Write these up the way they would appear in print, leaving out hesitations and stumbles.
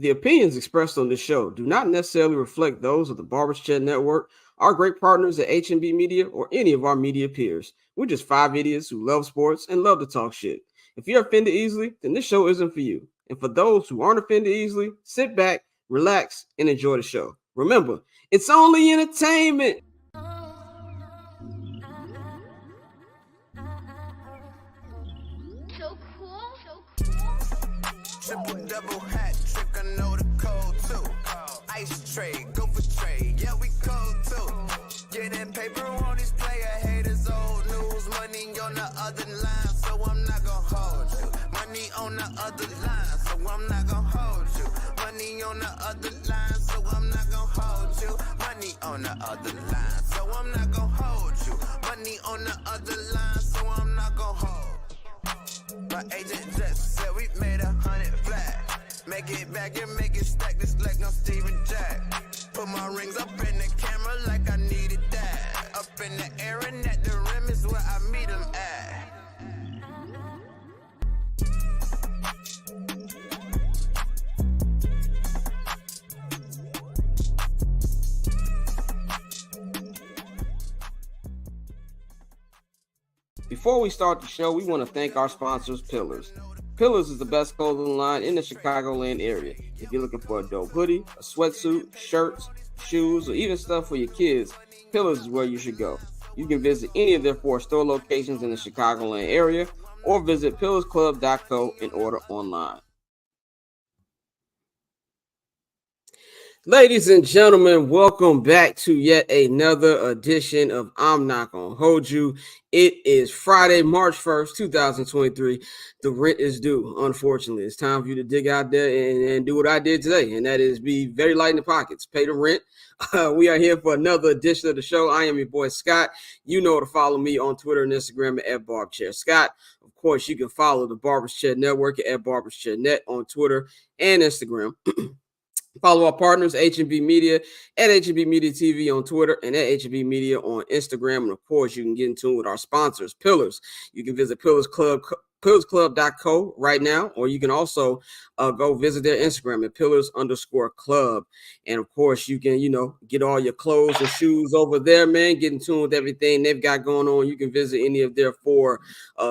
The opinions expressed on this show do not necessarily reflect those of the Barbers Chat Network, our great partners at H&B Media, or any of our media peers. We're just five idiots who love sports and love to talk shit. If you're offended easily, then this show isn't for you. And for those who aren't offended easily, sit back, relax, and enjoy the show. Remember, it's only entertainment. Triple double hat trick, I know the code too. Ice trade, go for trade, yeah, we cold too. Getting paper on these player haters, old news. Money on the other line, so I'm not gonna hold you. Money on the other line, so I'm not gonna hold you. Money on the other line, so I'm not gonna hold you. Money on the other line, so I'm not gonna hold you. Money on the other line, so I'm not gonna hold. My agent just said we made 100 flat. Make it back and make it stack this like no Steven Jack. Put my rings up in the camera like I needed that. Up in the air and at the rim is where I meet them at. Before we start the show, we want to thank our sponsors, Pillars. Pillars is the best clothing line in the Chicagoland area. If you're looking for a dope hoodie, a sweatsuit, shirts, shoes, or even stuff for your kids, Pillars is where you should go. You can visit any of their 4 store locations in the Chicagoland area or visit pillarsclub.co and order online. Ladies and gentlemen, welcome back to yet another edition of I'm Not Gonna Hold You. It is Friday, March 1st, 2023. The rent is due, unfortunately. It's time for you to dig out there and do what I did today, and that is be very light in the pockets. Pay the rent. We are here for another edition of the show. I am your boy, Scott. You know to follow me on Twitter and Instagram at BarbChairScott. Of course, you can follow the Barbers Chat Network at BarbersChatNet on Twitter and Instagram. Follow our partners, H&B Media, at H&B Media TV on Twitter and at H&B Media on Instagram. And, of course, you can get in tune with our sponsors, Pillars. You can visit pillarsclub.co right now, or you can also go visit their Instagram at pillars_club. And, of course, you can, get all your clothes and shoes over there, man. Get in tune with everything they've got going on. You can visit any of their 4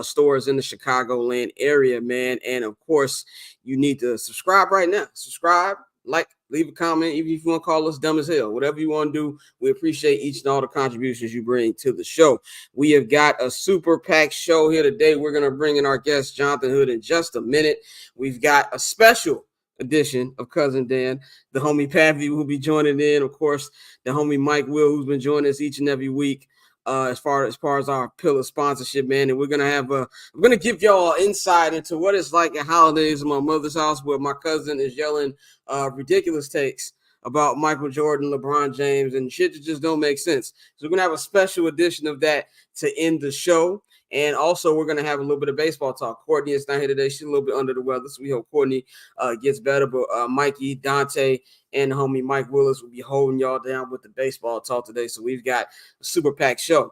stores in the Chicagoland area, man. And, of course, you need to subscribe right now. Subscribe. Like, leave a comment, even if you want to call us dumb as hell. Whatever you want to do, we appreciate each and all the contributions you bring to the show. We have got a super packed show here today. We're going to bring in our guest, Jonathan Hood, in just a minute. We've got a special edition of Cousin Dan, the homie Pavy, who will be joining in. Of course, the homie Mike Will, who's been joining us each and every week. As far as our Pillar sponsorship, man, and we're gonna give y'all insight into what it's like at holidays in my mother's house, where my cousin is yelling ridiculous takes about Michael Jordan, LeBron James, and shit that just don't make sense. So we're gonna have a special edition of that to end the show. And also, we're going to have a little bit of baseball talk. Courtney is not here today. She's a little bit under the weather, so we hope Courtney gets better. But Mikey, Dante, and the homie Mike Willis will be holding y'all down with the baseball talk today. So we've got a super packed show.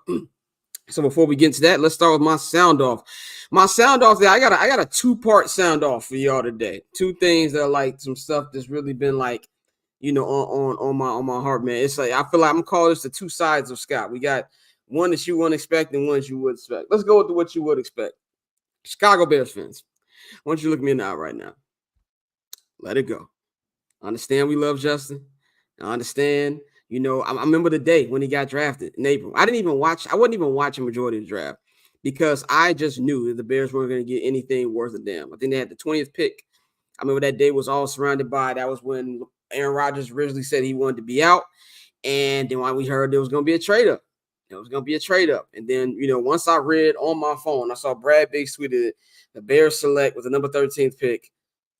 So before we get into that, let's start with my sound off. My sound off there, I got a 2-part sound off for y'all today. 2 things that are like some stuff that's really been like, on my heart, man. It's like I feel like I'm calling this the 2 sides of Scott. We got one that you wouldn't expect and one that you would expect. Let's go with what you would expect. Chicago Bears fans, why don't you look me in the eye right now? Let it go. I understand we love Justin. I understand. I remember the day when he got drafted in April. I wasn't even watching majority of the draft because I just knew that the Bears weren't going to get anything worth a damn. I think they had the 20th pick. I remember that day was all surrounded by, that was when Aaron Rodgers originally said he wanted to be out. And then we heard there was going to be a trade up. And then, once I read on my phone, I saw Brad Biggs tweeted it, the Bears select with the number 13th pick,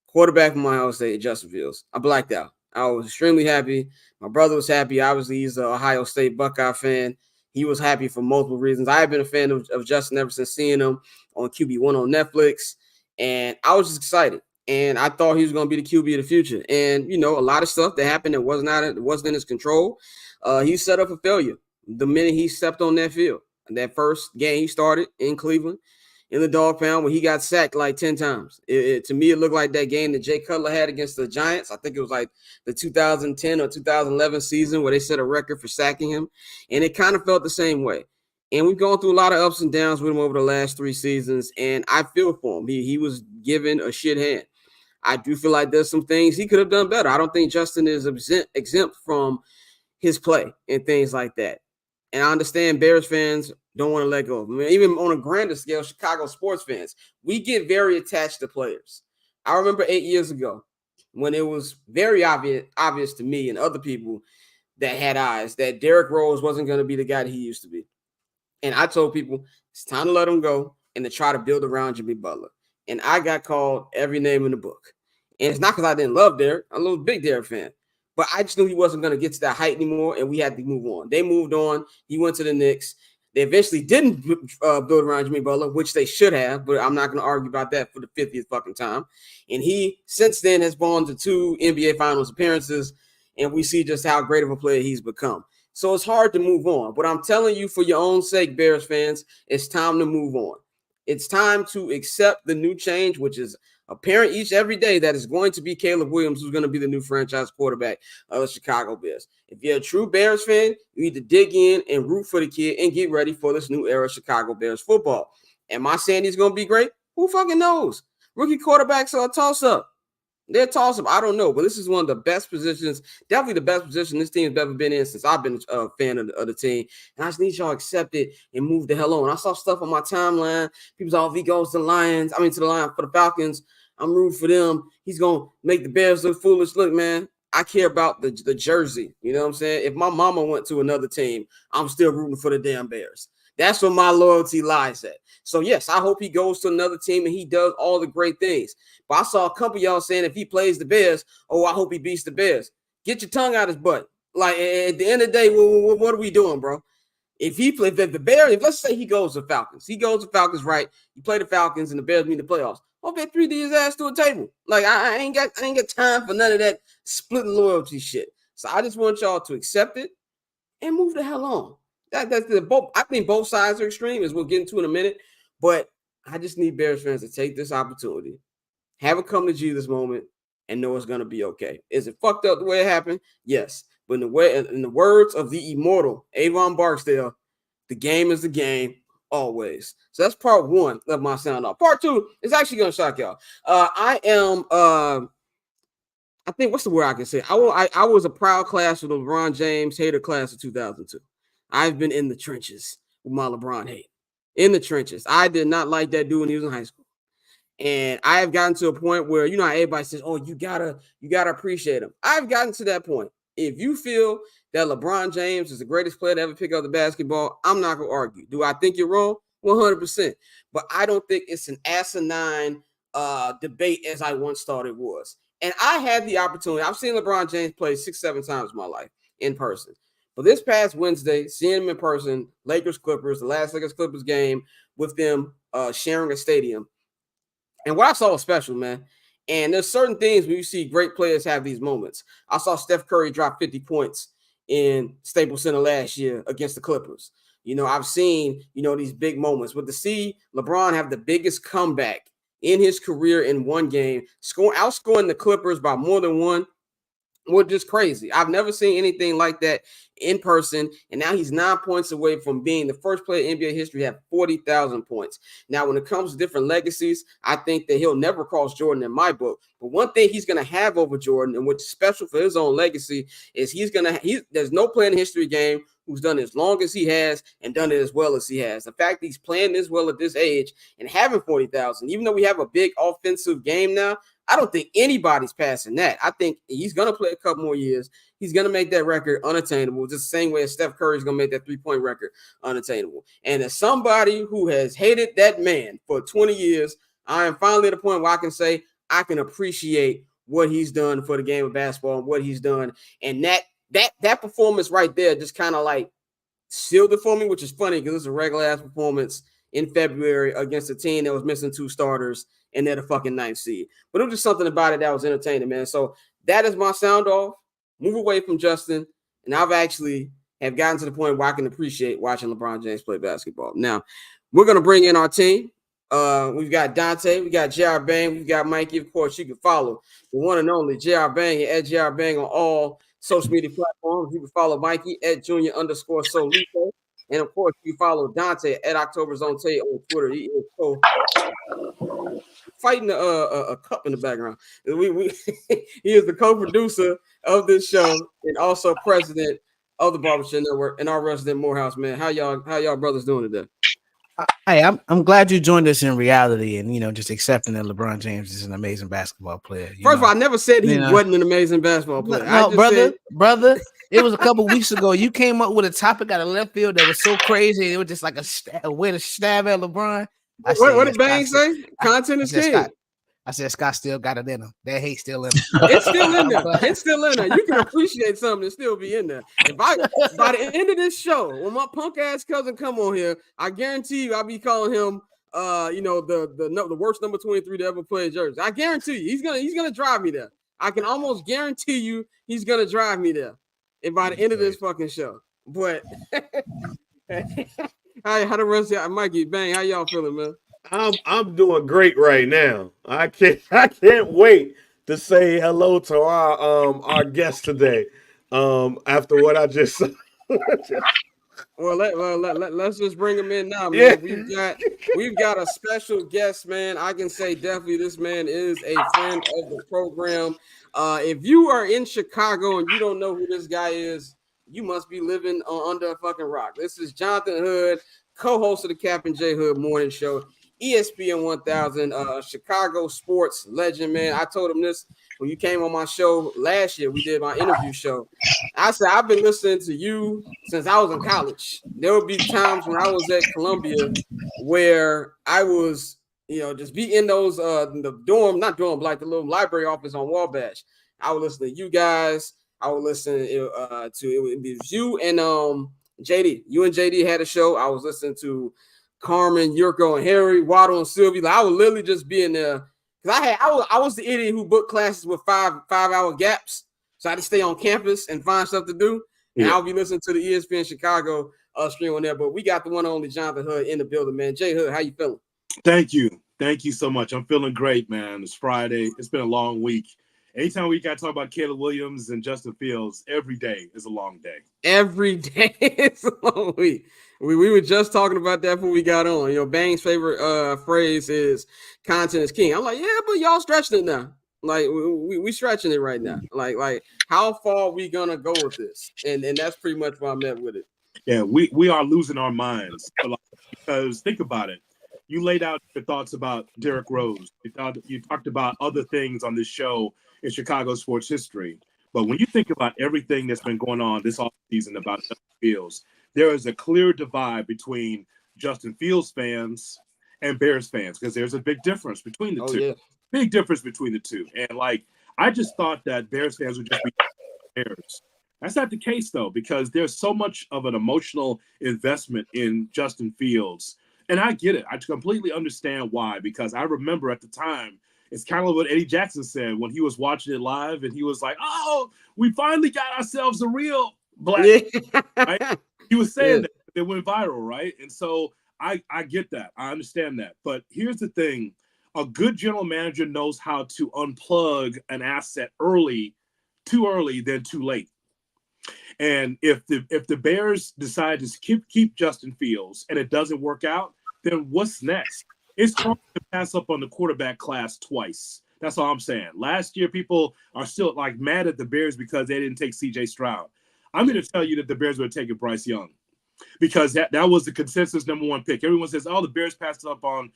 quarterback from Ohio State, Justin Fields. I blacked out. I was extremely happy. My brother was happy. Obviously, he's an Ohio State Buckeye fan. He was happy for multiple reasons. I have been a fan of Justin ever since seeing him on QB1 on Netflix. And I was just excited. And I thought he was going to be the QB of the future. And, a lot of stuff that happened that wasn't in his control. He set up for failure the minute he stepped on that field. That first game he started in Cleveland, in the dog pound when he got sacked like 10 times. To me, it looked like that game that Jay Cutler had against the Giants. I think it was like the 2010 or 2011 season where they set a record for sacking him. And it kind of felt the same way. And we've gone through a lot of ups and downs with him over the last 3 seasons. And I feel for him. He was given a shit hand. I do feel like there's some things he could have done better. I don't think Justin is exempt from his play and things like that. And I understand Bears fans don't want to let go. I mean, even on a grander scale, Chicago sports fans, we get very attached to players. I remember 8 years ago when it was very obvious to me and other people that had eyes that Derrick Rose wasn't going to be the guy that he used to be. And I told people it's time to let him go and to try to build around Jimmy Butler. And I got called every name in the book. And it's not because I didn't love Derrick. I'm a little big Derrick fan. But I just knew he wasn't going to get to that height anymore, and we had to move on. They moved on. He went to the Knicks. They eventually didn't build around Jimmy Butler, which they should have, but I'm not going to argue about that for the 50th fucking time. And he, since then, has gone to 2 NBA Finals appearances, and we see just how great of a player he's become. So it's hard to move on. But I'm telling you, for your own sake, Bears fans, it's time to move on. It's time to accept the new change, which is apparent every day that it's going to be Caleb Williams who's going to be the new franchise quarterback of the Chicago Bears. If you're a true Bears fan, you need to dig in and root for the kid and get ready for this new era of Chicago Bears football. Am I saying he's going to be great? Who fucking knows? Rookie quarterbacks are a toss-up. They're a toss-up. I don't know, but this is one of the best positions, definitely the best position this team's ever been in since I've been a fan of the team. And I just need y'all to accept it and move the hell on. I saw stuff on my timeline. People's all, if he goes to the Lions for the Falcons, I'm rooting for them. He's going to make the Bears look foolish. Look, man, I care about the jersey. You know what I'm saying? If my mama went to another team, I'm still rooting for the damn Bears. That's where my loyalty lies at. So, yes, I hope he goes to another team and he does all the great things. But I saw a couple of y'all saying if he plays the Bears, I hope he beats the Bears. Get your tongue out his butt. Like, at the end of the day, what are we doing, bro? If the Bears, let's say he goes to Falcons. He goes to Falcons, right? You play the Falcons and the Bears meet the playoffs. I'll bet 3D his ass to a table. Like, I ain't got time for none of that splitting loyalty shit. So I just want y'all to accept it and move the hell on. I think both sides are extreme, as we'll get into in a minute. But I just need Bears fans to take this opportunity, have a come to Jesus moment, and know it's going to be okay. Is it fucked up the way it happened? Yes. But in the words of the immortal Avon Barksdale, the game is the game always. So that's part 1 of my sound off. Part 2 is actually going to shock y'all. I think, what's the word I can say? I was a proud class of the LeBron James hater class of 2002. I've been in the trenches with my LeBron hate. In the trenches. I did not like that dude when he was in high school. And I have gotten to a point where, you know how everybody says, you gotta appreciate him. I've gotten to that point. If you feel that LeBron James is the greatest player to ever pick up the basketball, I'm not going to argue. Do I think you're wrong? 100%. But I don't think it's an asinine debate as I once thought it was. And I had the opportunity. I've seen LeBron James play 6-7 times in my life in person. But this past Wednesday, seeing him in person, Lakers-Clippers, the last Lakers-Clippers game with them sharing a stadium. And what I saw was special, man. And there's certain things when you see great players have these moments. I saw Steph Curry drop 50 points in Staples Center last year against the Clippers. You know, I've seen, these big moments. But to see LeBron have the biggest comeback in his career in one game, outscoring the Clippers by more than one, was just crazy. I've never seen anything like that in person. And now he's 9 points away from being the first player in NBA history to have 40,000 points. Now, when it comes to different legacies, I think that he'll never cross Jordan in my book. But one thing he's going to have over Jordan, and what's special for his own legacy, is there's no player in the history game who's done as long as he has and done it as well as he has. The fact that he's playing this well at this age and having 40,000, even though we have a big offensive game now, I don't think anybody's passing that. I think he's going to play a couple more years. He's going to make that record unattainable, just the same way as Steph Curry is going to make that three-point record unattainable. And as somebody who has hated that man for 20 years, I am finally at a point where I can say I can appreciate what he's done for the game of basketball and what he's done. And that performance right there just kind of like sealed it for me, which is funny because it's a regular-ass performance in February against a team that was missing 2 starters, and they're the fucking 9th seed. But it was just something about it that was entertaining, man. So that is my sound off. Move away from Justin. And I've actually have gotten to the point where I can appreciate watching LeBron James play basketball. Now, we're going to bring in our team. We've got Dante, we got JR Bang, we've got Mikey. Of course, you can follow the one and only JR Bang at JR Bang on all social media platforms. You can follow Mikey at Junior_Solito. And of course, you follow Dante at October Zone Tay on Twitter. He is fighting a cup in the background. We he is the co-producer of this show and also president of the Barbershop Network and our resident Morehouse man. How y'all brothers doing today? Hey, I'm glad you joined us in reality and just accepting that LeBron James is an amazing basketball player. First of all, I never said he wasn't an amazing basketball player. No, brother, it was a couple weeks ago. You came up with a topic out of left field that was so crazy. It was just like a way to stab at LeBron. What did Bang say? Content is king. I said Scott still got it in him. That hate still in him. It's still in there. It's still in there. You can appreciate something and still be in there. By the end of this show, when my punk ass cousin come on here, I guarantee you I'll be calling him the worst number 23 to ever play jersey. I guarantee you he's gonna drive me there. I can almost guarantee you he's gonna drive me there. And by the end of this fucking show. But how the rest of y'all, Mikey, Bang, how y'all feeling, man? I'm doing great right now. I can't wait to say hello to our guest today. After what I just said. Let's just bring him in now, man. Yeah. We've got a special guest, man. I can say definitely this man is a friend of the program. If you are in Chicago and you don't know who this guy is, you must be living under a fucking rock. This is Jonathan Hood, co-host of the Captain J Hood Morning Show. ESPN 1000, Chicago sports legend, man. I told him this when you came on my show last year. We did my interview show. I said, I've been listening to you since I was in college. There would be times when I was at Columbia where I was, just be in those, the dorm, not dorm, like the little library office on Wabash. I would listen to you guys. I would listen to it was you and JD. You and JD had a show. I was listening to Carmen, Yurko, and Harry, Waddle, and Sylvie. Like, I would literally just be in there because I was the idiot who booked classes with 5-hour gaps, so I had to stay on campus and find stuff to do. And I'll be listening to the ESPN Chicago stream on there. But we got the one and only Jonathan Hood in the building, man. Jay Hood, how you feeling? Thank you so much. I'm feeling great, man. It's Friday. It's been a long week. Anytime we got to talk about Caleb Williams and Justin Fields, every day is a long day. Every day is a long week. We were just talking about that before we got on. Bang's favorite phrase is content is king. I'm like, yeah, but y'all stretching it now. Like we stretching it right now. Like how far are we gonna go with this? And that's pretty much where I'm at with it. Yeah, we are losing our minds because think about it. You laid out your thoughts about Derrick Rose. You talked about other things on this show in Chicago sports history. But when you think about everything that's been going on this offseason about Justin Fields, there is a clear divide between Justin Fields fans and Bears fans because there's a big difference between the two. Yeah. Big difference between the two. And I just thought that Bears fans would just be Bears. That's not the case, though, because there's so much of an emotional investment in Justin Fields. And I get it. I completely understand why, because I remember at the time, it's kind of what Eddie Jackson said when he was watching it live, and he was like, "Oh, we finally got ourselves a real black." Yeah. Right? He was saying that it went viral, right? And so I get that. I understand that. But here's the thing. A good general manager knows how to unplug an asset too early than too late. And if the Bears decide to keep Justin Fields and it doesn't work out, then what's next? It's hard to pass up on the quarterback class twice. That's all I'm saying. Last year, people are still mad at the Bears because they didn't take C.J. Stroud. I'm going to tell you that the Bears would have taken Bryce Young because that was the consensus number one pick. Everyone says, "Oh, the Bears passed up on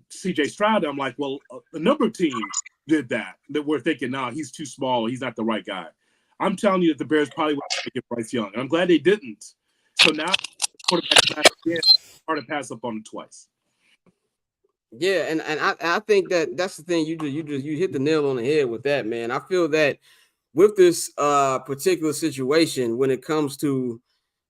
C.J. Stroud." I'm like, well, a number of teams did that we're thinking, "No, he's too small. He's not the right guy." I'm telling you that the Bears probably would have taken Bryce Young. And I'm glad they didn't. So now, quarterback class again, hard to pass up on him twice. Yeah, and I think that's the thing. You hit the nail on the head with that, man. I feel that with this particular situation, when it comes to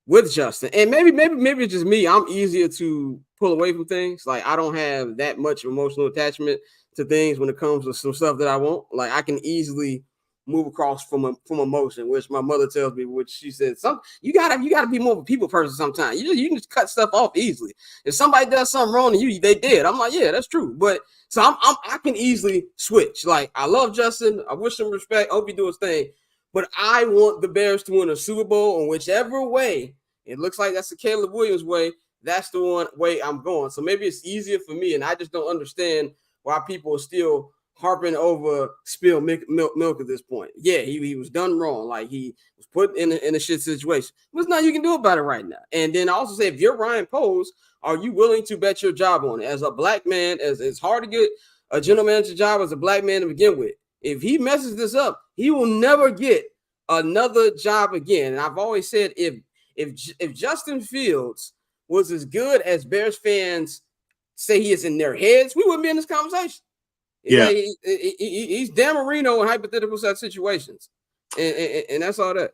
with Justin, and maybe it's just me, I'm easier to pull away from things. Like I don't have that much emotional attachment to things when it comes to some stuff that I want. Like I can easily move across from emotion, which my mother tells me, which she said, you gotta be more of a people person sometimes. You can just cut stuff off easily. If somebody does something wrong to you, they did. I'm like, yeah, that's true. But so I can easily switch. Like, I love Justin. I wish him respect. I hope he do his thing. But I want the Bears to win a Super Bowl in whichever way. It looks like that's the Caleb Williams way. That's the one way I'm going. So maybe it's easier for me, and I just don't understand why people are still harping over spilled milk at this point. Yeah, he was done wrong. Like, he was put in a shit situation. There's nothing you can do about it right now. And then I also say, if you're Ryan Poles, are you willing to bet your job on it? As a black man, as it's hard to get a general manager job as a black man to begin with. If he messes this up, he will never get another job again. And I've always said, if Justin Fields was as good as Bears fans say he is in their heads, we wouldn't be in this conversation. Yeah, like, he's Dan Marino in hypothetical situations, and that's all that.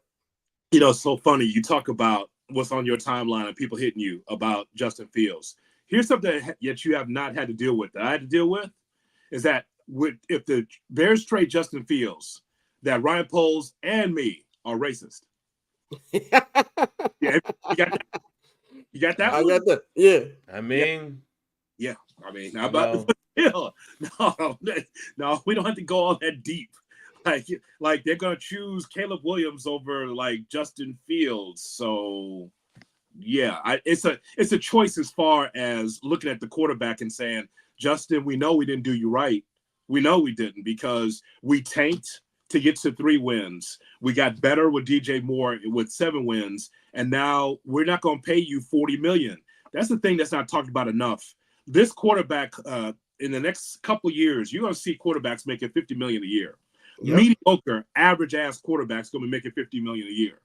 You know, it's so funny. You talk about what's on your timeline and people hitting you about Justin Fields. Here's something that you have not had to deal with that I had to deal with, is that if the Bears trade Justin Fields, that Ryan Poles and me are racist. Yeah, you got that. You got that? I got that. Yeah. I mean, how about no, we don't have to go all that deep. Like they're gonna choose Caleb Williams over like Justin Fields. So yeah, it's a choice as far as looking at the quarterback and saying, Justin, we know we didn't do you right. We know we didn't, because we tanked to get to 3 wins. We got better with DJ Moore with 7 wins, and now we're not going to pay you $40 million. That's the thing that's not talked about enough. This quarterback, in the next couple of years, you're going to see quarterbacks making $50 million a year. Yep. Mediocre, average-ass quarterbacks going to be making $50 million a year.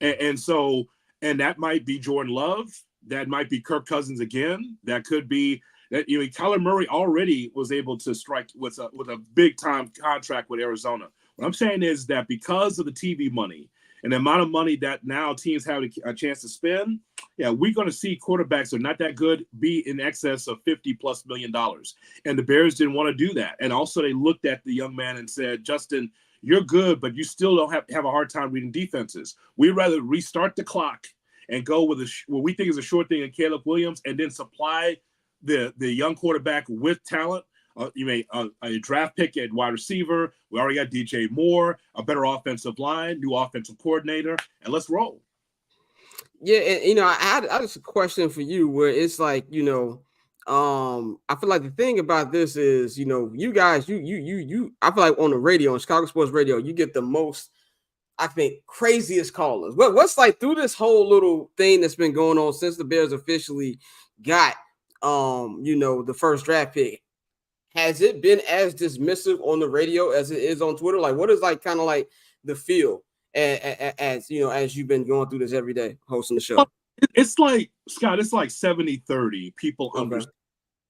And that might be Jordan Love. That might be Kirk Cousins again. That could be that. Kyler Murray already was able to strike with a big-time contract with Arizona. What I'm saying is that because of the TV money and the amount of money that now teams have a chance to spend, yeah, we're going to see quarterbacks that are not that good be in excess of $50+ million. And the Bears didn't want to do that. And also they looked at the young man and said, Justin, you're good, but you still don't have a hard time reading defenses. We'd rather restart the clock and go with what we think is a short thing in Caleb Williams, and then supply the young quarterback with talent. A draft pick at wide receiver. We already got DJ Moore, a better offensive line, new offensive coordinator, and let's roll. Yeah, and I had a question for you where it's like, I feel like the thing about this is, you guys, you I feel like on the radio, on Chicago Sports Radio, you get the most, I think, craziest callers. What's like through this whole little thing that's been going on since the Bears officially got the first draft pick? Has it been as dismissive on the radio as it is on Twitter? Like, what is like kind of like the feel as you've been going through this every day hosting the show? It's like, Scott, it's like 70-30 people understand.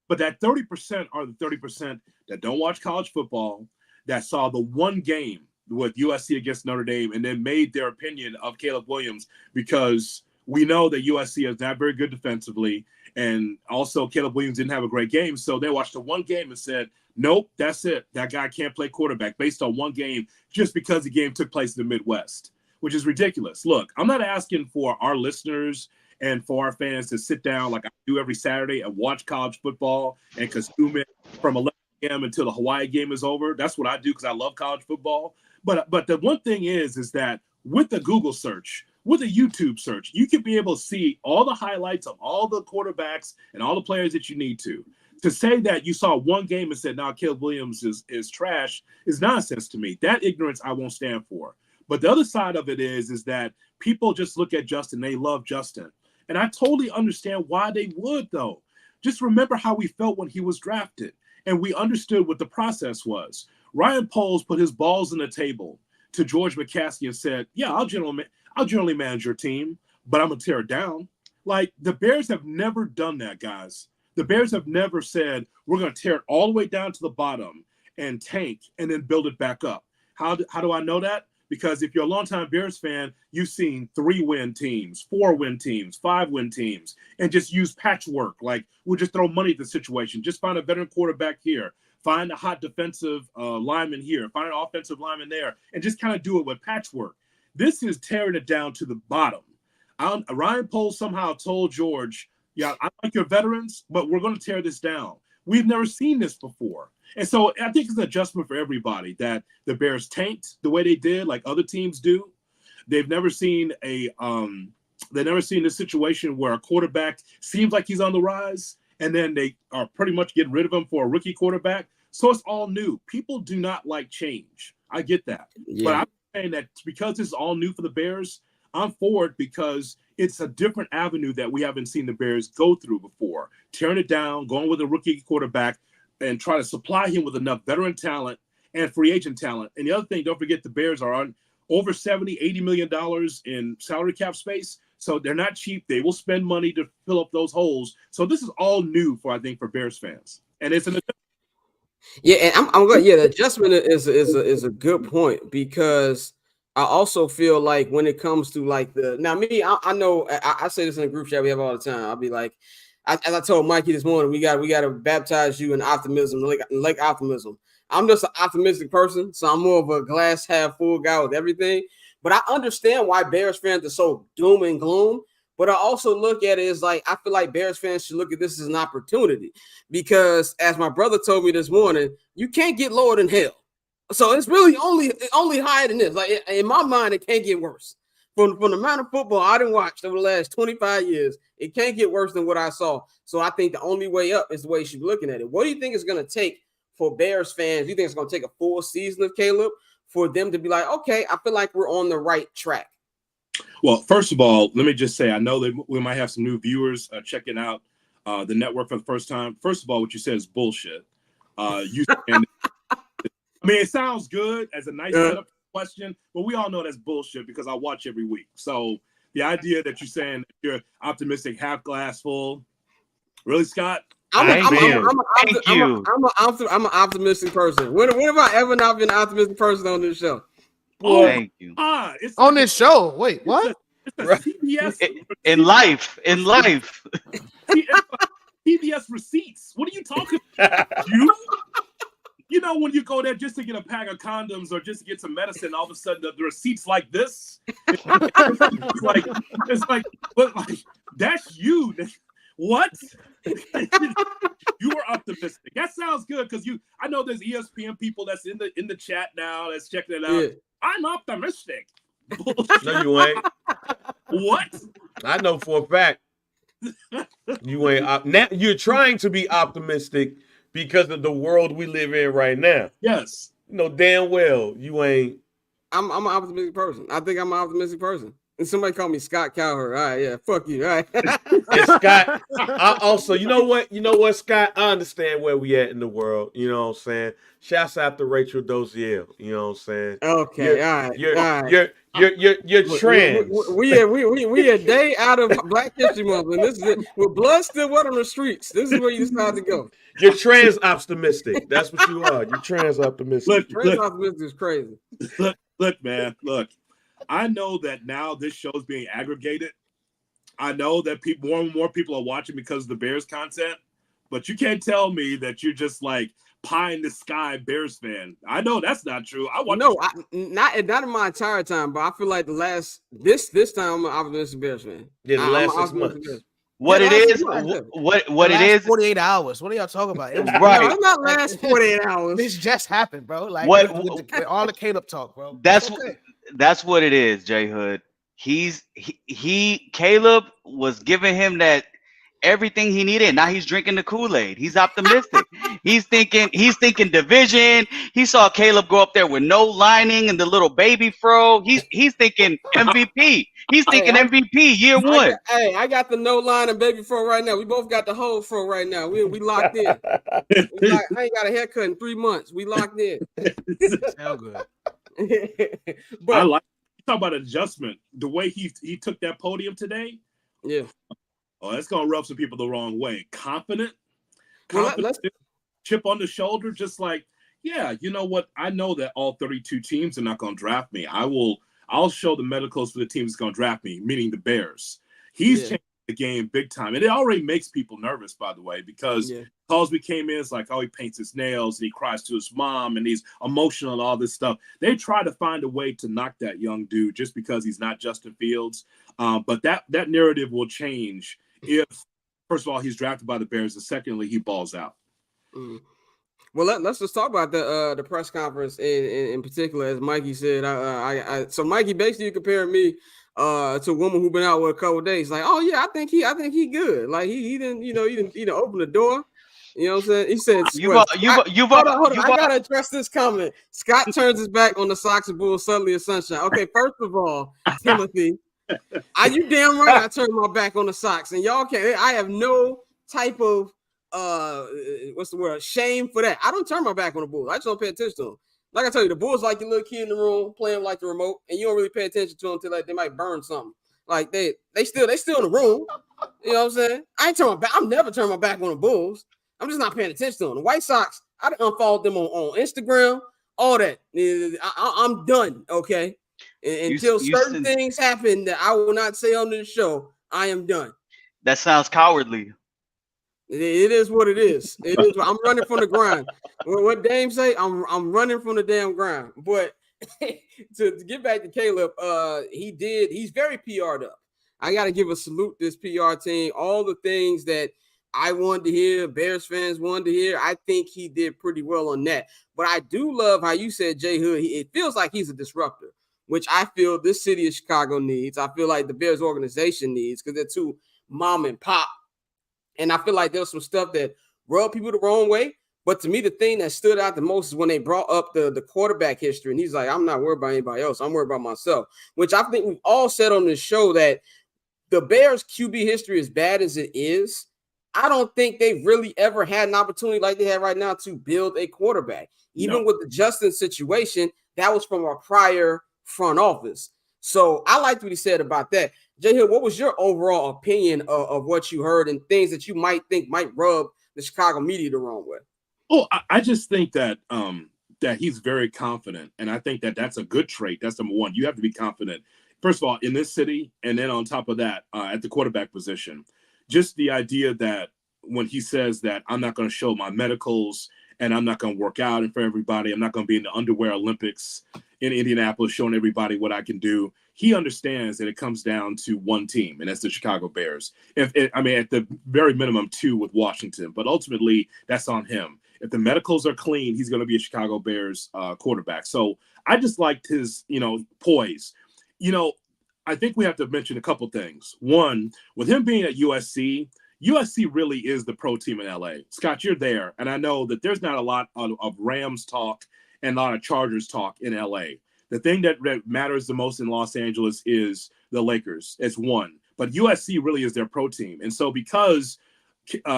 But that 30% are the 30% that don't watch college football, that saw the one game with USC against Notre Dame and then made their opinion of Caleb Williams, because we know that USC is not very good defensively. And also Caleb Williams didn't have a great game. So they watched the one game and said, nope, that's it. That guy can't play quarterback based on one game just because the game took place in the Midwest, which is ridiculous. Look, I'm not asking for our listeners and for our fans to sit down like I do every Saturday and watch college football and consume it from 11 a.m. until the Hawaii game is over. That's what I do because I love college football. But the one thing is that with the Google search, with a YouTube search, you can be able to see all the highlights of all the quarterbacks and all the players that you need to. To say that you saw one game and said, "Now Caleb Williams is trash," is nonsense to me. That ignorance I won't stand for. But the other side of it is that people just look at Justin. They love Justin. And I totally understand why they would, though. Just remember how we felt when he was drafted. And we understood what the process was. Ryan Poles put his balls on the table to George McCaskey and said, yeah, I'll generally manage your team, but I'm going to tear it down. Like, the Bears have never done that, guys. The Bears have never said, we're going to tear it all the way down to the bottom and tank and then build it back up. How do I know that? Because if you're a longtime Bears fan, you've seen 3-win teams, 4-win teams, 5-win teams, and just use patchwork. Like, we'll just throw money at the situation. Just find a veteran quarterback here. find a hot defensive lineman here, find an offensive lineman there, and just kind of do it with patchwork. This is tearing it down to the bottom. Ryan Poles somehow told George, yeah, I like your veterans, but we're going to tear this down. We've never seen this before. And so I think it's an adjustment for everybody that the Bears tanked the way they did, like other teams do. They've never seen this situation where a quarterback seems like he's on the rise, and then they are pretty much getting rid of him for a rookie quarterback. So it's all new. People do not like change. I get that. Yeah. But I'm saying that because it's all new for the Bears, I'm for it because it's a different avenue that we haven't seen the Bears go through before. Tearing it down, going with a rookie quarterback, and try to supply him with enough veteran talent and free agent talent. And the other thing, don't forget the Bears are on over $70, $80 million in salary cap space. So they're not cheap. They will spend money to fill up those holes. So this is all new for Bears fans. And it's an adjustment. Yeah, and I'm good. Yeah, the adjustment is a good point because I also feel like when it comes to like I know I say this in a group chat we have all the time. I'll be like, as I told Mikey this morning, we got to baptize you in optimism, like optimism. I'm just an optimistic person, so I'm more of a glass half full guy with everything. But I understand why Bears fans are so doom and gloom. But I also look at it as like I feel like Bears fans should look at this as an opportunity because, as my brother told me this morning, you can't get lower than hell. So it's really only higher than this. Like in my mind, it can't get worse. From the amount of football I didn't watch over the last 25 years, it can't get worse than what I saw. So I think the only way up is the way you should be looking at it. What do you think it's going to take for Bears fans? Do you think it's going to take a full season of Caleb for them to be like, okay, I feel like we're on the right track? Well, first of all, let me just say, I know that we might have some new viewers checking out the network for the first time. First of all, what you said is bullshit. It sounds good as a nice setup question, but we all know that's bullshit because I watch every week. So the idea that you're saying you're optimistic, half glass full, really, Scott? I'm an optimistic person. When have I ever not been an optimistic person on this show? Thank you. It's on this show. Wait, what? It's CBS in life. CBS receipts. What are you talking about? You know when you go there just to get a pack of condoms or just to get some medicine, all of a sudden the receipt's like this. It's like that's you. What? You were optimistic. That sounds good because I know there's ESPN people that's in the chat now that's checking it out. Yeah. I'm optimistic. No, you ain't. What? I know for a fact you ain't. Now you're trying to be optimistic because of the world we live in right now. Yes. You know damn well you ain't. I'm an optimistic person. I think I'm an optimistic person. And somebody called me Scott Cowher. All right, yeah, fuck you. All right. And Scott, I also, you know what, Scott? I understand where we at in the world. You know what I'm saying? Shouts out to Rachel Dozier. You know what I'm saying? Okay, all right. You're trans. We a day out of Black History Month, and this is it. With blood still wet on the streets. This is where you decide to go. You're trans optimistic. That's what you are. You're trans optimistic. Trans optimistic is crazy. Look, man. I know that now this show is being aggregated. I know that more and more people are watching because of the Bears content, but you can't tell me that you're just like pie in the sky Bears fan. I know that's not true. Not in my entire time, but I feel like this time I'm an optimistic Bears fan. Yeah, the last 6 months. What it is? 48 hours. What are y'all talking about? It was right. No, it's not last 48 hours. This just happened, bro. Like all the Caleb talk, bro. That's what it is, J Hood. Caleb was giving him that everything he needed. Now he's drinking the Kool-Aid. He's optimistic. He's thinking division. He saw Caleb go up there with no lining and the little baby fro. He's thinking MVP. He's thinking MVP year one. I got the no line and baby fro right now. We both got the whole fro right now. We locked in. I ain't got a haircut in 3 months. We locked in. Sound good. But I like you talk about adjustment. The way he took that podium today. Yeah. Oh, that's gonna rub some people the wrong way. Confident, let's chip on the shoulder, just like, yeah, you know what? I know that all 32 teams are not gonna draft me. I'll show the medicals for the teams that's gonna draft me, meaning the Bears. He's changing the game big time. And it already makes people nervous, by the way, because Cosby came in, it's like, oh, he paints his nails and he cries to his mom and he's emotional and all this stuff. They try to find a way to knock that young dude just because he's not Justin Fields. But that narrative will change if, first of all, he's drafted by the Bears, and secondly, he balls out. Well, let's just talk about the press conference in particular, as Mikey said. So Mikey, basically, you comparing me to a woman who's been out with a couple of days. Like, oh yeah, I think he good. Like he didn't open the door. You know what I'm saying? He said, hold on. I gotta address this comment. Scott turns his back on the Sox and Bulls suddenly a sunshine. Okay, first of all, Timothy, are you damn right? I turned my back on the Sox, and y'all can't. I have no type of what's the word? Shame for that. I don't turn my back on the Bulls. I just don't pay attention to them. Like I tell you, the Bulls like your little kid in the room playing like the remote, and you don't really pay attention to them until like they might burn something. Like they still in the room. You know what I'm saying? I ain't turn my back. I'm never turn my back on the Bulls. I'm just not paying attention to them. The White Sox, I unfollowed them on Instagram, all that. I'm done. Okay, until certain things happen that I will not say on the show, I am done. That sounds cowardly. It is what it is. It is. I'm running from the grind. What Dame say? I'm running from the damn grind. But to get back to Caleb, he's very PR'd up. I got to give a salute to this PR team. All the things that I wanted to hear, Bears fans wanted to hear, I think he did pretty well on that. But I do love how you said Jay Hood. It feels like he's a disruptor, which I feel this city of Chicago needs. I feel like the Bears organization needs, because they're too mom and pop. And I feel like there was some stuff that rubbed people the wrong way. But to me, the thing that stood out the most is when they brought up the quarterback history. And he's like, I'm not worried about anybody else. I'm worried about myself, which I think we've all said on this show that the Bears QB history, as bad as it is, I don't think they've really ever had an opportunity like they have right now to build a quarterback. Even with the Justin situation, that was from our prior front office. So I liked what he said about that. Jay Hill, what was your overall opinion of what you heard and things that you might think might rub the Chicago media the wrong way? Oh, I just think that that he's very confident, and I think that that's a good trait. That's number one. You have to be confident, first of all, in this city, and then on top of that, at the quarterback position. Just the idea that when he says that I'm not going to show my medicals and I'm not going to work out in for everybody, I'm not going to be in the underwear Olympics in Indianapolis showing everybody what I can do. He understands that it comes down to one team, and that's the Chicago Bears. At the very minimum, two with Washington, but ultimately that's on him. If the medicals are clean, he's going to be a Chicago Bears quarterback. So I just liked his, poise. I think we have to mention a couple things. One, with him being at USC really is the pro team in LA. Scott, you're there, and I know that there's not a lot of Rams talk and a lot of Chargers talk in LA. The thing that matters the most in Los Angeles is the Lakers. It's one. But USC really is their pro team. And so because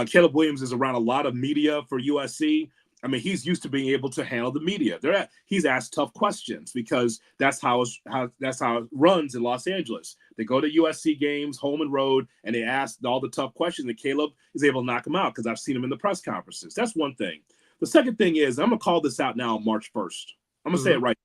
Caleb Williams is around a lot of media for USC, he's used to being able to handle the media. He's asked tough questions because that's how it runs in Los Angeles. They go to USC games, home and road, and they ask all the tough questions, and Caleb is able to knock them out because I've seen him in the press conferences. That's one thing. The second thing is, I'm going to call this out now on March 1st. I'm going to say it right.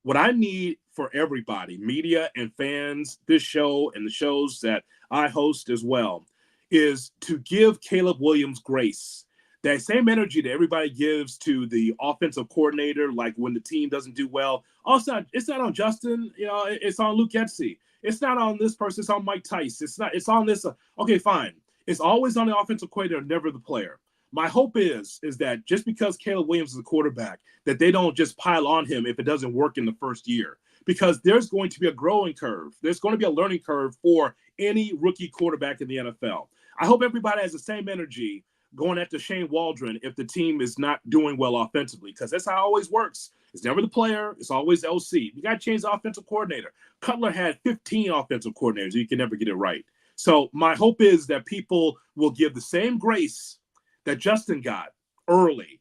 What I need for everybody, media and fans, this show and the shows that I host as well, is to give Caleb Williams grace. That same energy that everybody gives to the offensive coordinator, like when the team doesn't do well. Also, it's not on Justin. It's on Luke Getsy. It's not on this person. It's on Mike Tice. It's on this. Okay, fine. It's always on the offensive coordinator, never the player. My hope is that just because Caleb Williams is a quarterback, that they don't just pile on him if it doesn't work in the first year, because there's going to be a growing curve. There's going to be a learning curve for any rookie quarterback in the NFL. I hope everybody has the same energy going after Shane Waldron if the team is not doing well offensively, because that's how it always works. It's never the player. It's always the OC. You got to change the offensive coordinator. Cutler had 15 offensive coordinators. You can never get it right. So my hope is that people will give the same grace that Justin got early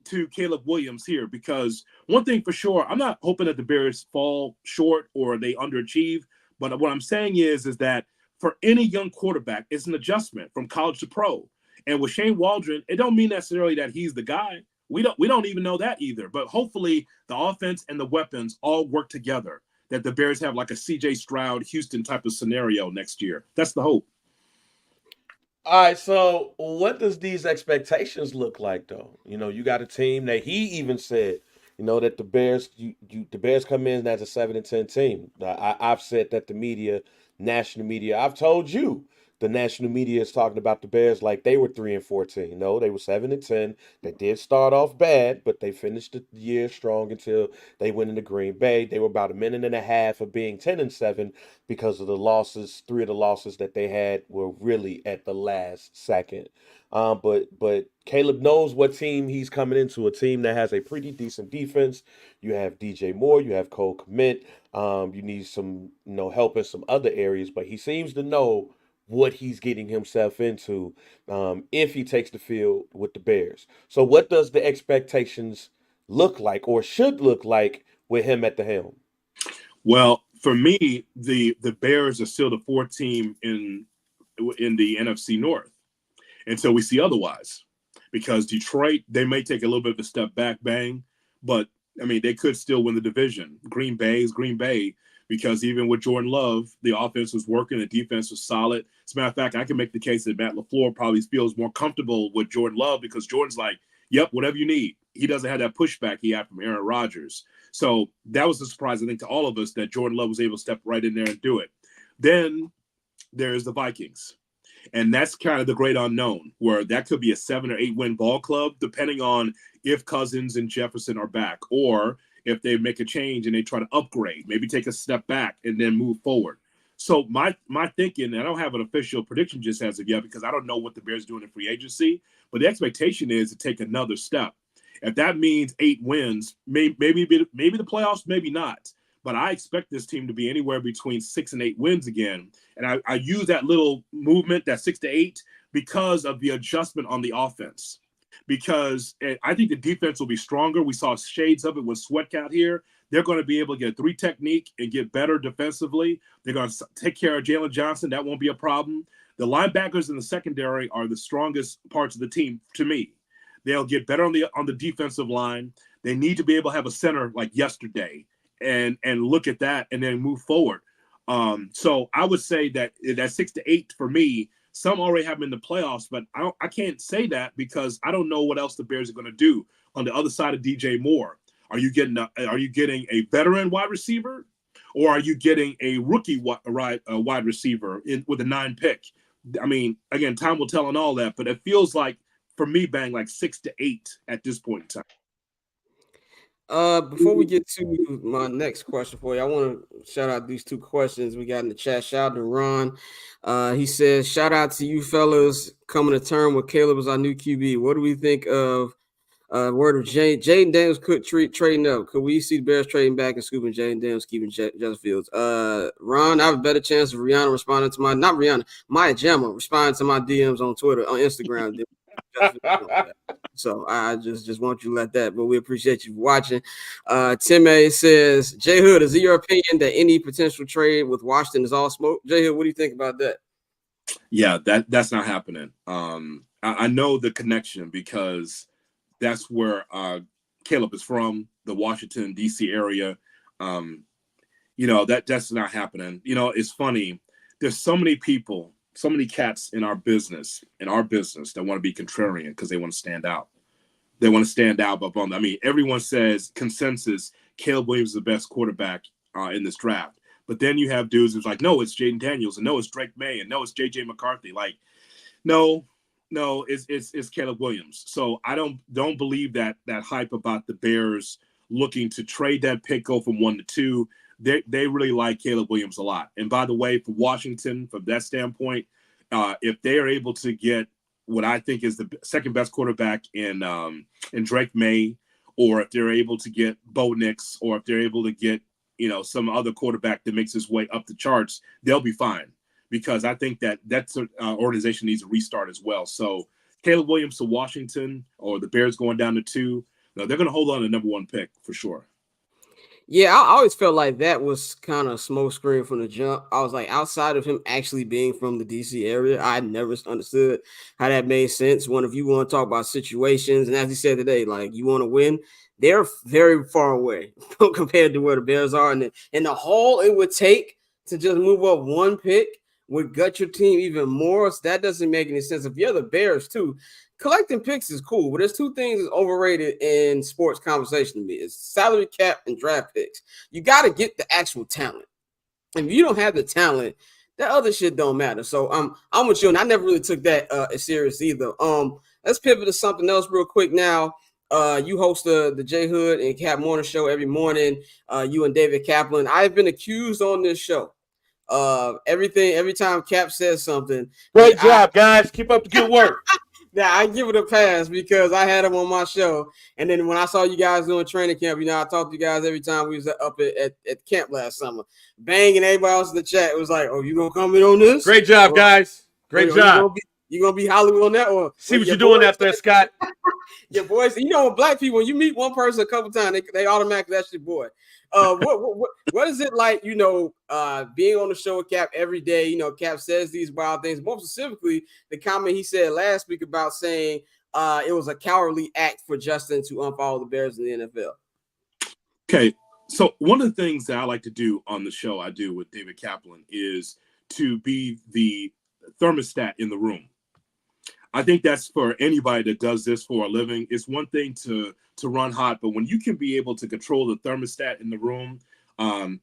to Caleb Williams here, because one thing for sure, I'm not hoping that the Bears fall short or they underachieve, but what I'm saying is that for any young quarterback, it's an adjustment from college to pro. And with Shane Waldron, it don't mean necessarily that he's the guy. We don't even know that either. But hopefully the offense and the weapons all work together, that the Bears have like a CJ Stroud, Houston type of scenario next year. That's the hope. All right, so what does these expectations look like, though? You got a team that he even said, that the Bears, the Bears come in as a 7-10 team. I've said that the media, national media, I've told you, the national media is talking about the Bears like they were 3-14. No, they were 7-10. They did start off bad, but they finished the year strong until they went into Green Bay. They were about a minute and a half of being 10-7 because of the losses. Three of the losses that they had were really at the last second. But Caleb knows what team he's coming into, a team that has a pretty decent defense. You have DJ Moore, you have Cole Kmet. You need some help in some other areas, but he seems to know what he's getting himself into if he takes the field with the Bears. So what does the expectations look like or should look like with him at the helm? Well, for me, the Bears are still the fourth team in the NFC North until we see otherwise. Because Detroit, they may take a little bit of a step back, but I mean, they could still win the division. Green Bay is Green Bay, because even with Jordan Love, the offense was working, the defense was solid. As a matter of fact, I can make the case that Matt LaFleur probably feels more comfortable with Jordan Love because Jordan's like, yep, whatever you need. He doesn't have that pushback he had from Aaron Rodgers. So that was a surprise, I think, to all of us that Jordan Love was able to step right in there and do it. Then there's the Vikings. And that's kind of the great unknown, where that could be a 7 or 8 win ball club, depending on if Cousins and Jefferson are back, or if they make a change and they try to upgrade, maybe take a step back and then move forward. So my thinking, and I don't have an official prediction just as of yet because I don't know what the Bears are doing in free agency, but the expectation is to take another step. If that means 8 wins, maybe the playoffs, maybe not. But I expect this team to be anywhere between 6 and 8 wins again. And I use that little movement, that 6 to 8, because of the adjustment on the offense. Because I think the defense will be stronger. We saw shades of it with Sweat out here. They're going to be able to get 3 technique and get better defensively. They're going to take care of Jalen Johnson. That won't be a problem. The linebackers in the secondary are the strongest parts of the team to me. They'll get better on the defensive line. They need to be able to have a center like yesterday and look at that and then move forward. So I would say that 6 to 8 for me. Some already have them in the playoffs, but I can't say that because I don't know what else the Bears are going to do on the other side of DJ Moore. Are you getting a veteran wide receiver, or are you getting a rookie wide receiver with a 9 pick? I mean, again, time will tell on all that, but it feels like for me, like 6 to 8 at this point in time. Before we get to my next question for you, I want to shout out these 2 questions we got in the chat. Shout out to Ron. He says, shout out to you fellas coming to term with Caleb as our new QB. What do we think of word of Jaden Daniels trading up? Could we see the Bears trading back and scooping Jaden Daniels, keeping Justin Fields? Ron, I have a better chance of Maya Jama responding to my DMs on Twitter, on Instagram. So I just want you to let that, but we appreciate you watching. Tim A says, J Hood, is it your opinion that any potential trade with Washington is all smoke? J Hood, what do you think about that? Yeah, that's not happening. I know the connection because that's where Caleb is from, the Washington, D.C. area. That's not happening. It's funny. There's so many people, so many cats in our business that want to be contrarian because they want to stand out. They want to stand out. But everyone says consensus, Caleb Williams is the best quarterback in this draft. But then you have dudes who's like, no, it's Jaden Daniels, and no, it's Drake May, and no, it's J.J. McCarthy. Like, no, it's Caleb Williams. So I don't believe that hype about the Bears looking to trade that pick, go from 1 to 2. They really like Caleb Williams a lot. And by the way, for Washington, from that standpoint, if they are able to get what I think is the second best quarterback in Drake May, or if they're able to get Bo Nix, or if they're able to get some other quarterback that makes his way up the charts, they'll be fine. Because I think that's an organization needs a restart as well. So Caleb Williams to Washington, or the Bears going down to 2, they're going to hold on to number 1 pick for sure. Yeah, I always felt like that was kind of smoke screen from the jump. I was like, outside of him actually being from the DC area, I never understood how that made sense. If you want to talk about situations, and as he said today, like, you want to win, they're very far away compared to where the Bears are. And the haul it would take to just move up 1 pick would gut your team even more. So that doesn't make any sense. If you're the Bears too, collecting picks is cool, but there's two things that's overrated in sports conversation to me: it's salary cap and draft picks. You got to get the actual talent. And if you don't have the talent, that other shit don't matter. So I'm with you, and I never really took that as serious either. Let's pivot to something else real quick now. You host the J Hood and Cap Morning Show every morning. You and David Kaplan. I've been accused on this show. Every time Cap says something. Great job, guys. Keep up the good work. Now I give it a pass because I had him on my show, and then when I saw you guys doing training camp, I talked to you guys every time we was up at camp last summer. Bang, and everybody else in the chat, it was like, "Oh, you gonna comment on this?" Great job, guys. Great job. You gonna be Hollywood on that, or see what you're doing out there, Scott? Your boys, with black people, when you meet one person a couple times, they automatically that's your boy. What is it like, being on the show with Cap every day? Cap says these wild things. More specifically, the comment he said last week about saying it was a cowardly act for Justin to unfollow the Bears in the NFL. Okay, so one of the things that I like to do on the show I do with David Kaplan is to be the thermostat in the room. I think that's for anybody that does this for a living. It's one thing to run hot, but when you can be able to control the thermostat in the room,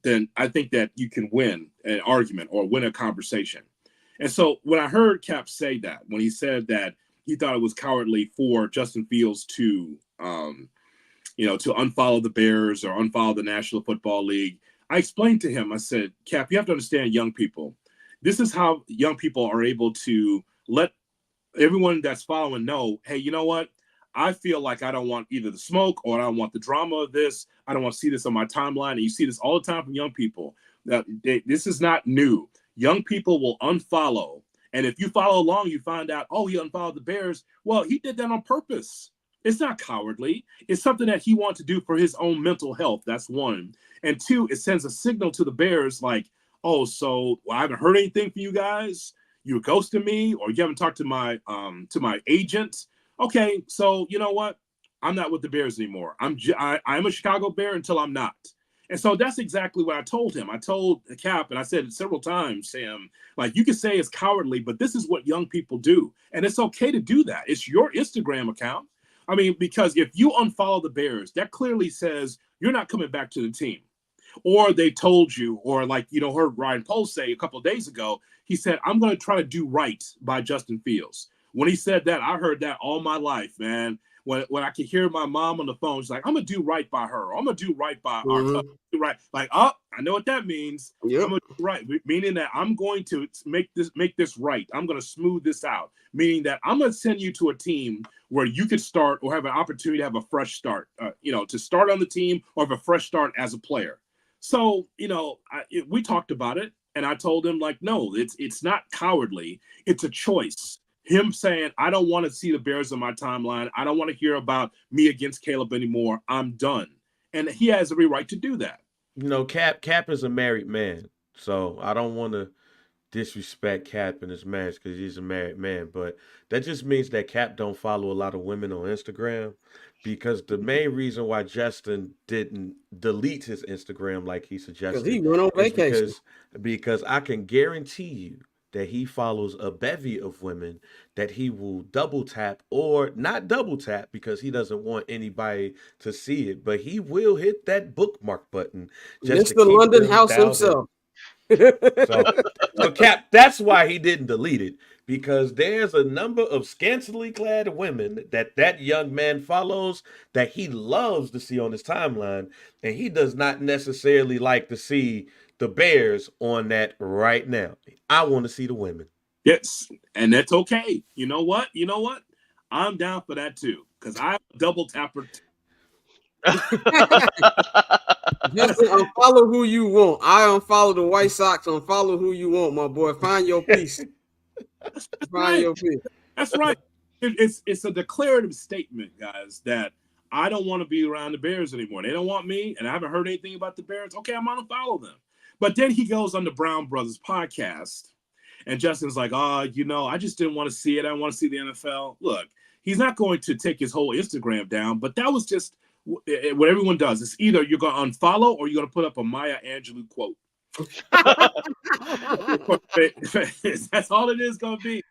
then I think that you can win an argument or win a conversation. And so when I heard Cap say that, when he said that he thought it was cowardly for Justin Fields to unfollow the Bears or unfollow the National Football League, I explained to him, I said, Cap, you have to understand young people. This is how young people are able to let everyone that's following know, hey, you know what? I feel like I don't want either the smoke or I don't want the drama of this. I don't want to see this on my timeline. And you see this all the time from young people. This is not new. Young people will unfollow. And if you follow along, you find out, oh, he unfollowed the Bears. Well, he did that on purpose. It's not cowardly. It's something that he wants to do for his own mental health. That's one. And two, it sends a signal to the Bears like, oh, so I haven't heard anything from you guys. You're ghosting me, or you haven't talked to my agent. Okay, so you know what? I'm not with the Bears anymore. I'm a Chicago Bear until I'm not. And so that's exactly what I told him. I told Cap, and I said it several times, Sam, like you can say it's cowardly, but this is what young people do. And it's okay to do that. It's your Instagram account. I mean, because if you unfollow the Bears, that clearly says you're not coming back to the team. Or they told you, or heard Ryan Poles say a couple of days ago, he said, I'm going to try to do right by Justin Fields. When he said that, I heard that all my life, man. When I could hear my mom on the phone, she's like, I'm going to do right by her. Or I'm going to do right by our club. Right. Like, I know what that means. Yep. I'm going to do right, meaning that I'm going to make this right. I'm going to smooth this out, meaning that I'm going to send you to a team where you could start or have an opportunity to have a fresh start, to start on the team or have a fresh start as a player. So, we talked about it, and I told him, like, no, it's not cowardly. It's a choice. Him saying, I don't want to see the Bears on my timeline. I don't want to hear about me against Caleb anymore. I'm done. And he has every right to do that. Cap is a married man, so I don't want to disrespect Cap and his marriage because he's a married man, but that just means that Cap don't follow a lot of women on Instagram, because the main reason why Justin didn't delete his Instagram like he suggested, because he went on vacation. Because I can guarantee you that he follows a bevy of women that he will double tap or not double tap because he doesn't want anybody to see it, but he will hit that bookmark button. Just Mr. London House himself. So Cap, that's why he didn't delete it, because there's a number of scantily clad women that young man follows that he loves to see on his timeline, and he does not necessarily like to see the Bears on that right now. I want to see the women. Yes, and that's okay. You know what? I'm down for that too, because I'm a double tapper. Just unfollow who you want. I unfollow the White Sox. Unfollow who you want, my boy. Find your piece. Your piece. That's right. It's a declarative statement, guys, that I don't want to be around the Bears anymore. They don't want me, and I haven't heard anything about the Bears. Okay, I'm going to follow them. But then he goes on the Brown Brothers podcast, and Justin's like, I just didn't want to see it. I want to see the NFL. Look, he's not going to take his whole Instagram down, but that was just what everyone does. It's either you're going to unfollow or you're going to put up a Maya Angelou quote. That's all it is gonna be.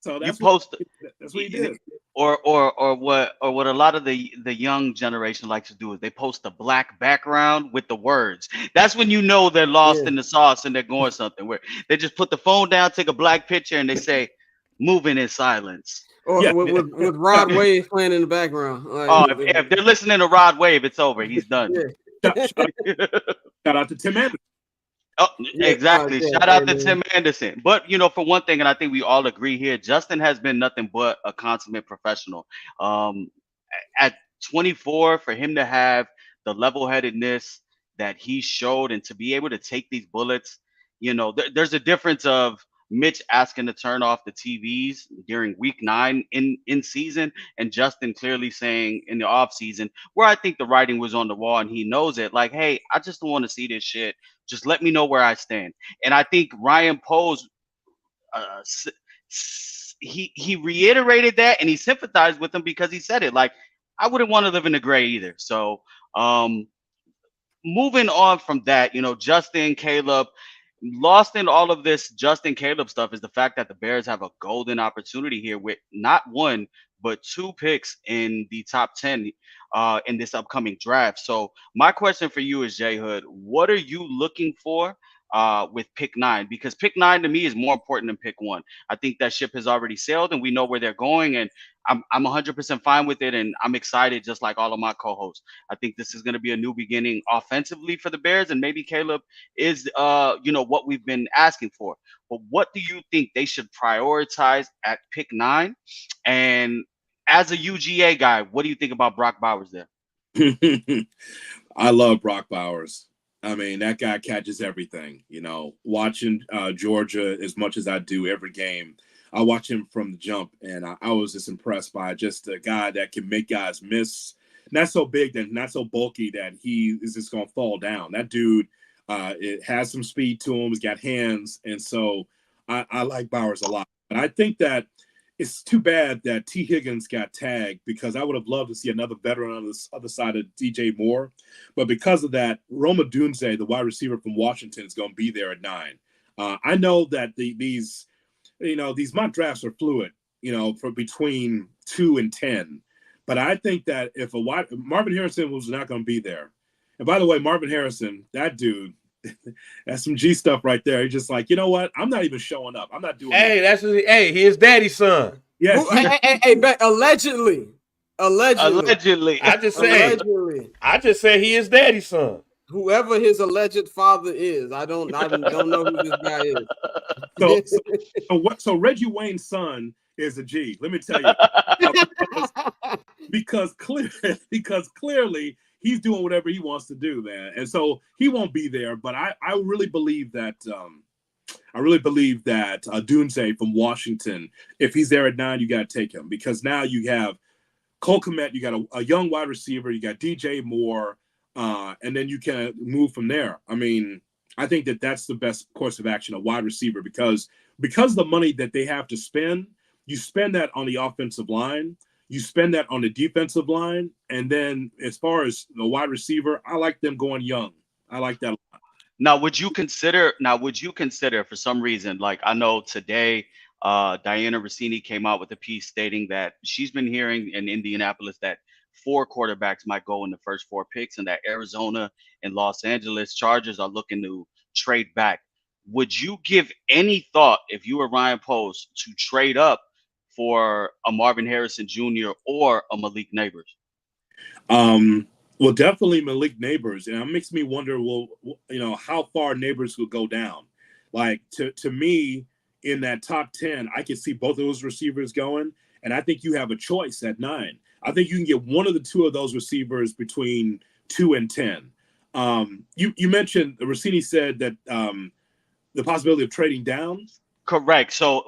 So You that's post what he did. or what a lot of the young generation likes to do is they post a black background with the words. That's when you know they're lost Yeah. in the sauce and they're going something where they just put the phone down, take a black picture, and they say, "Moving in silence." Or Yeah. with Rod Wave playing in the background. Oh, if they're listening to Rod Wave, it's over. He's done. Shout, shout, shout out to Tim Anderson. Oh, Yeah, exactly. yeah, Shout out to man. Tim Anderson. But for one thing, and I think we all agree here, Justin has been nothing but a consummate professional. Um, at 24, for him to have the level-headedness that he showed and to be able to take these bullets, there's a difference of Mitch asking to turn off the TVs during week 9 in season, and Justin clearly saying in the off season, where I think the writing was on the wall and he knows it, like, hey, I just don't want to see this shit. Just let me know where I stand. And I think Ryan Poe's he reiterated that and he sympathized with him because he said it, like, I wouldn't want to live in the gray either. So moving on from that, Justin, Caleb, lost in all of this Justin Caleb stuff is the fact that the Bears have a golden opportunity here with not one but 2 picks in the top 10 in this upcoming draft. So my question for you is, Jay Hood, what are you looking for with pick 9? Because pick 9 to me is more important than pick 1. I think that ship has already sailed and we know where they're going, and I'm 100% fine with it, and I'm excited just like all of my co-hosts. I think this is going to be a new beginning offensively for the Bears, and maybe Caleb is what we've been asking for. But what do you think they should prioritize at pick 9? And as a UGA guy, what do you think about Brock Bowers there? I love Brock Bowers. I mean, that guy catches everything. Watching Georgia as much as I do every game, I watch him from the jump, and I was just impressed by just a guy that can make guys miss. Not so big, and not so bulky that he is just going to fall down. That dude, it has some speed to him. He's got hands, and so I like Bowers a lot. And I think that it's too bad that T. Higgins got tagged, because I would have loved to see another veteran on the other side of DJ Moore. But because of that, Roma Dunze, the wide receiver from Washington, is going to be there at 9. I know that these mock drafts are fluid, for between 2 and 10. But I think that if Marvin Harrison was not going to be there. And by the way, Marvin Harrison, that dude, that's some G stuff right there. He's just like, you know what? I'm not even showing up. I'm not doing Hey, he his daddy's son. Yes. Allegedly. I just said he is daddy's son. Whoever his alleged father is, I don't know who this guy is. So Reggie Wayne's son is a G. Let me tell you, because clearly he's doing whatever he wants to do, man, and so he won't be there. But I really believe that Dunze from Washington, if he's there at 9, you got to take him, because now you have Cole Kmet, you got a young wide receiver, you got DJ Moore. And then you can move from there. I mean, I think that that's the best course of action, a wide receiver, because the money that they have to spend, you spend that on the offensive line, you spend that on the defensive line, and then as far as the wide receiver, I like them going young. I like that a lot. Now, would you consider for some reason, like I know today, Diana Rossini came out with a piece stating that she's been hearing in Indianapolis that 4 quarterbacks might go in the first 4 picks, and that Arizona and Los Angeles Chargers are looking to trade back. Would you give any thought, if you were Ryan Post, to trade up for a Marvin Harrison Jr. or a Malik Neighbors? Well, definitely Malik Neighbors, and it makes me wonder, how far Neighbors will go down. Like, to me, in that top 10, I can see both of those receivers going, and I think you have a choice at 9. I think you can get one of the 2 of those receivers between 2 and 10. You mentioned, Rossini said that the possibility of trading down. Correct. So,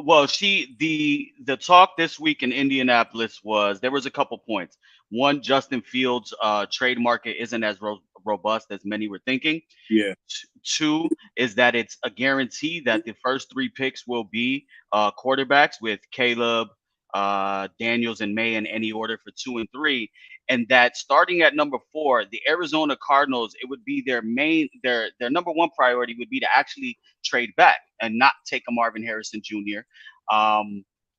the talk this week in Indianapolis was there was a couple points. One, Justin Fields' trade market isn't as robust as many were thinking. Yeah. 2 is that it's a guarantee that the first 3 picks will be quarterbacks, with Caleb, Daniels, and May in any order for 2 and 3. and that starting at number 4, the Arizona Cardinals, it would be their number one priority would be to actually trade back and not take a Marvin Harrison Jr.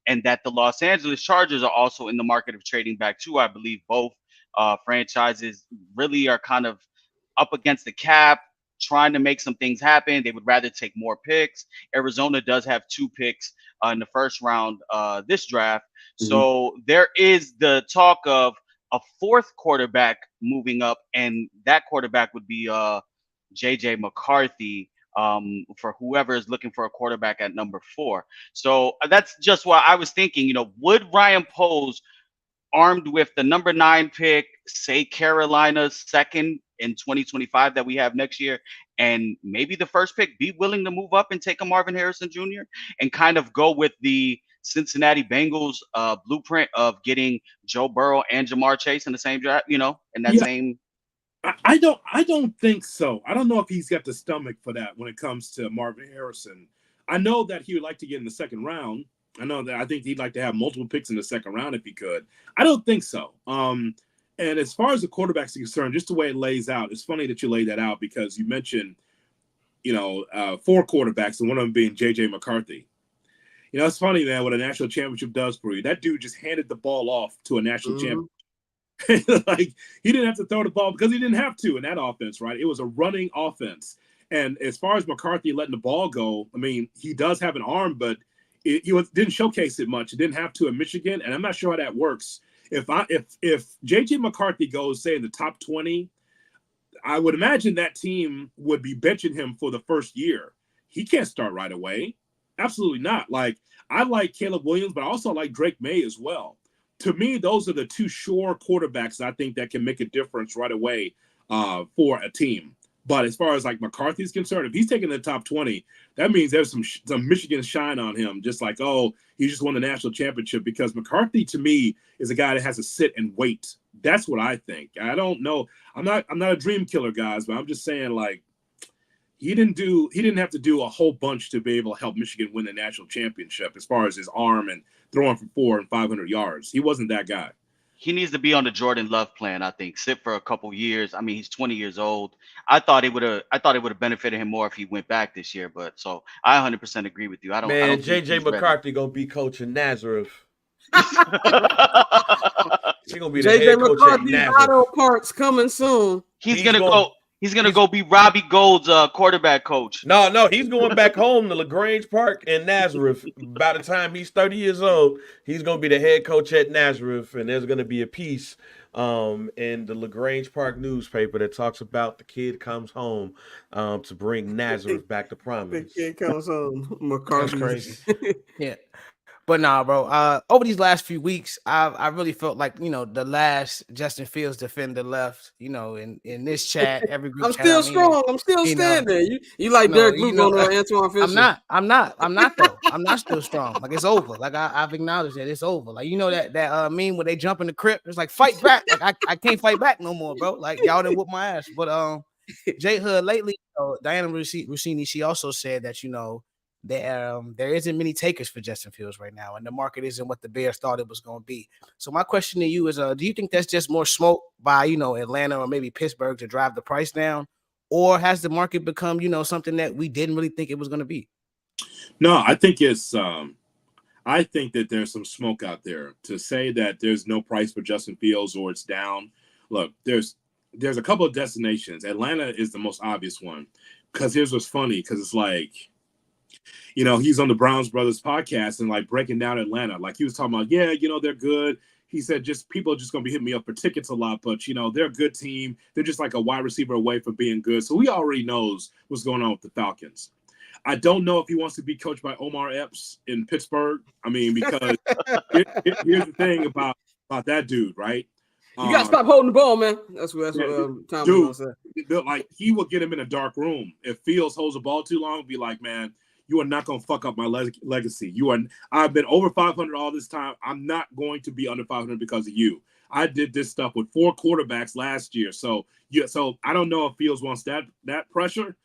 And that the Los Angeles Chargers are also in the market of trading back too. I believe both franchises really are kind of up against the cap, trying to make some things happen. They would rather take more picks. Arizona does have 2 picks in the first round this draft. So there is the talk of a 4th quarterback moving up, and that quarterback would be JJ McCarthy for whoever is looking for a quarterback at number 4. So that's just what I was thinking. Would Ryan Poles, armed with the number 9 pick, say Carolina's 2nd in 2025 that we have next year, and maybe the 1st pick, be willing to move up and take a Marvin Harrison Jr. and kind of go with the Cincinnati Bengals blueprint of getting Joe Burrow and Jamar Chase in the same draft, in that same. I don't think so. I don't know if he's got the stomach for that when it comes to Marvin Harrison. I know that he would like to get in the 2nd round. I think he'd like to have multiple picks in the 2nd round if he could. I don't think so. And as far as the quarterbacks are concerned, just the way it lays out, it's funny that you laid that out because you mentioned, 4 quarterbacks and one of them being J.J. McCarthy. It's funny, man, what a national championship does for you. That dude just handed the ball off to a national champion. Like, he didn't have to throw the ball because he didn't have to in that offense, right? It was a running offense. And as far as McCarthy letting the ball go, I mean, he does have an arm, but he didn't showcase it much. He didn't have to in Michigan, and I'm not sure how that works. If J.J. McCarthy goes, say, in the top 20, I would imagine that team would be benching him for the first year. He can't start right away. Absolutely not. Like, I like Caleb Williams, but I also like Drake May as well. To me, those are the 2 sure quarterbacks I think that can make a difference right away for a team. But as far as like McCarthy's concerned, if he's taking the top 20, that means there's some Michigan shine on him. Just like, oh, he just won the national championship, because McCarthy to me is a guy that has to sit and wait. That's what I think. I don't know. I'm not a dream killer, guys, but I'm just saying, like, he didn't have to do a whole bunch to be able to help Michigan win the national championship as far as his arm and throwing for 400 and 500 yards. He wasn't that guy. He needs to be on the Jordan Love plan, I think. Sit for a couple years. I mean, he's 20 years old. I thought it would have benefited him more if he went back this year. But so I 100% agree with you. I don't JJ McCarthy gonna be coaching Nazareth. He's gonna be the JJ head coach at McCarthy's Nazareth. auto parts coming soon. He's gonna go be Robbie Gould's quarterback coach. No, he's going back home to LaGrange Park in Nazareth. By the time he's 30 years old, he's going to be the head coach at Nazareth, and there's going to be a piece in the LaGrange Park newspaper that talks about the kid comes home to bring Nazareth back to prominence. The kid comes home. McCarthy. That's crazy. Yeah. But nah, bro. Over these last few weeks, I really felt like, the last Justin Fields defender left, in this chat, every group I'm chat still I'm strong. I'm still standing. You like Derek Luke on Antoine Fisher? I'm not though. I'm not still strong. Like, it's over. Like, I've acknowledged that it's over. Like, that meme where they jump in the crypt. It's like, fight back. Like, I can't fight back no more, bro. Like, y'all done whoop my ass. But J Hood lately, Diana Rossini, she also said that there isn't many takers for Justin Fields right now, and the market isn't what the Bears thought it was going to be. So my question to you is, do you think that's just more smoke by, Atlanta or maybe Pittsburgh to drive the price down, or has the market become, something that we didn't really think it was going to be? No, I think it's I think that there's some smoke out there to say that there's no price for Justin Fields or it's down. Look, there's a couple of destinations. Atlanta is the most obvious one, because here's what's funny, because it's like, he's on the Browns Brothers podcast and like breaking down Atlanta. Like, he was talking about, they're good. He said, people are just going to be hitting me up for tickets a lot, but, they're a good team. They're just like a wide receiver away from being good. So he already knows what's going on with the Falcons. I don't know if he wants to be coached by Omar Epps in Pittsburgh. I mean, because here's the thing about that dude, right? You got to stop holding the ball, man. That's what Tom dude, said. Like, he will get him in a dark room. If Fields holds the ball too long, be like, man, you are not going to fuck up my legacy. I've been over 500 all this time. I'm not going to be under 500 because of you. I did this stuff with 4 quarterbacks last year. So I don't know if Fields wants that pressure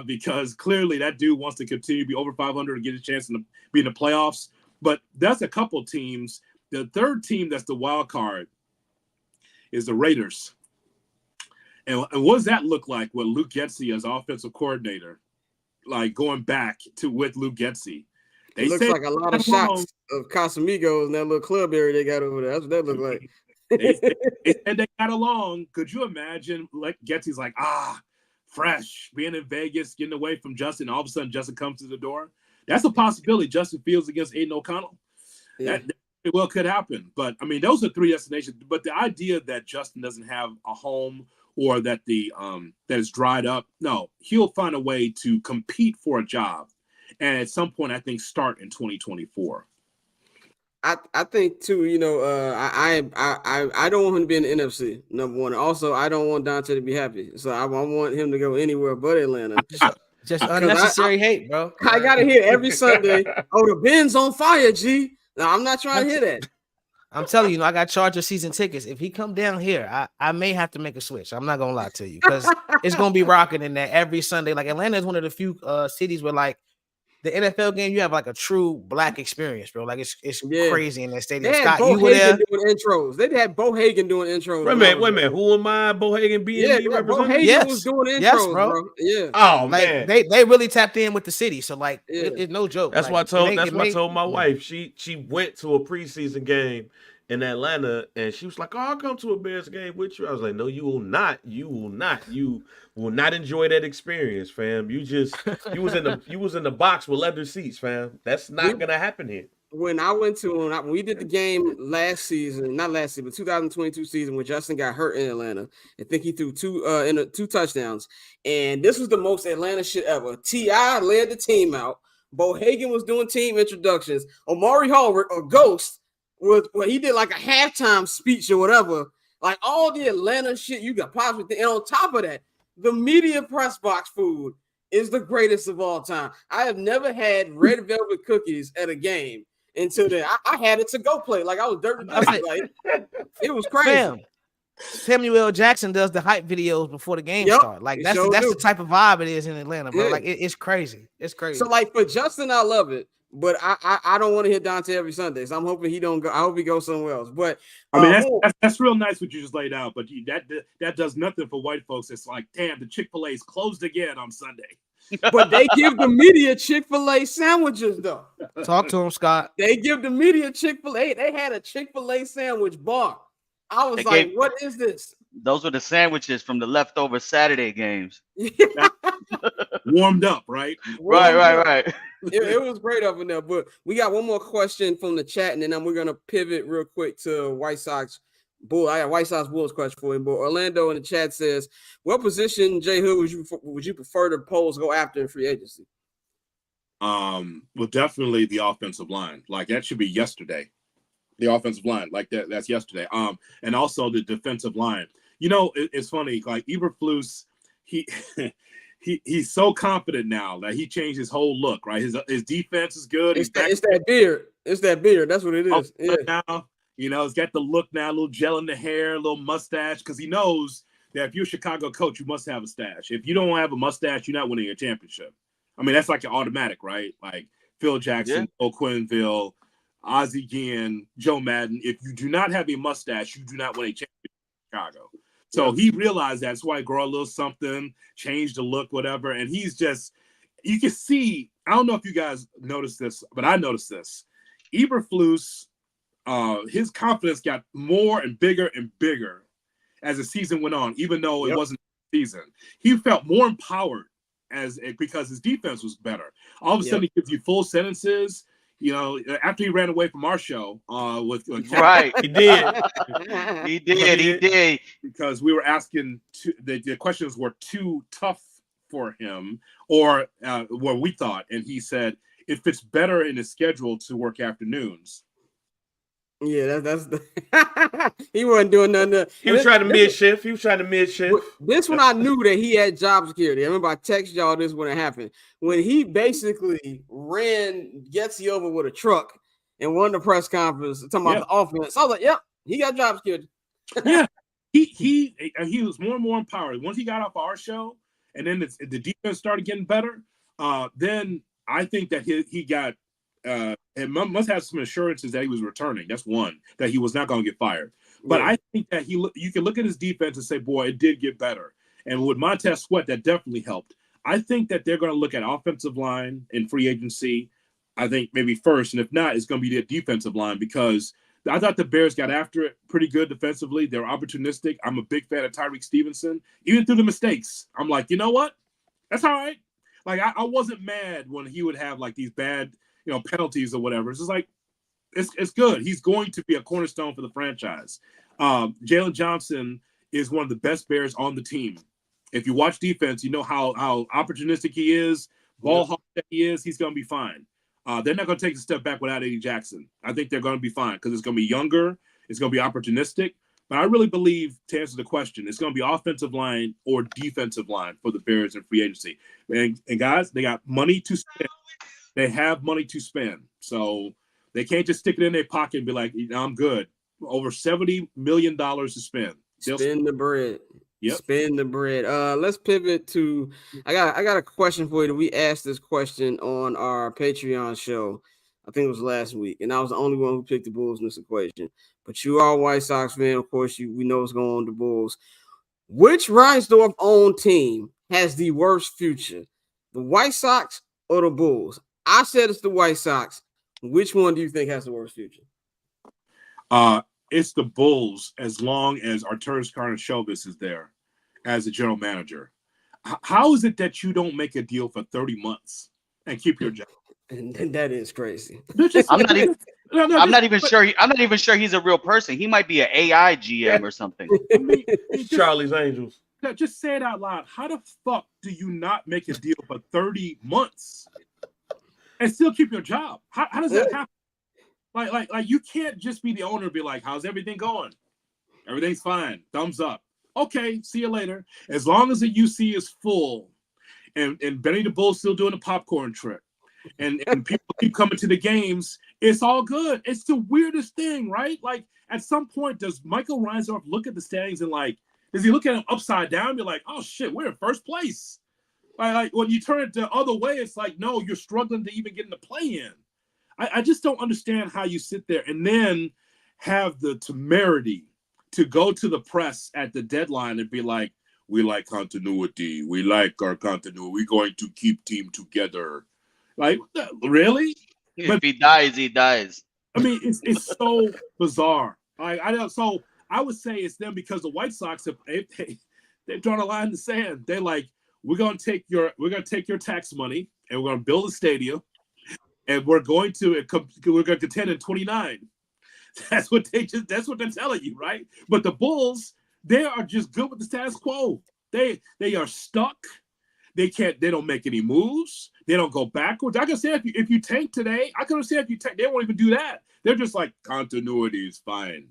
because clearly that dude wants to continue to be over 500 and get a chance to be in the playoffs. But that's a couple teams. The third team that's the wild card is the Raiders. And what does that look like with Luke Getsy as offensive coordinator? Like going back to with Luke Getsy. It looks like a lot of shots of Casamigos in that little club area they got over there. That's what that look like. they said they got along. Could you imagine? Like Getsy's like, fresh, being in Vegas, getting away from Justin. All of a sudden, Justin comes to the door. That's a possibility. Justin Fields against Aiden O'Connell. Yeah. That well could happen. But I mean, those are 3 destinations. But the idea that Justin doesn't have a home or that that is dried up, no, he'll find a way to compete for a job, and at some point, I think start in 2024. I think too, I don't want him to be in the NFC, number one. Also, I don't want Dante to be happy. So I want him to go anywhere but Atlanta. Just unnecessary hate, bro. I gotta hear every Sunday, the Ben's on fire, G. No, I'm not trying to hear that. I'm telling you, I got Charger season tickets. If he come down here, I may have to make a switch. I'm not gonna lie to you, because it's gonna be rocking in there every Sunday. Like Atlanta is one of the few cities where like the NFL game, you have like a true black experience, bro. Like it's crazy in that stadium. They had Scott, you were there doing intros. They had Bo Hagan doing intros. Wait a minute. Who am I? Bo Hagan being Bo Hagan was doing intros, bro. Yeah. Oh like, man, they really tapped in with the city. So like, it's no joke. That's like, what I told my wife. She went to a preseason game in Atlanta, and she was like, "Oh, I'll come to a Bears game with you." I was like, "No, you will not. You will not. You will not enjoy that experience, fam. You was in the box with leather seats, fam. That's not gonna happen here." When we did the game last season, not last season, but 2022 season, when Justin got hurt in Atlanta, I think he threw two touchdowns, and this was the most Atlanta shit ever. T.I. led the team out. Bo Hagan was doing team introductions. Omari Hall, or Ghost, he did like a halftime speech or whatever, like all the Atlanta shit you got possibly. And on top of that, the media press box food is the greatest of all time. I have never had red velvet cookies at a game until then. I had it to go play. Like I was dirty. Like it was crazy. Bam. Samuel L. Jackson does the hype videos before the game start. Like that's the type of vibe it is in Atlanta, bro. Yeah. Like it's crazy. It's crazy. So like for Justin, I love it. But I don't want to hear Dante every Sunday. So I'm hoping he don't go. I hope he goes somewhere else. But I mean, that's real nice what you just laid out. But that does nothing for white folks. It's like, damn, the Chick-fil-A is closed again on Sunday. But they give the media Chick-fil-A sandwiches, though. Talk to him, Scott. They give the media Chick-fil-A. They had a Chick-fil-A sandwich bar. I was like, what is this? Those were the sandwiches from the leftover Saturday games. Warmed up, right? Right. It was great up in there. But we got one more question from the chat, and then we're going to pivot real quick to White Sox Bull. I got White Sox Bulls question for him. But Orlando in the chat says, what position, J. Hood, would you prefer the Bulls go after in free agency? Well, definitely the offensive line. Like that should be yesterday. The offensive line, like that's yesterday. And also the defensive line. You know, it's funny. Like Eberflus, he's so confident now that he changed his whole look. Right, his defense is good. It's that beard. It's that beard. That's what it is. Yeah. Now, he's got the look now, a little gel in the hair, a little mustache, because he knows that if you're a Chicago coach, you must have a stash. If you don't have a mustache, you're not winning a championship. I mean, that's like an automatic, right? Like Phil Jackson, O'Quinville, Ozzie Guillen, Joe Madden. If you do not have a mustache, you do not win a championship in Chicago. So he realized that's why he grew a little something, changed the look, whatever. And he's just, you can see, I don't know if you guys noticed this, but I noticed this. Eberflus, his confidence got more and bigger as the season went on, even though it wasn't the season. He felt more empowered because his defense was better. All of a sudden, he gives you full sentences. After he ran away from our show with right, he did. He did. Because we were asking, the questions were too tough for him, or what we thought, and he said it fits better in his schedule to work afternoons. Yeah, that's the he wasn't doing nothing. He was trying to mid-shift. This one I knew that he had job security. I remember I texted y'all this when it happened. When he basically ran Getsy over with a truck and won the press conference talking about the offense. I was like, yep, he got job security. Yeah. He was more and more empowered. Once he got off our show and then the defense started getting better, then I think that he got it must have some assurances that he was returning. That's one, that he was not going to get fired. But Yeah. I think that you can look at his defense and say, boy, it did get better. And with Montez Sweat, that definitely helped. I think that they're going to look at offensive line in free agency, I think maybe first. And if not, it's going to be the defensive line, because I thought the Bears got after it pretty good defensively. They're opportunistic. I'm a big fan of Tyreek Stevenson. Even through the mistakes, I'm like, you know what? That's all right. Like, I wasn't mad when he would have like these bad, penalties or whatever. It's just like, it's good. He's going to be a cornerstone for the franchise. Jalen Johnson is one of the best Bears on the team. If you watch defense, you know how opportunistic he is, ball hawk that he is. He's going to be fine. They're not going to take a step back without Eddie Jackson. I think they're going to be fine because it's going to be younger. It's going to be opportunistic. But I really believe, to answer the question, it's going to be offensive line or defensive line for the Bears in free agency. And guys, they got money to spend. They have money to spend. So they can't just stick it in their pocket and be like, I'm good. Over $70 million to spend. Spend the bread. Yep. Spend the bread. Let's pivot to I got a question for you. We asked this question on our Patreon show. I think it was last week, and I was the only one who picked the Bulls in this equation. But you are a White Sox fan, of course. We know what's going on with the Bulls. Which Reinsdorf-owned team has the worst future? The White Sox or the Bulls? I said it's the White Sox. Which one do you think has the worst future? It's the Bulls, as long as Arturas Karnisovas is there as a general manager. How is it that you don't make a deal for 30 months and keep your job? And that is crazy. I'm not even sure he's a real person. He might be an AI GM or something. I mean, Charlie's Angels. Just say it out loud. How the fuck do you not make a deal for 30 months and still keep your job? How does that happen? Like you can't just be the owner and be like, how's everything going? Everything's fine. Thumbs up. Okay, see you later. As long as the UC is full and Benny the Bull's still doing the popcorn trick and people keep coming to the games, it's all good. It's the weirdest thing, right? Like, at some point, does Michael Reinsdorf look at the standings and does he look at them upside down and be like, oh shit, we're in first place? Like when you turn it the other way, it's like, no, you're struggling to even get in the play-in. I just don't understand how you sit there and then have the temerity to go to the press at the deadline and be like, we like continuity. We like our continuity. We're going to keep team together. Like, really? If he dies, he dies. I mean, it's so bizarre. So I would say it's them, because the White Sox they've drawn a line in the sand. They're like, we're gonna take your tax money and we're gonna build a stadium. And we're going to contend in 29. That's what they're telling you, right? But the Bulls, they are just good with the status quo. They are stuck. They don't make any moves. They don't go backwards. I can say if you tank today, I can understand if you tank. They won't even do that. They're just like, continuity is fine.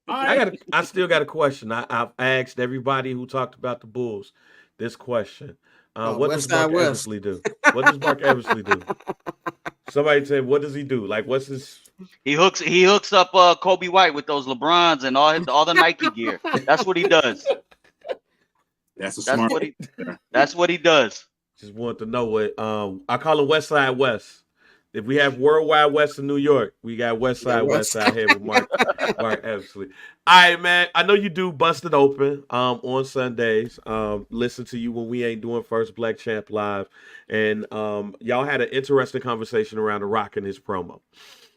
I still got a question. I've asked everybody who talked about the Bulls this question. What does Mark Eversley do? What does Mark Eversley do? Somebody say, what does he do? Like, what's his? He hooks up Kobe White with those LeBrons and all the Nike gear. That's what he does. That's what he does. Just want to know what I call him West Side West. If we have Worldwide West in New York, we got West Side West out here with Mark Eversley. All right, man. I know you do Busted Open on Sundays. Listen to you when we ain't doing First Black Champ Live. And y'all had an interesting conversation around The Rock and his promo.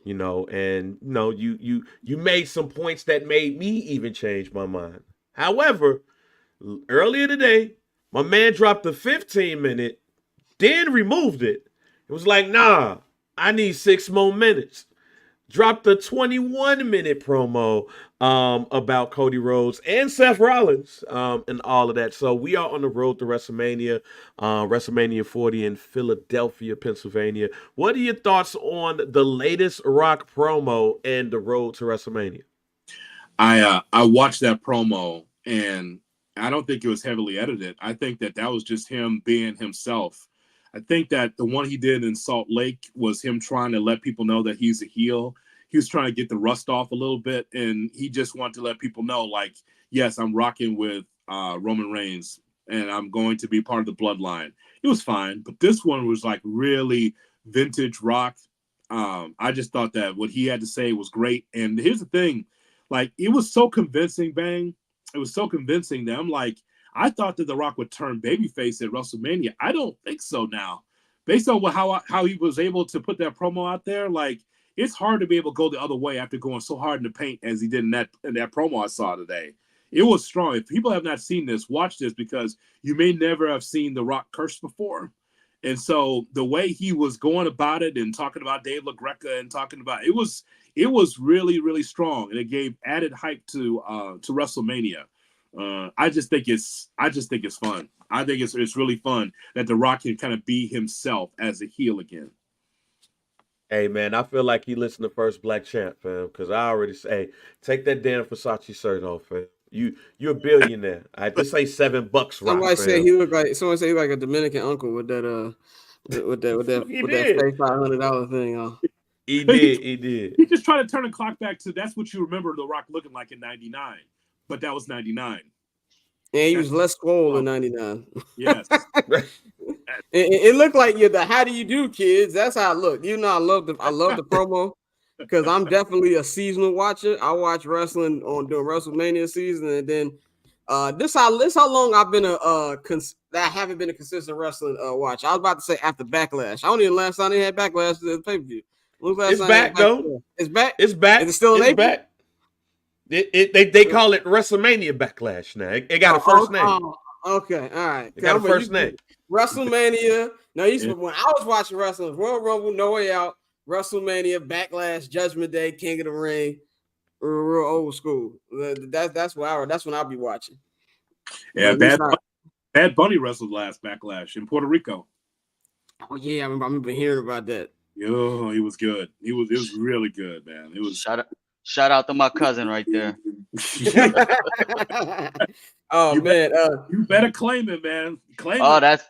And you made some points that made me even change my mind. However, earlier today, my man dropped a 15-minute, then removed it. It was like, nah, I need 6 more minutes. Dropped a 21-minute promo about Cody Rhodes and Seth Rollins and all of that. So we are on the road to WrestleMania, WrestleMania 40 in Philadelphia, Pennsylvania. What are your thoughts on the latest Rock promo and the road to WrestleMania? I watched that promo, and I don't think it was heavily edited. I think that was just him being himself. I think that the one he did in Salt Lake was him trying to let people know that he's a heel. He was trying to get the rust off a little bit, and he just wanted to let people know, like, yes, I'm rocking with Roman Reigns, and I'm going to be part of the bloodline. It was fine, but this one was like really vintage Rock. I just thought that what he had to say was great. And here's the thing, like, it was so convincing, Bang. It was so convincing that I'm like, I thought that The Rock would turn babyface at WrestleMania. I don't think so now. Based on how he was able to put that promo out there, like, it's hard to be able to go the other way after going so hard in the paint as he did in that promo I saw today. It was strong. If people have not seen this, watch this, because you may never have seen The Rock curse before. And so the way he was going about it and talking about Dave LaGreca and talking about it was really, really strong, and it gave added hype to WrestleMania. I just think it's fun. I think it's really fun that The Rock can kind of be himself as a heel again. Hey, man, I feel like he listened to First Black Champ, fam, because I already say, hey, take that damn Versace shirt off, fam. You're a billionaire. I just say $7, Rock. Somebody say he looked like a Dominican uncle with that fake $500 thing on. He did. He just tried to turn the clock back to that's what you remember The Rock looking like in '99, but that was '99. And he was less swole in '99. Yes. It looked like the how do you do, kids? That's how it looked. You know, I love the promo because I'm definitely a seasonal watcher. I watch wrestling during WrestleMania season, and then this how long I've been I haven't been a consistent wrestling watch. I was about to say after Backlash. I don't even last time they had Backlash to the pay-per-view. It's back though. It's back. It's back. Is it still in April? Back. They call it WrestleMania Backlash now. It got a first name. Okay, all right. It got a first name. WrestleMania. No, when I was watching wrestling, Royal Rumble, No Way Out, WrestleMania, Backlash, Judgment Day, King of the Ring, real old school. That's when I'll be watching. Yeah, Bad Bunny wrestled last Backlash in Puerto Rico. Oh yeah, I remember hearing about that. Yo, he was good. It was really good, man. It was shout out to my cousin right there. You better claim it, man. Claim it.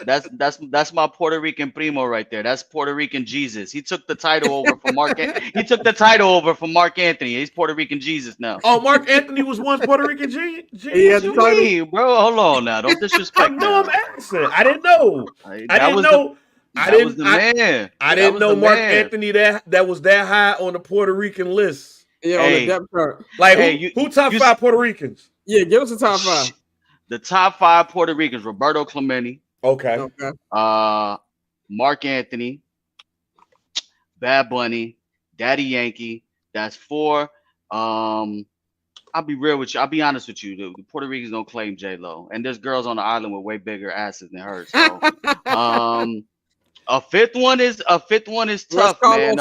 That's my Puerto Rican primo right there. That's Puerto Rican Jesus. He took the title over from Mark. He took the title over from Mark Anthony. He's Puerto Rican Jesus now. Oh, Mark Anthony was once Puerto Rican Jesus. What you mean, bro? Hold on now. Don't disrespect. I'm asking. I didn't know. I didn't know Mark Anthony that was that high on the Puerto Rican list. Yeah, on the depth chart. Like who top 5 Puerto Ricans? Yeah, give us the top 5. The top 5 Puerto Ricans: Roberto Clemente. Okay. Mark Anthony, Bad Bunny, Daddy Yankee. That's 4. I'll be real with you. I'll be honest with you. The Puerto Ricans don't claim J-Lo, and there's girls on the island with way bigger asses than hers. So, a fifth one is tough, man.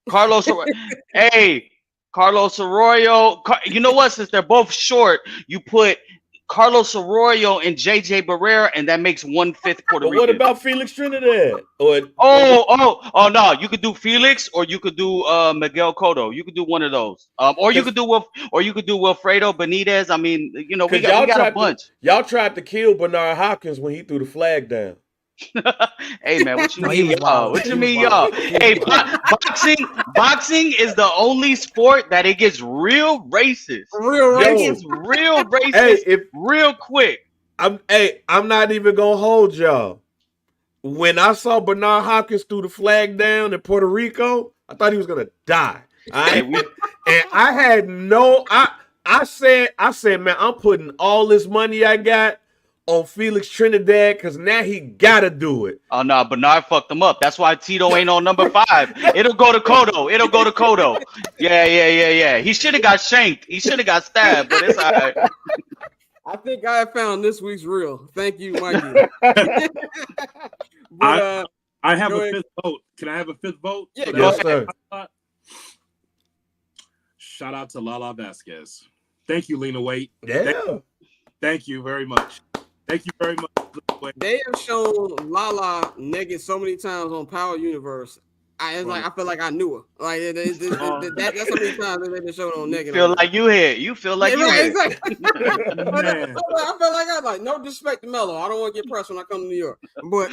Carlos Arroyo. Hey, Carlos Arroyo. You know what? Since they're both short, you put Carlos Arroyo and JJ Barrera, and that makes 1/5 Puerto Rican. What about Felix Trinidad? Oh no! You could do Felix, or you could do Miguel Cotto. You could do one of those. Or you could do Wilfredo Benitez. I mean, we got a bunch. Y'all tried to kill Bernard Hopkins when he threw the flag down. Hey man, what you mean, y'all? What you mean, y'all? Hey, boxing is the only sport that it gets real racist. It gets real racist. Real quick. I'm not even gonna hold y'all. When I saw Bernard Hopkins threw the flag down in Puerto Rico, I thought he was gonna die. And I had I said, man, I'm putting all this money I got on Felix Trinidad because now he gotta do it. Oh no, Bernard fucked him up. That's why Tito ain't on number 5. It'll go to Cotto. Yeah. He should have got shanked. He should have got stabbed, but it's all right. I think I found this week's reel. Thank you, Mikey. I have a 5th vote. Can I have a 5th vote? Yeah, go ahead. Shout out to Lala Vasquez. Thank you, Lena Waite. Yeah. Thank you very much. Thank you very much. They have shown Lala naked so many times on Power Universe. I feel like I knew her. Like that's how many times they've been shown on naked. You feel like you here. Exactly. I feel like I'm like, no disrespect to Mello. I don't want to get pressed when I come to New York. But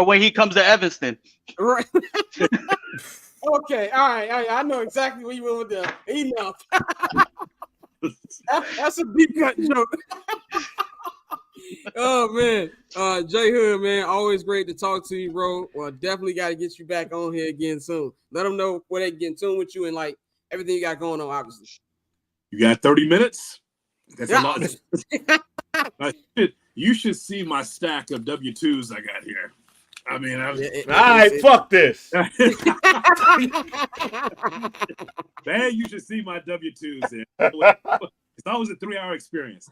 when he comes to Evanston. Right. Okay, all right. I know exactly where you went with the email. That's a deep cut joke. Oh man, Jay Hood, man, always great to talk to you, bro. Well, definitely got to get you back on here again soon. Let them know where they can get in tune with you and like everything you got going on. Obviously, You got 30 minutes. That's a lot. Yeah. You should see my stack of W-2s I got here. I mean, All right, fuck this. Man, you should see my W-2s. It's always a 3-hour experience.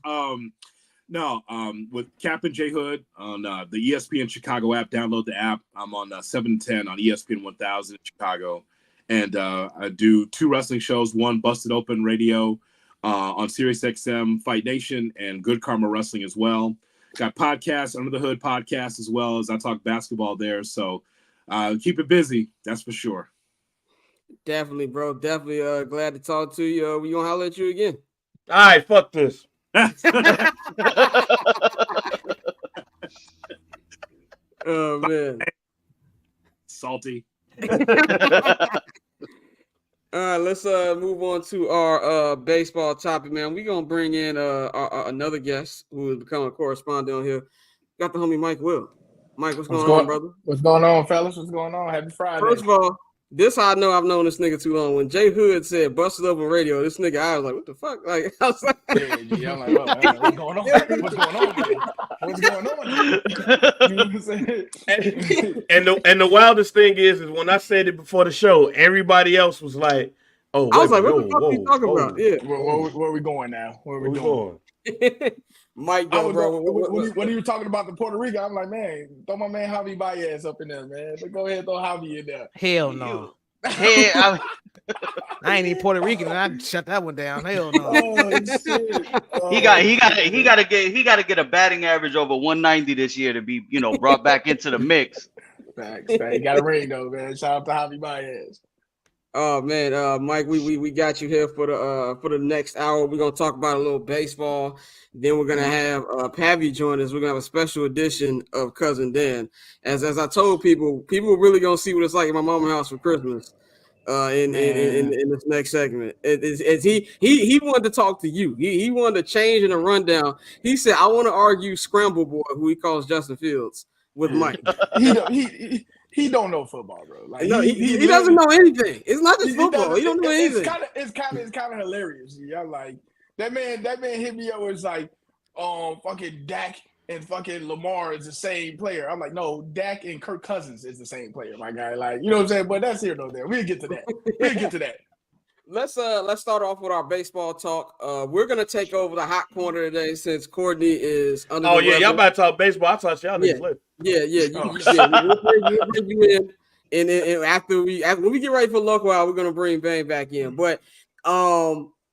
With Captain J Hood on the ESPN Chicago app. Download the app. I'm on 7 to 10 on ESPN 1000 in Chicago. And I do 2 wrestling shows, one Busted Open Radio on SiriusXM, Fight Nation, and Good Karma Wrestling as well. Got podcasts, Under the Hood podcast, as well as I talk basketball there. So keep it busy. That's for sure. Definitely, bro. Definitely glad to talk to you. We gonna holler at you again. All right, fuck this. Oh man. Salty. All right, let's move on to our baseball topic, man. We're gonna bring in another guest who has become a correspondent on here. Got the homie Mike Will. Mike, what's going on, brother? What's going on, fellas? What's going on? Happy Friday. First of all, this how I know I've known this nigga too long. When Jay Hood said busted open radio, this nigga, I was like, what the fuck? Like, I was like, yeah, I'm like, oh, man, what's going on? What's going on? Man? What's going on? You know what I'm saying? And the wildest thing is when I said it before the show, everybody else was like, "Oh, I was like, what the fuck are you talking about?" Yeah, where are we going now? Where are we going? Mike, bro. When you were talking about the Puerto Rico, I'm like, man, throw my man Javi Baez up in there, man. Go ahead, throw Javi in there. Hell no. Hey, I ain't even Puerto Rican, and I shut that one down. Hell no. Oh, shit. he got to get a batting average over 190 this year to be brought back into the mix. Facts. You got a ring though, man. Shout out to Javi Baez. Oh man, Mike, we got you here for the next hour. We're gonna talk about a little baseball. Then we're gonna have Pavy join us. We're gonna have a special edition of Cousin Dan. As I told people are really gonna see what it's like in my mama's house for Christmas. In this next segment, he wanted to talk to you. He wanted to change in a rundown. He said, "I want to argue Scramble Boy, who he calls Justin Fields, with Mike." He don't know football, bro. Like no, he doesn't know anything. It's not just football. He don't know anything. It's kind of hilarious. Yeah, like that man hit me up was like, fucking Dak and fucking Lamar is the same player. I'm like, no, Dak and Kirk Cousins is the same player, my guy. Like, you know what I'm saying? But that's here no there. We'll get to that. Let's start off with our baseball talk. We're gonna take over the hot corner today since Courtney is under. Oh yeah, y'all about to talk baseball. I'll touch y'all niggas later. We'll bring you in, and after when we get ready for local hour, we're gonna bring Bang back in. But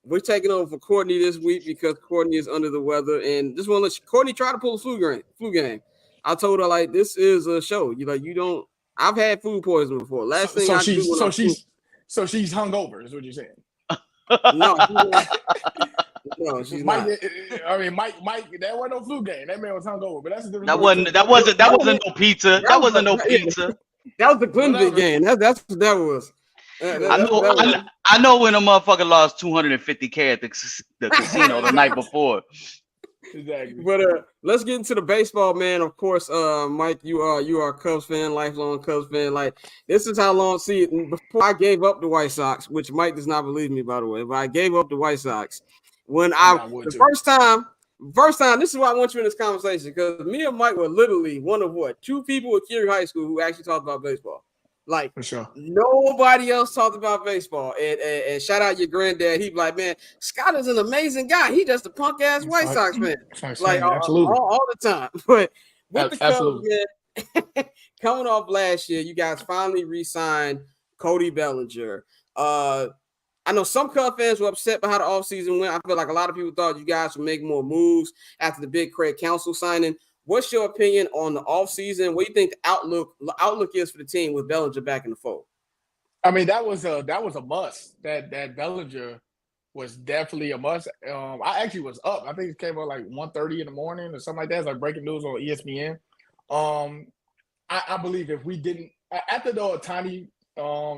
we're taking over for Courtney this week because Courtney is under the weather, and just want to let Courtney try to pull a flu game. I told her like this is a show. You don't. I've had food poisoning before. So she's hungover, is what you're saying? No, she's not. I mean, Mike, that wasn't no flu game. That man was hungover, but that's a different. That wasn't no pizza. That wasn't no pizza. That was the Glenville game. That's what that was. I know when a motherfucker lost 250K at the casino the night before. Exactly. But let's get into the baseball, man. Of course, Mike, you are a Cubs fan, lifelong Cubs fan. Like this is how long. See, before I gave up the White Sox, which Mike does not believe me, by the way, but I gave up the White Sox when first time. This is why I want you in this conversation because me and Mike were literally one of two people at Curie High School who actually talked about baseball. Like for sure, nobody else talked about baseball. And shout out your granddad. He'd be like, man, Scott is an amazing guy. He just a punk ass White Sox fan. Like absolutely all the time. But with the Cubs, man, coming off last year, you guys finally re-signed Cody Bellinger. I know some Cubs fans were upset by how the offseason went. I feel like a lot of people thought you guys would make more moves after the big Craig Counsell signing. What's your opinion on the offseason? What do you think the outlook is for the team with Bellinger back in the fold? I mean, that was a must. That Bellinger was definitely a must. I actually was up. I think it came out like 1:30 in the morning or something like that. It's like breaking news on ESPN. I believe if we didn't after the Ohtani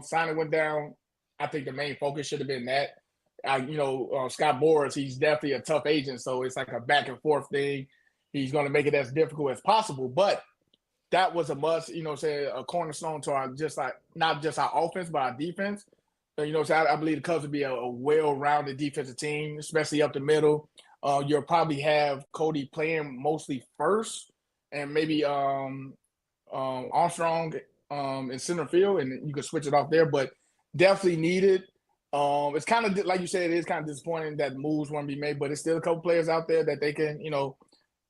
signing went down, I think the main focus should have been that. Scott Boras, he's definitely a tough agent, so it's like a back and forth thing. he's going to make it as difficult as possible. But that was a must, say a cornerstone to our not just our offense, but our defense. So I believe the Cubs would be a well-rounded defensive team, especially up the middle. You'll probably have Cody playing mostly first, and maybe Armstrong in center field, and you can switch it off there. But definitely needed. It's kind of like you said, it is kind of disappointing that moves won't be made, but it's still a couple players out there that they can,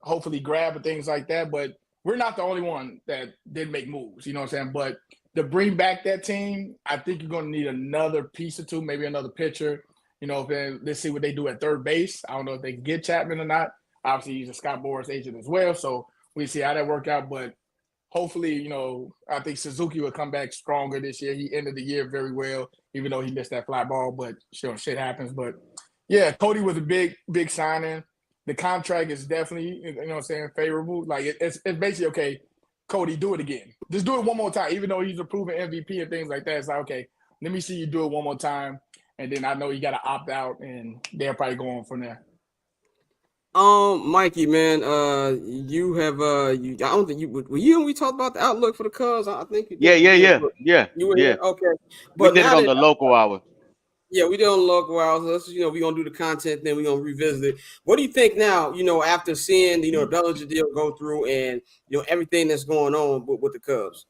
hopefully grab and things like that. But we're not the only one that didn't make moves, you know what I'm saying? But to bring back that team, I think you're going to need another piece or two, maybe another pitcher. Let's see what they do at third base. I don't know if they can get Chapman or not. Obviously, he's a Scott Boras agent as well, so we see how that work out. But hopefully, I think Suzuki will come back stronger this year. He ended the year very well, even though he missed that fly ball. But shit happens. But yeah, Cody was a big signing. The contract is definitely, favorable. Like it's basically, okay, Cody, do it again. Just do it one more time. Even though he's a proven MVP and things like that, it's like, okay, let me see you do it one more time. And then I know you got to opt out, and they'll probably go on from there. Mikey, man, you have I don't think you were you when we talked about the outlook for the Cubs. I think you did. Yeah. You were here? Okay. But we did it on the local hour. Yeah, we did on the local hour. So let's, we're gonna do the content, then we're gonna revisit it. What do you think now, after seeing the Bellinger deal go through and everything that's going on with the Cubs?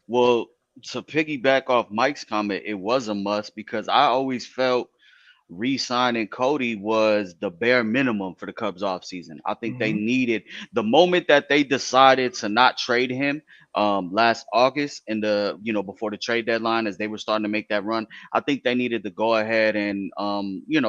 Well, to piggyback off Mike's comment, it was a must because I always felt re-signing Cody was the bare minimum for the Cubs offseason. I think they needed the moment that they decided to not trade him last August in the before the trade deadline as they were starting to make that run. I think they needed to go ahead and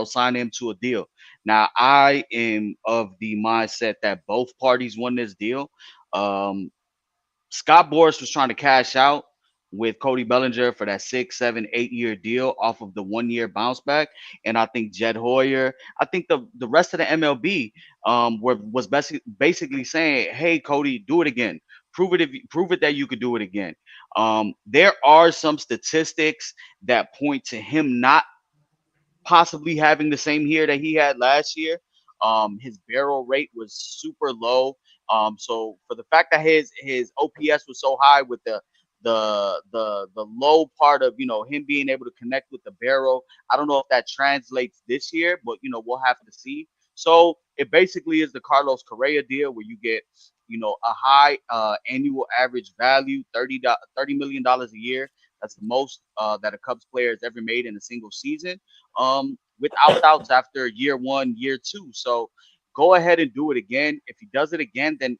sign him to a deal. Now I am of the mindset that both parties won this deal. Scott Boras was trying to cash out with Cody Bellinger for that 6, 7, 8-year deal off of the 1-year bounce back. And I think Jed Hoyer, I think the rest of the MLB was basically saying, hey, Cody, do it again. Prove it that you could do it again. There are some statistics that point to him not possibly having the same year that he had last year. His barrel rate was super low. So for the fact that his OPS was so high with the low part of him being able to connect with the barrel, I don't know if that translates this year, but we'll have to see. So it basically is the Carlos Correa deal where you get a high annual average value, $30 million a year. That's the most that a Cubs player has ever made in a single season, with opt-outs after year 1, year 2. So go ahead and do it again. If he does it again, then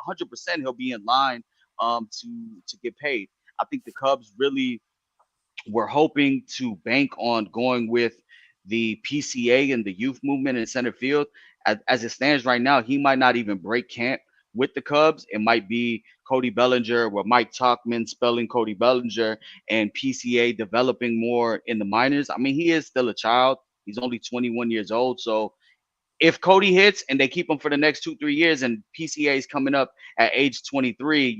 100% he'll be in line to get paid. I think the Cubs really were hoping to bank on going with the PCA and the youth movement in center field. As it stands right now, he might not even break camp with the Cubs. It might be Cody Bellinger or Mike Talkman spelling Cody Bellinger and PCA developing more in the minors. I mean, he is still a child. He's only 21 years old. So if Cody hits and they keep him for the next 2-3 years and PCA is coming up at age 23,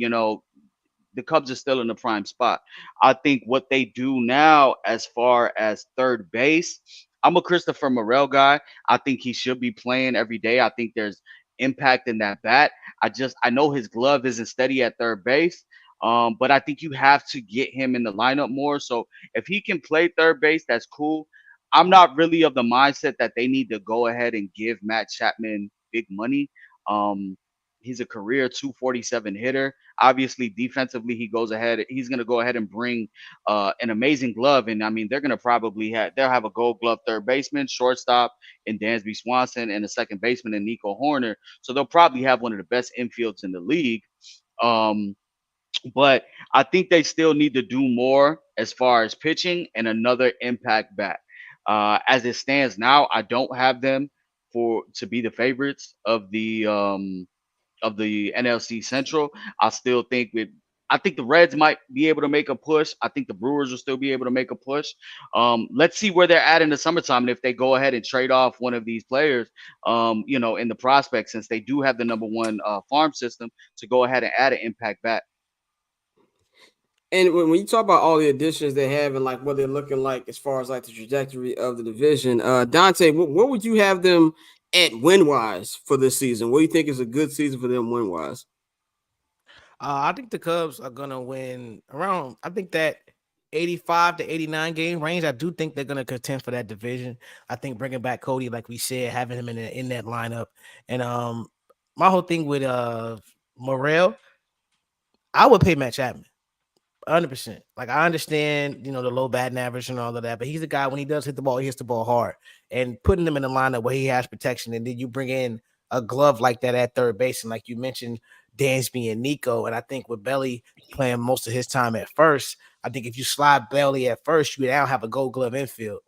the Cubs are still in the prime spot. I think what they do now as far as third base, I'm a Christopher Morel guy. I think he should be playing every day. I think there's impact in that bat. I know his glove isn't steady at third base, but I think you have to get him in the lineup more. So if he can play third base, that's cool. I'm not really of the mindset that they need to go ahead and give Matt Chapman big money. He's a career 247 hitter. Obviously, defensively, he's going to go ahead and bring an amazing glove. And I mean, they're going to they'll have a Gold Glove third baseman, shortstop in Dansby Swanson, and a second baseman in Nico Horner. So they'll probably have one of the best infields in the league. But I think they still need to do more as far as pitching and another impact bat. As it stands now, I don't have them to be the favorites of the NLC Central. I think the Reds might be able to make a push. I think the Brewers will still be able to make a push. Let's see where they're at in the summertime, and if they go ahead and trade off one of these players, in the prospect, since they do have the number 1 farm system, to go ahead and add an impact bat. And when you talk about all the additions they have and like what they're looking like as far as like the trajectory of the division, Dante, what would you have them at win-wise for this season? What do you think is a good season for them win-wise? I think the Cubs are gonna win around. I think that 85 to 89 game range. I do think they're gonna contend for that division. I think bringing back Cody, like we said, having him in that lineup, and my whole thing with Morel, I would pay Matt Chapman. 100%. Like I understand, the low batting average and all of that, but he's a guy when he does hit the ball, he hits the ball hard. And putting him in a lineup where he has protection, and then you bring in a glove like that at third base, and like you mentioned, Dansby and Nico, and I think with Belly playing most of his time at first, I think if you slide Belly at first, you now have a Gold Glove infield.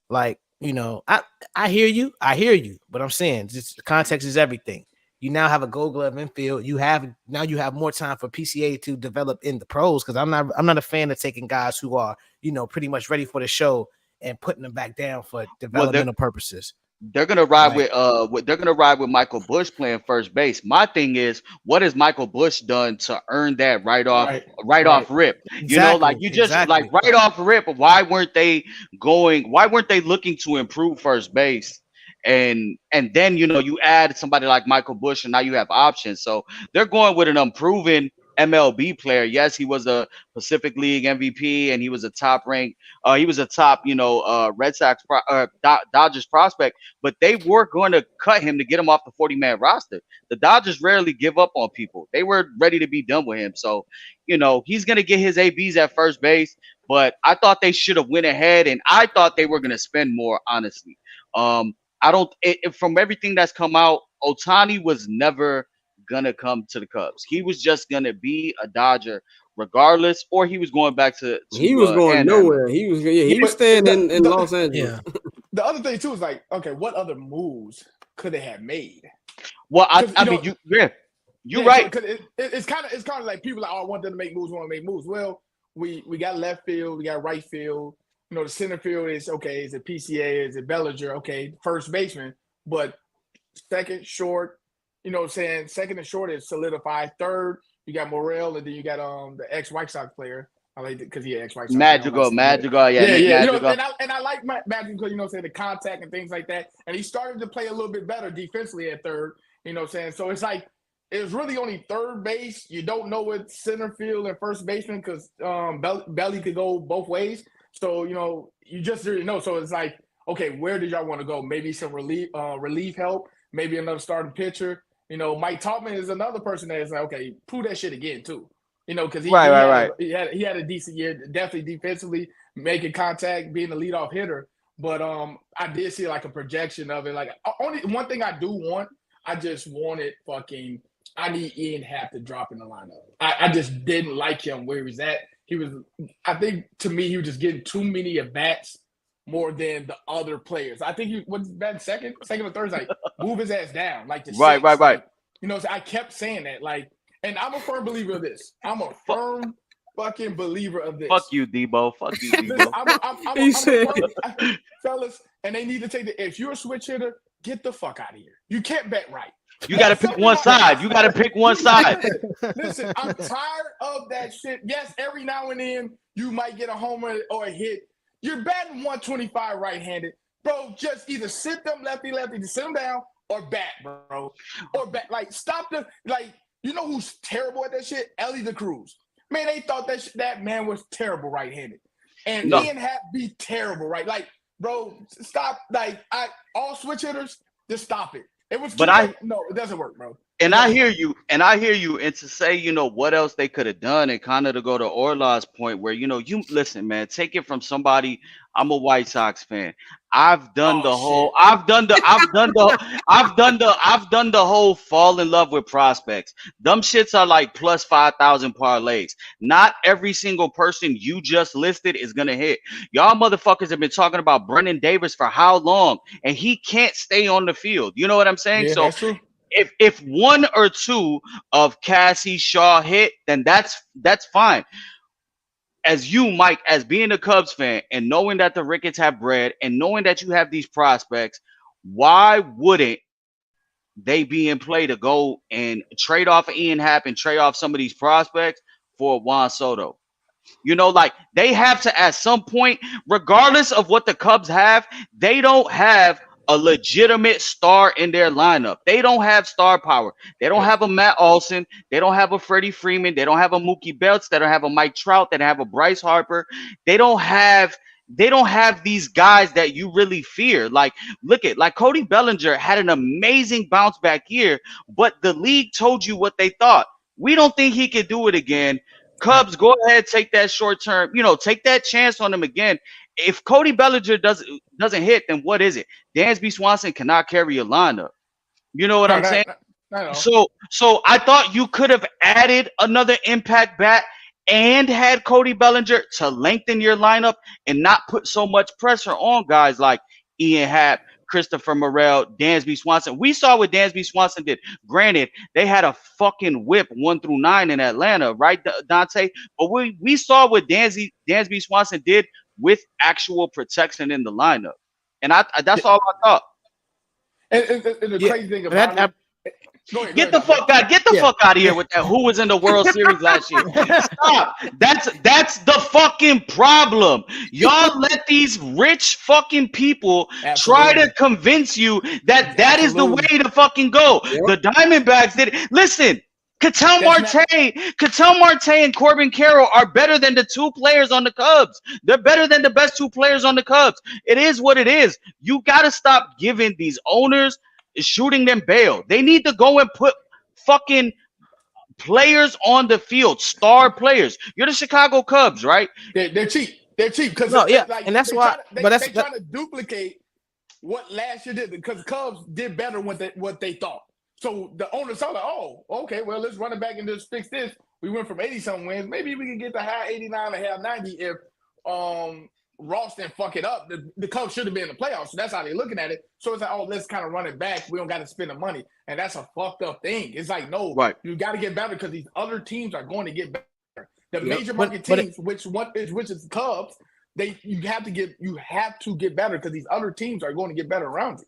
Like I hear you, but I'm saying just context is everything. You now have a Gold Glove infield. You have more time for PCA to develop in the pros, because I'm not a fan of taking guys who are pretty much ready for the show and putting them back down for developmental purposes. They're gonna ride with Michael Bush playing first base. My thing is, what has Michael Bush done to earn that right off rip? Exactly. Right off rip. Why weren't they looking to improve first base? And then you add somebody like Michael Bush, and now you have options. So they're going with an unproven MLB player. Yes, he was a Pacific League MVP, and he was a top Red Sox Dodgers prospect. But they were going to cut him to get him off the 40-man roster. The Dodgers rarely give up on people. They were ready to be done with him. So he's going to get his ABs at first base. But I thought they should have went ahead, and I thought they were going to spend more. Honestly, from everything that's come out, Ohtani was never gonna come to the Cubs. He was just gonna be a Dodger regardless, or he was going back to he was going nowhere. He was staying in Los Angeles. Yeah. The other thing too is like, okay, what other moves could they have made? Well, you're right. It's kind of like people are like, oh, I want them to make moves. Well, we got left field, we got right field. The center field is okay. Is it PCA? Is it Bellinger? Okay, first baseman, but second, short. Second and short is solidified. Third, you got Morel, and then you got the ex-White Sox player. I like it because he ex-White Sox. Madrigal, yeah. And I like Madrigal because the contact and things like that. And he started to play a little bit better defensively at third. So it's like it was really only third base. You don't know what center field and first baseman because Belly could go both ways. So you just didn't know. So it's like, okay, where did y'all want to go? Maybe some relief help. Maybe another starting pitcher. Mike Topman is another person that is like, okay, prove that shit again too. Because he had a decent year, definitely defensively, making contact, being the leadoff hitter. But I did see like a projection of it. Like only one thing I do want, I just wanted I need Ian Happ to drop in the lineup. I just didn't like him where he was at. I think to me, he was just getting too many at bats more than the other players. I think he was batting second or third. Like move his ass down, like the right. So I kept saying that, like, and I'm a firm believer of this. I'm a firm fucking believer of this. Fuck you, Debo. Listen, I'm fellas, and they need to take if you're a switch hitter, get the fuck out of here. You can't bet right. You got to pick one side. Listen, I'm tired of that shit. Yes, every now and then you might get a homer or a hit. You're batting 125 right-handed. Bro, just either sit them lefty, just sit them down, or bat, bro. Or bat. Like, stop who's terrible at that shit? Ellie the Cruz. Man, they thought that man was terrible right-handed. And Ian Happ be terrible, right? Like, bro, stop. Like, all switch hitters, just stop it. It was no, it doesn't work, bro. And I hear you. And to say, what else they could have done, and kind of to go to Orlov's point where, you listen, man, take it from somebody. I'm a White Sox fan. I've done the whole fall in love with prospects. Them shits are like plus 5,000 parlays. Not every single person you just listed is gonna hit. Y'all motherfuckers have been talking about Brennan Davis for how long, and he can't stay on the field. You know what I'm saying? Yeah, so that's true. If one or two of Cassie Shaw hit, then that's fine. As you, Mike, as being a Cubs fan and knowing that the Ricketts have bread and knowing that you have these prospects, why wouldn't they be in play to go and trade off Ian Happ and trade off some of these prospects for Juan Soto? They have to, at some point, regardless of what the Cubs have, they don't have a legitimate star in their lineup. They don't have star power. They don't have a Matt Olson. They don't have a Freddie Freeman. They don't have a Mookie Betts. They don't have a Mike Trout. They don't have a Bryce Harper. They don't have these guys that you really fear. Like, look at, like, Cody Bellinger had an amazing bounce back year, but the league told you what they thought. We don't think he could do it again. Cubs, go ahead, take that short term, take that chance on him again. If Cody Bellinger doesn't hit, then what is it? Dansby Swanson cannot carry a lineup. You know what I'm saying? So I thought you could have added another impact bat and had Cody Bellinger to lengthen your lineup and not put so much pressure on guys like Ian Happ, Christopher Morel, Dansby Swanson. We saw what Dansby Swanson did. Granted, they had a fucking whip 1 through 9 in Atlanta, right, Dante? But we saw what Dansby Swanson did with actual protection in the lineup. And that's all I thought. And the crazy thing about it, Get the fuck out of here with that. Who was in the World Series last year? Stop. That's the fucking problem. Y'all let these rich fucking people try to convince you that is the way to fucking go. Yep. The Diamondbacks did it. Listen, Ketel Marte and Corbin Carroll are better than the 2 players on the Cubs. They're better than the best 2 players on the Cubs. It is what it is. You got to stop giving these owners shooting them bail. They need to go and put fucking players on the field, star players. You're the Chicago Cubs, right? They're cheap. They're cheap because and that's why. They're trying to duplicate what last year did, because Cubs did better what they thought. So the owners saw like, oh, okay, well, let's run it back and just fix this. We went from 80-something wins. Maybe we can get the high 89 and half 90 if Ross didn't fuck it up. The Cubs should have been in the playoffs. So that's how they're looking at it. So it's like, oh, let's kind of run it back. We don't got to spend the money. And that's a fucked up thing. It's like, no, you got to get better because these other teams are going to get better. The major market teams, which is the Cubs, you have to get better because these other teams are going to get better around you.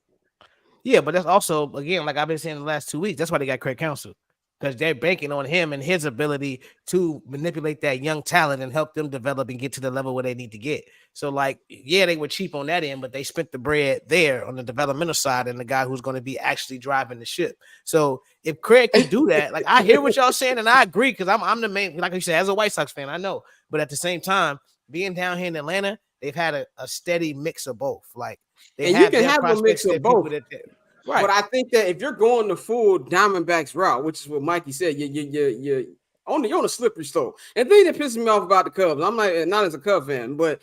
Yeah, but that's also, again, like I've been saying the last 2 weeks, that's why they got Craig Counsell, because they're banking on him and his ability to manipulate that young talent and help them develop and get to the level where they need to get. So, like, yeah, they were cheap on that end, but they spent the bread there on the developmental side and the guy who's going to be actually driving the ship. So if Craig can do that, like, I hear what y'all saying and I agree, because I'm the main, like you said, as a White Sox fan, I know. But at the same time, being down here in Atlanta, they've had a steady mix of both. Like, you can have a mix of both. Right. But I think that if you're going the full Diamondbacks route, which is what Mikey said, you're on a slippery slope. And the thing that pisses me off about the Cubs, I'm like, not as a Cub fan, but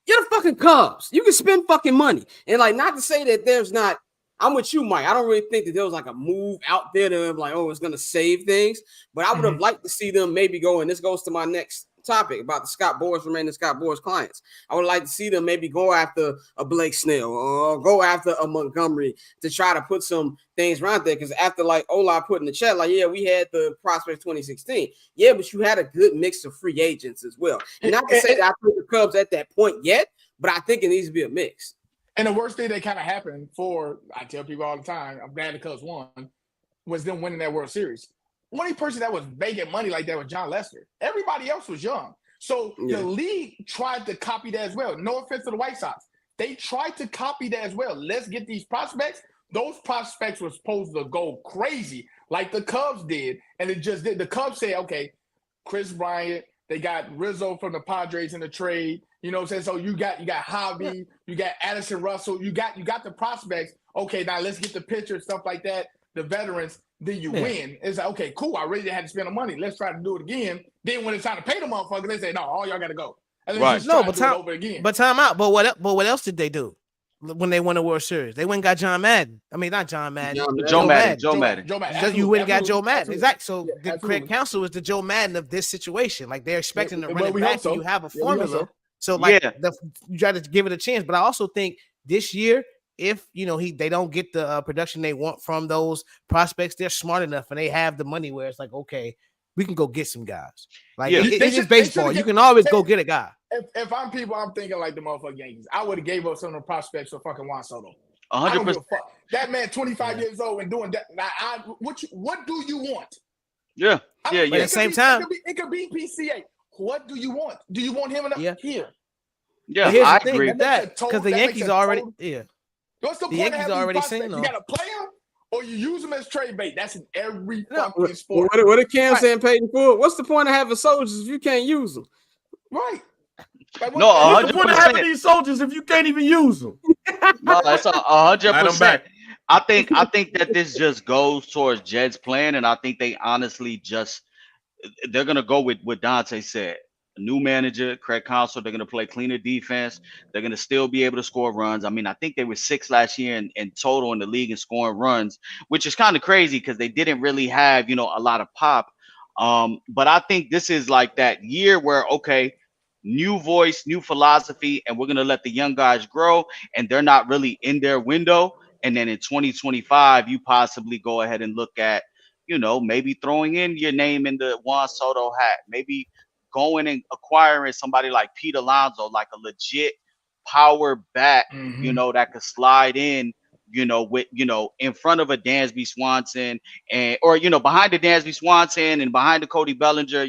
you're the fucking Cubs. You can spend fucking money. And like, not to say that there's not, I'm with you, Mike. I don't really think that there was like a move out there to like, oh, it's going to save things. But I would have liked to see them maybe go, and this goes to my next topic about the Scott Boras remaining Scott Boras clients. I would like to see them maybe go after a Blake Snell or go after a Montgomery to try to put some things around there. Because after like Ola put in the chat, like, yeah, we had the prospects 2016. Yeah, but you had a good mix of free agents as well. And not to say that I put the Cubs at that point yet, but I think it needs to be a mix. And the worst thing that kind of happened I tell people all the time, I'm glad the Cubs won, was them winning that World Series. Only person that was making money like that was John Lester. Everybody else was young. So the league tried to copy that as well. No offense to the White Sox. They tried to copy that as well. Let's get these prospects. Those prospects were supposed to go crazy like the Cubs did. And it just did. The Cubs said, okay, Chris Bryant, they got Rizzo from the Padres in the trade. You know what I'm saying? So you got Javi, you got Addison Russell, you got the prospects. Okay, now let's get the pitchers, stuff like that, the veterans. Then you win. It's like, okay, cool. I really had to spend the money. Let's try to do it again. Then when it's time to pay the motherfuckers, they say, no, all y'all got to go. And then just try to do it over again. But time out. But what else did they do when they won the World Series? They went and got John Madden. I mean, not John Madden. Joe Madden. You went and got Joe Madden. Exactly. So Craig Counsell is the Joe Madden of this situation. Like, they're expecting to run it back. So you have a formula. So like, you try to give it a chance. But I also think this year, if they don't get the production they want from those prospects, they're smart enough and they have the money where it's like, okay, we can go get some guys. Like, it's just baseball. You can always go get a guy. If I'm people, I'm thinking like the motherfucking Yankees. I would have gave up some of the prospects for fucking Juan Soto. 100%. That man, 25 years old and doing that. Now, what do you want? Yeah. But at the same time, it could be PCA. What do you want? Do you want him enough here? Yeah, here's I the thing agree with that, because the Yankees already What's the The point of Yankees having these already prospects? saying You got to play them or you use them as trade bait. That's in every fucking What sport. did Cam saying Peyton Full? What's the point of having soldiers if you can't use them? Right. Like, No, What's the point of having 100%. these soldiers if you can't even use them? No, it's 100%. back. I think that this just goes towards Jed's plan, and I think they honestly they're gonna go with what Dante said. A new manager, Craig Counsell, they're gonna play cleaner defense. They're gonna still be able to score runs. I mean, I think they were 6th last year in total in the league in scoring runs, which is kind of crazy because they didn't really have a lot of pop. But I think this is like that year where okay, new voice, new philosophy, and we're gonna let the young guys grow, and they're not really in their window. And then in 2025, you possibly go ahead and look at, maybe throwing in your name in the Juan Soto hat, maybe going and acquiring somebody like Pete Alonso, like a legit power bat, that could slide in, with, in front of a Dansby Swanson or, behind the Dansby Swanson and behind the Cody Bellinger,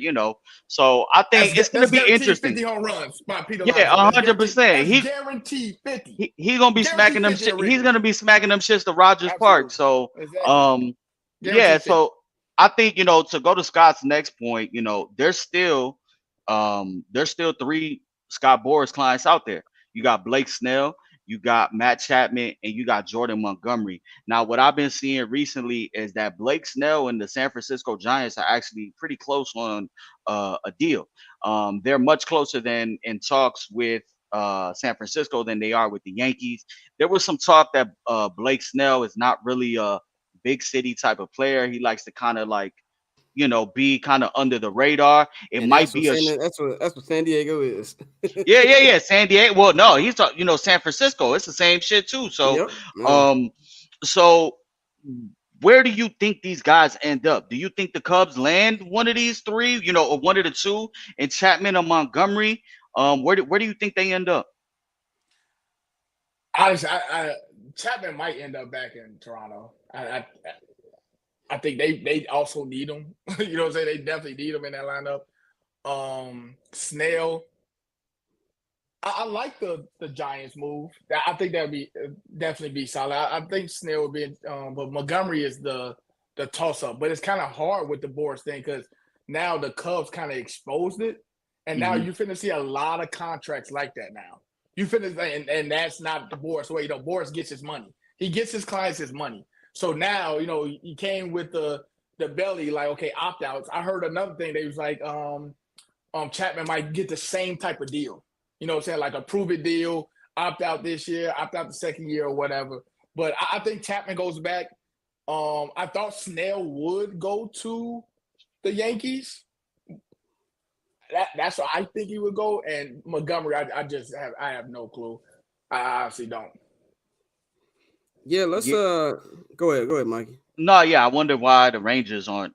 So I think it's going to be interesting. 50 home runs by Pete Alonso. Yeah, 100%. He's guaranteed 50. He's gonna be smacking them. He's gonna be smacking them shits to Rogers Park. So, Exactly. yeah. So I think to go to Scott's next point, there's still 3 Scott Boras clients out there. You got Blake Snell, you got Matt Chapman, and you got Jordan Montgomery. Now, what I've been seeing recently is that Blake Snell and the San Francisco Giants are actually pretty close on a deal. They're much closer than in talks with San Francisco than they are with the Yankees. There was some talk that Blake Snell is not really a big city type of player. He likes to kind of like, be kind of under the radar. It might be that's what San Diego is. yeah. San Diego. Well, no, he's San Francisco. It's the same shit too. So, so where do you think these guys end up? Do you think the Cubs land one of these 3, or one of the 2 in Chapman or Montgomery? Where do you think they end up? Honestly, Chapman might end up back in Toronto. I think they also need him. You know what I'm saying? They definitely need him in that lineup. Snell. I like the Giants move. I think that would be definitely be solid. I think Snell would be, but Montgomery is the toss up. But it's kind of hard with the Boras thing because now the Cubs kind of exposed it, and now you're finna see a lot of contracts like that now. You finna and that's not the Boras way. Boras gets his money. He gets his clients his money. So now, he came with the belly, like, okay, opt-outs. I heard another thing. They was like, Chapman might get the same type of deal. You know what I'm saying? Like a prove-it deal, opt-out this year, opt-out the second year or whatever. But I think Chapman goes back. I thought Snell would go to the Yankees. That's what I think he would go. And Montgomery, I have no clue. I honestly don't. Yeah, let's go ahead, Mikey. No, yeah, I wonder why the Rangers aren't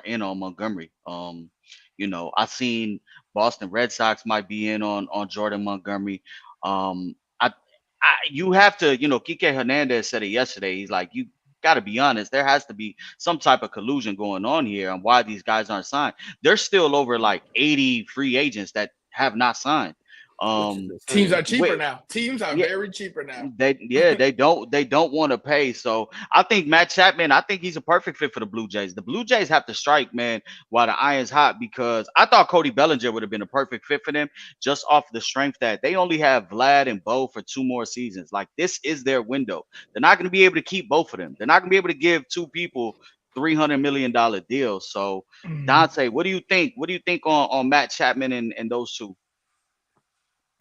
in on Montgomery. I seen Boston Red Sox might be in on Jordan Montgomery. You have to, Kike Hernandez said it yesterday. He's like, you got to be honest. There has to be some type of collusion going on here on why these guys aren't signed. There's still over like 80 free agents that have not signed. Teams are cheaper now. Teams are very cheaper now. They don't want to pay. So I think Matt Chapman, I think he's a perfect fit for the Blue Jays. The Blue Jays have to strike, man, while the iron's hot, because I thought Cody Bellinger would have been a perfect fit for them just off the strength that they only have Vlad and Bo for 2 more seasons. Like, this is their window. They're not going to be able to keep both of them. They're not going to be able to give 2 people $300 million deals. So Dante, what do you think? What do you think on Matt Chapman and those 2?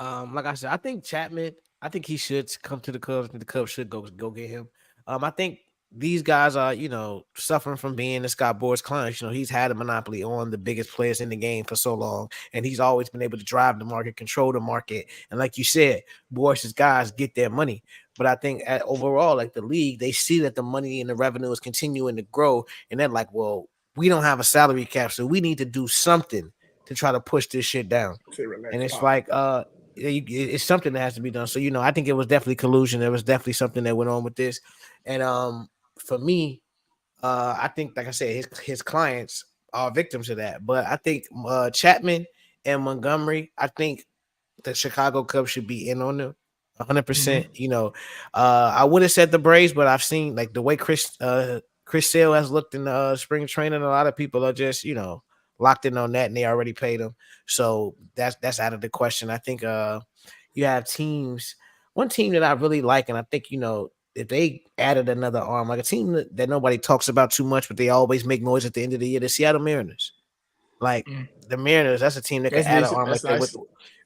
Like I said, I think Chapman, I think he should come to the Cubs, and the Cubs should go get him. I think these guys are, suffering from being the Scott Boras clients. He's had a monopoly on the biggest players in the game for so long, and he's always been able to drive the market, control the market. And like you said, Boras' guys get their money. But I think overall, like the league, they see that the money and the revenue is continuing to grow, and they're like, well, we don't have a salary cap, so we need to do something to try to push this shit down. And it's like, it's something that has to be done. So, I think it was definitely collusion. There was definitely something that went on with this. And for me, I think, like I said, his clients are victims of that. But I think Chapman and Montgomery, I think the Chicago Cubs should be in on them. 100%. You know, I would have said the Braves, but I've seen like the way Chris Sale has looked in the spring training. A lot of people are just, you know, locked in on that, and they already paid him. So that's out of the question. I think you have teams. One team that I really like, and I think, you know, if they added another arm, like a team that nobody talks about too much, but they always make noise at the end of the year, the Seattle Mariners. Like the Mariners, that's a team that can add an arm like that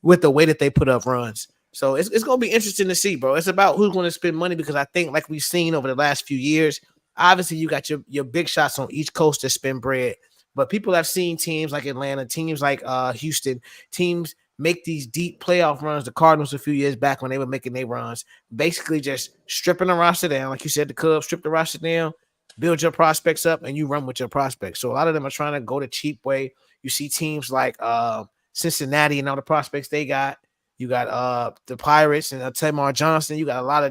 with the way that they put up runs. So it's going to be interesting to see, bro. It's about who's going to spend money, because I think, like we've seen over the last few years, obviously you got your big shots on each coast that spend bread. But people have seen teams like Atlanta, teams like Houston, teams make these deep playoff runs. The Cardinals a few years back, when they were making their runs, basically just stripping the roster down. Like you said, the Cubs strip the roster down, build your prospects up, and you run with your prospects. So a lot of them are trying to go the cheap way. You see teams like Cincinnati and all the prospects they got. You got the Pirates and Tamar Johnson. You got a lot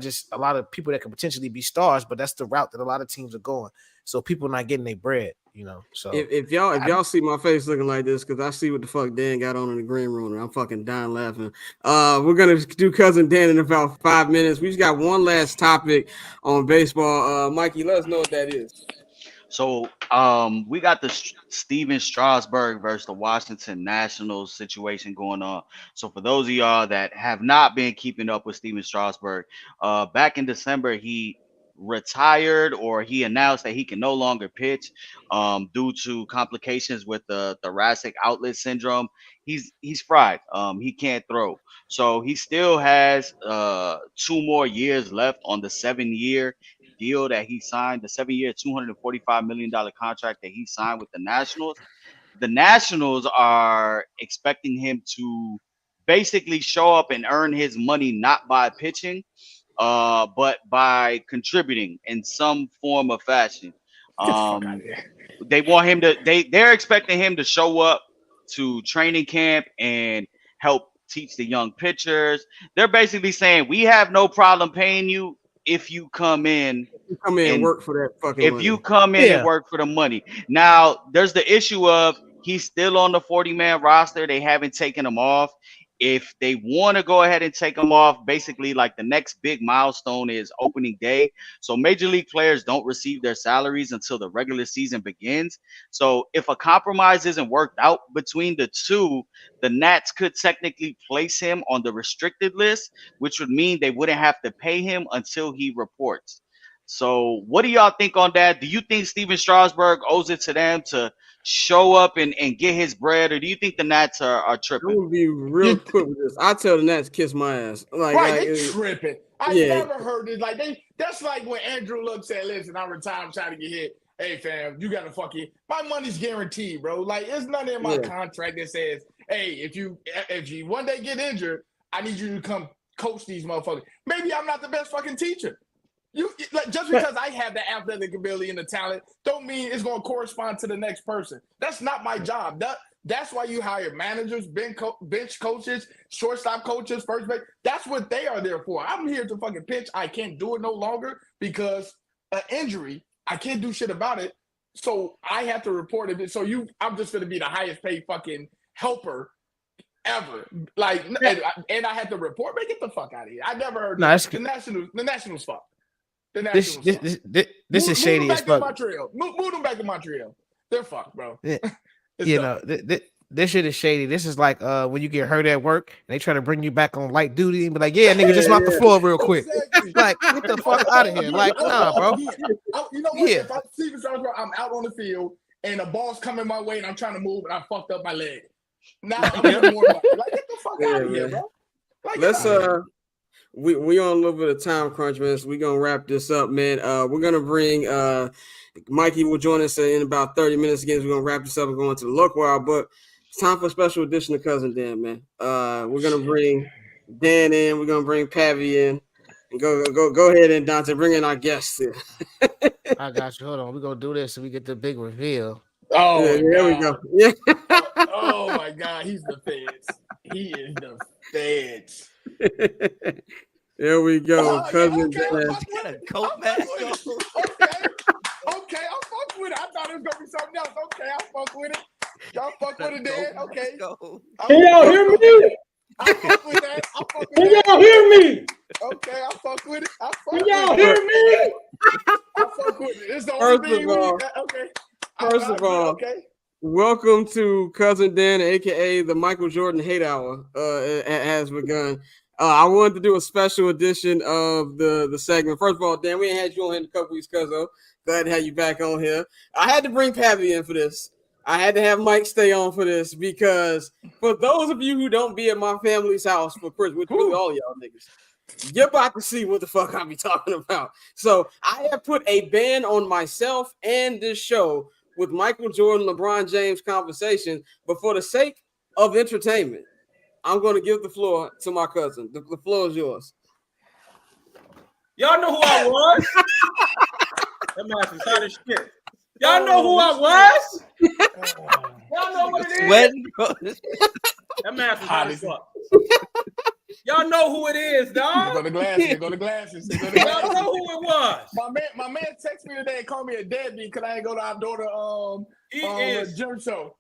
of people that could potentially be stars, but that's the route that a lot of teams are going. So people not getting their bread, you know. So if y'all see my face looking like this, because I see what the fuck Dan got on in the green room, and I'm fucking dying laughing. We're gonna do Cousin Dan in about 5 minutes. We just got one last topic on baseball. Mikey, let us know what that is. So we got the Steven Strasburg versus the Washington Nationals situation going on. So for those of y'all that have not been keeping up with Steven Strasburg, back in December he retired, or he announced that he can no longer pitch due to complications with the thoracic outlet syndrome. He's fried. He can't throw. So he still has 2 more years left on the 7-year deal that he signed, the 7-year, $245 million contract that he signed with the Nationals. The Nationals are expecting him to basically show up and earn his money not by pitching, but by contributing in some form of fashion. They want him to. They're expecting him to show up to training camp and help teach the young pitchers. They're basically saying, we have no problem paying you if you come in and work for that fucking money. You come in and work for the money. Now, there's the issue of he's still on the 40-man roster. They haven't taken him off. If they want to go ahead and take him off, basically like the next big milestone is opening day. So major league players don't receive their salaries until the regular season begins. So if a compromise isn't worked out between the two, the Nats could technically place him on the restricted list, which would mean they wouldn't have to pay him until he reports. So what do y'all think on that? Do you think Steven Strasburg owes it to them to show up and get his bread, or do you think the Nats are tripping? I'm gonna be real quick with this. I tell the Nats kiss my ass. They tripping. I never heard it. Like that's like when Andrew Luck said, "Listen, I'm retired. I'm trying to get hit. Hey, fam, you gotta my money's guaranteed, bro. Like, it's nothing in my contract that says, hey, if you one day get injured, I need you to come coach these motherfuckers. Maybe I'm not the best fucking teacher. Just because I have the athletic ability and the talent, don't mean it's going to correspond to the next person. That's not my job. That's why you hire managers, bench coaches, shortstop coaches, first base. That's what they are there for. I'm here to fucking pitch. I can't do it no longer because an injury. I can't do shit about it. So I have to report it. So I'm just going to be the highest paid fucking helper ever. Like, and I had to report. Man, get the fuck out of here. I never heard the Nationals fuck. This is shady as fuck. Move them back to Montreal. They're fucked, bro. This shit is shady. This is like when you get hurt at work and they try to bring you back on light duty and be like, nigga, just mop the floor real quick. Exactly. Like, get the fuck out of here. Like, nah, bro. You know what? If I'm Steven Strasburg, I'm out on the field and the ball's coming my way and I'm trying to move and I fucked up my leg. Now I'm getting more money. Like, get the fuck out of here, bro. Like, let's we on a little bit of time crunch, man. So we're gonna wrap this up, man. We're gonna bring Mikey will join us in about 30 minutes again. We're gonna wrap this up and go into the local hour, but it's time for a special edition of Cousin Dan, man. We're gonna bring Dan in, we're gonna bring Pavy in, and go ahead and Dante, bring in our guests here. I got you. Hold on, we're gonna do this so we get the big reveal. Oh, there we go. Yeah. Oh my God, he's the feds. He is the feds. There we go. Cousin Dan. Okay, I'll fuck with it. I thought it was gonna be something else. Okay, I'll fuck with it. Y'all fuck with it, Dan. Okay. Can y'all hear me? I'll fuck with that. Can y'all hear me? Okay, I fuck with it. I fuck Can with y'all it. hear me? I fuck with it. It's the First only thing of all- okay. First of all, okay. welcome to Cousin Dan, aka the Michael Jordan Hate Hour. Has begun. I wanted to do a special edition of the segment. First of all, Dan, we ain't had you on here in a couple weeks, cuzzo. Glad to have you back on here. I had to bring Pavy in for this. I had to have Mike stay on for this because for those of you who don't be at my family's house for Christmas, which really all y'all niggas, you're about to see what the fuck I be talking about. So I have put a ban on myself and this show with Michael Jordan, LeBron James conversation, but for the sake of entertainment, I'm going to give the floor to my cousin. The floor is yours. Y'all know who I was? That man is hot as shit. Y'all know who I was? Y'all know what it is? That man is hot as fuck. Y'all know who it is, dog. Go to glasses. Go to glasses. Y'all know who it was. My man texted me today and called me a deadbeat because I ain't go to our daughter gym show.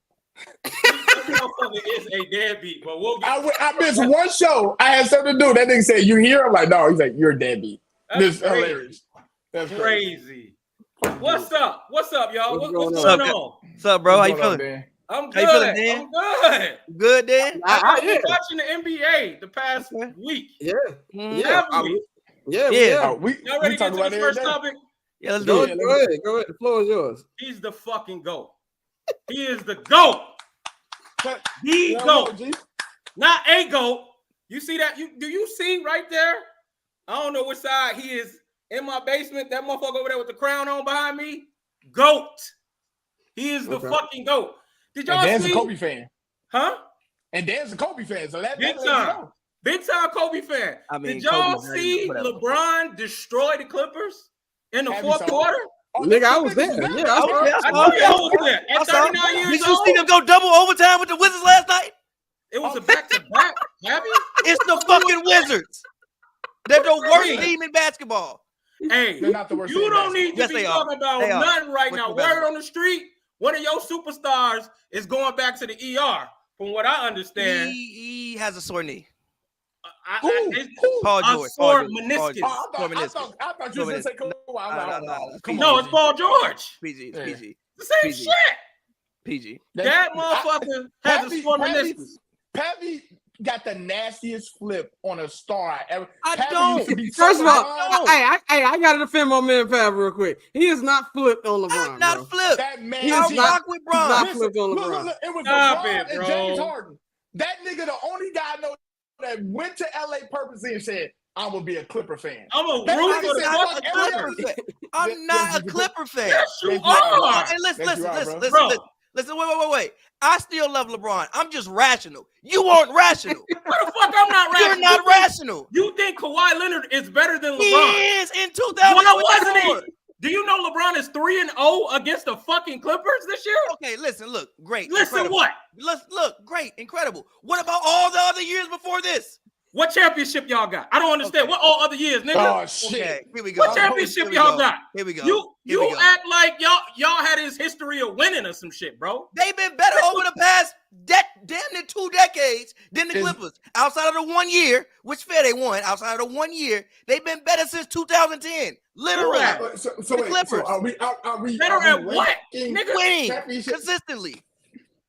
That motherfucker is a deadbeat, but we'll get I missed one show. I had something to do. That nigga said, "You here?" I'm like, "No." He's like, "You're a deadbeat." This is hilarious. That's crazy. What's up? What's up, y'all? What's going on? What's up, bro? How you feeling? I'm How you good. feeling, Dan? I'm good. Good, Dan? I've been watching the NBA the past week. Yeah. Every week. Yeah. Y'all ready to get to this first topic? Yeah, let's do it. Go ahead. The floor is yours. He's the fucking GOAT. He is the GOAT. The GOAT. Not a GOAT. You see that? Do you see right there? I don't know which side he is in my basement. That motherfucker over there with the crown on behind me. GOAT. He is the fucking GOAT. Did y'all Dan's see? a Kobe fan. Huh? And Dan's a Kobe fan. So that Big time. Big time Kobe fan. I mean, did y'all Kobe's see whatever. LeBron destroy the Clippers in the fourth quarter? Nigga, I was there. Yeah, I know y'all was there. At 39 years Did you see them old, go double overtime with the Wizards last night? it was a back-to-back. Have you? It's the fucking Wizards. They're the worst team in basketball. Hey, They're not the worst you team in don't need to Yes, be they are. talking about They are. nothing right Much now. more better. Word on the street, one of your superstars is going back to the ER. From what I understand, He has a sore knee. Paul George. sore Paul George. meniscus. I thought you were going to say Kawhi. I'm like, come No, on. it's Paul George. PG. It's Yeah. PG. The same PG. shit. PG. That motherfucker has a sore meniscus. Pavy got the nastiest flip on a star I ever. I Pavy don't. used to be First of so all, wrong. I got to defend my man Pav real quick. He is not flipped on LeBron. I'm not flipped. That man, He I'll is not- rock with He's not Bron. flipped on LeBron. Look, it was Stop LeBron it, and bro. James Harden. That nigga, the only guy I know that went to LA purposely and said, "I'm gonna be a Clipper fan." I'm a That root nigga for the said, fucking "Fuck Clipper Clippers. fan. I'm not a Clipper fan. Yes, you Yes, you are. are. Hey, listen, Yes, you are, listen, bro. listen, wait. I still love LeBron. I'm just rational. You aren't rational. What the fuck? I'm not rational. You're not rational. You think Kawhi Leonard is better than He LeBron? is in Why wasn't 2024. he? Do you know LeBron is 3-0 against the fucking Clippers this year? Okay, listen, look, great. Listen, incredible. what? Look, great, incredible. What about all the other years before this? What championship y'all got? I don't understand. Okay. What all other years, nigga? Oh shit! Okay, here we go. What championship Here we y'all go. got? Here we go. You Here we go. act like y'all had his history of winning or some shit, bro. They've been better over the past damn near 2 decades than the Is- Clippers. Outside of the 1 year, which fair they won, outside of the 1 year, they've been better since 2010. Literally. Correct. So The wait, Clippers. so are we Better at what? ranking Nigga, Winning championship? consistently.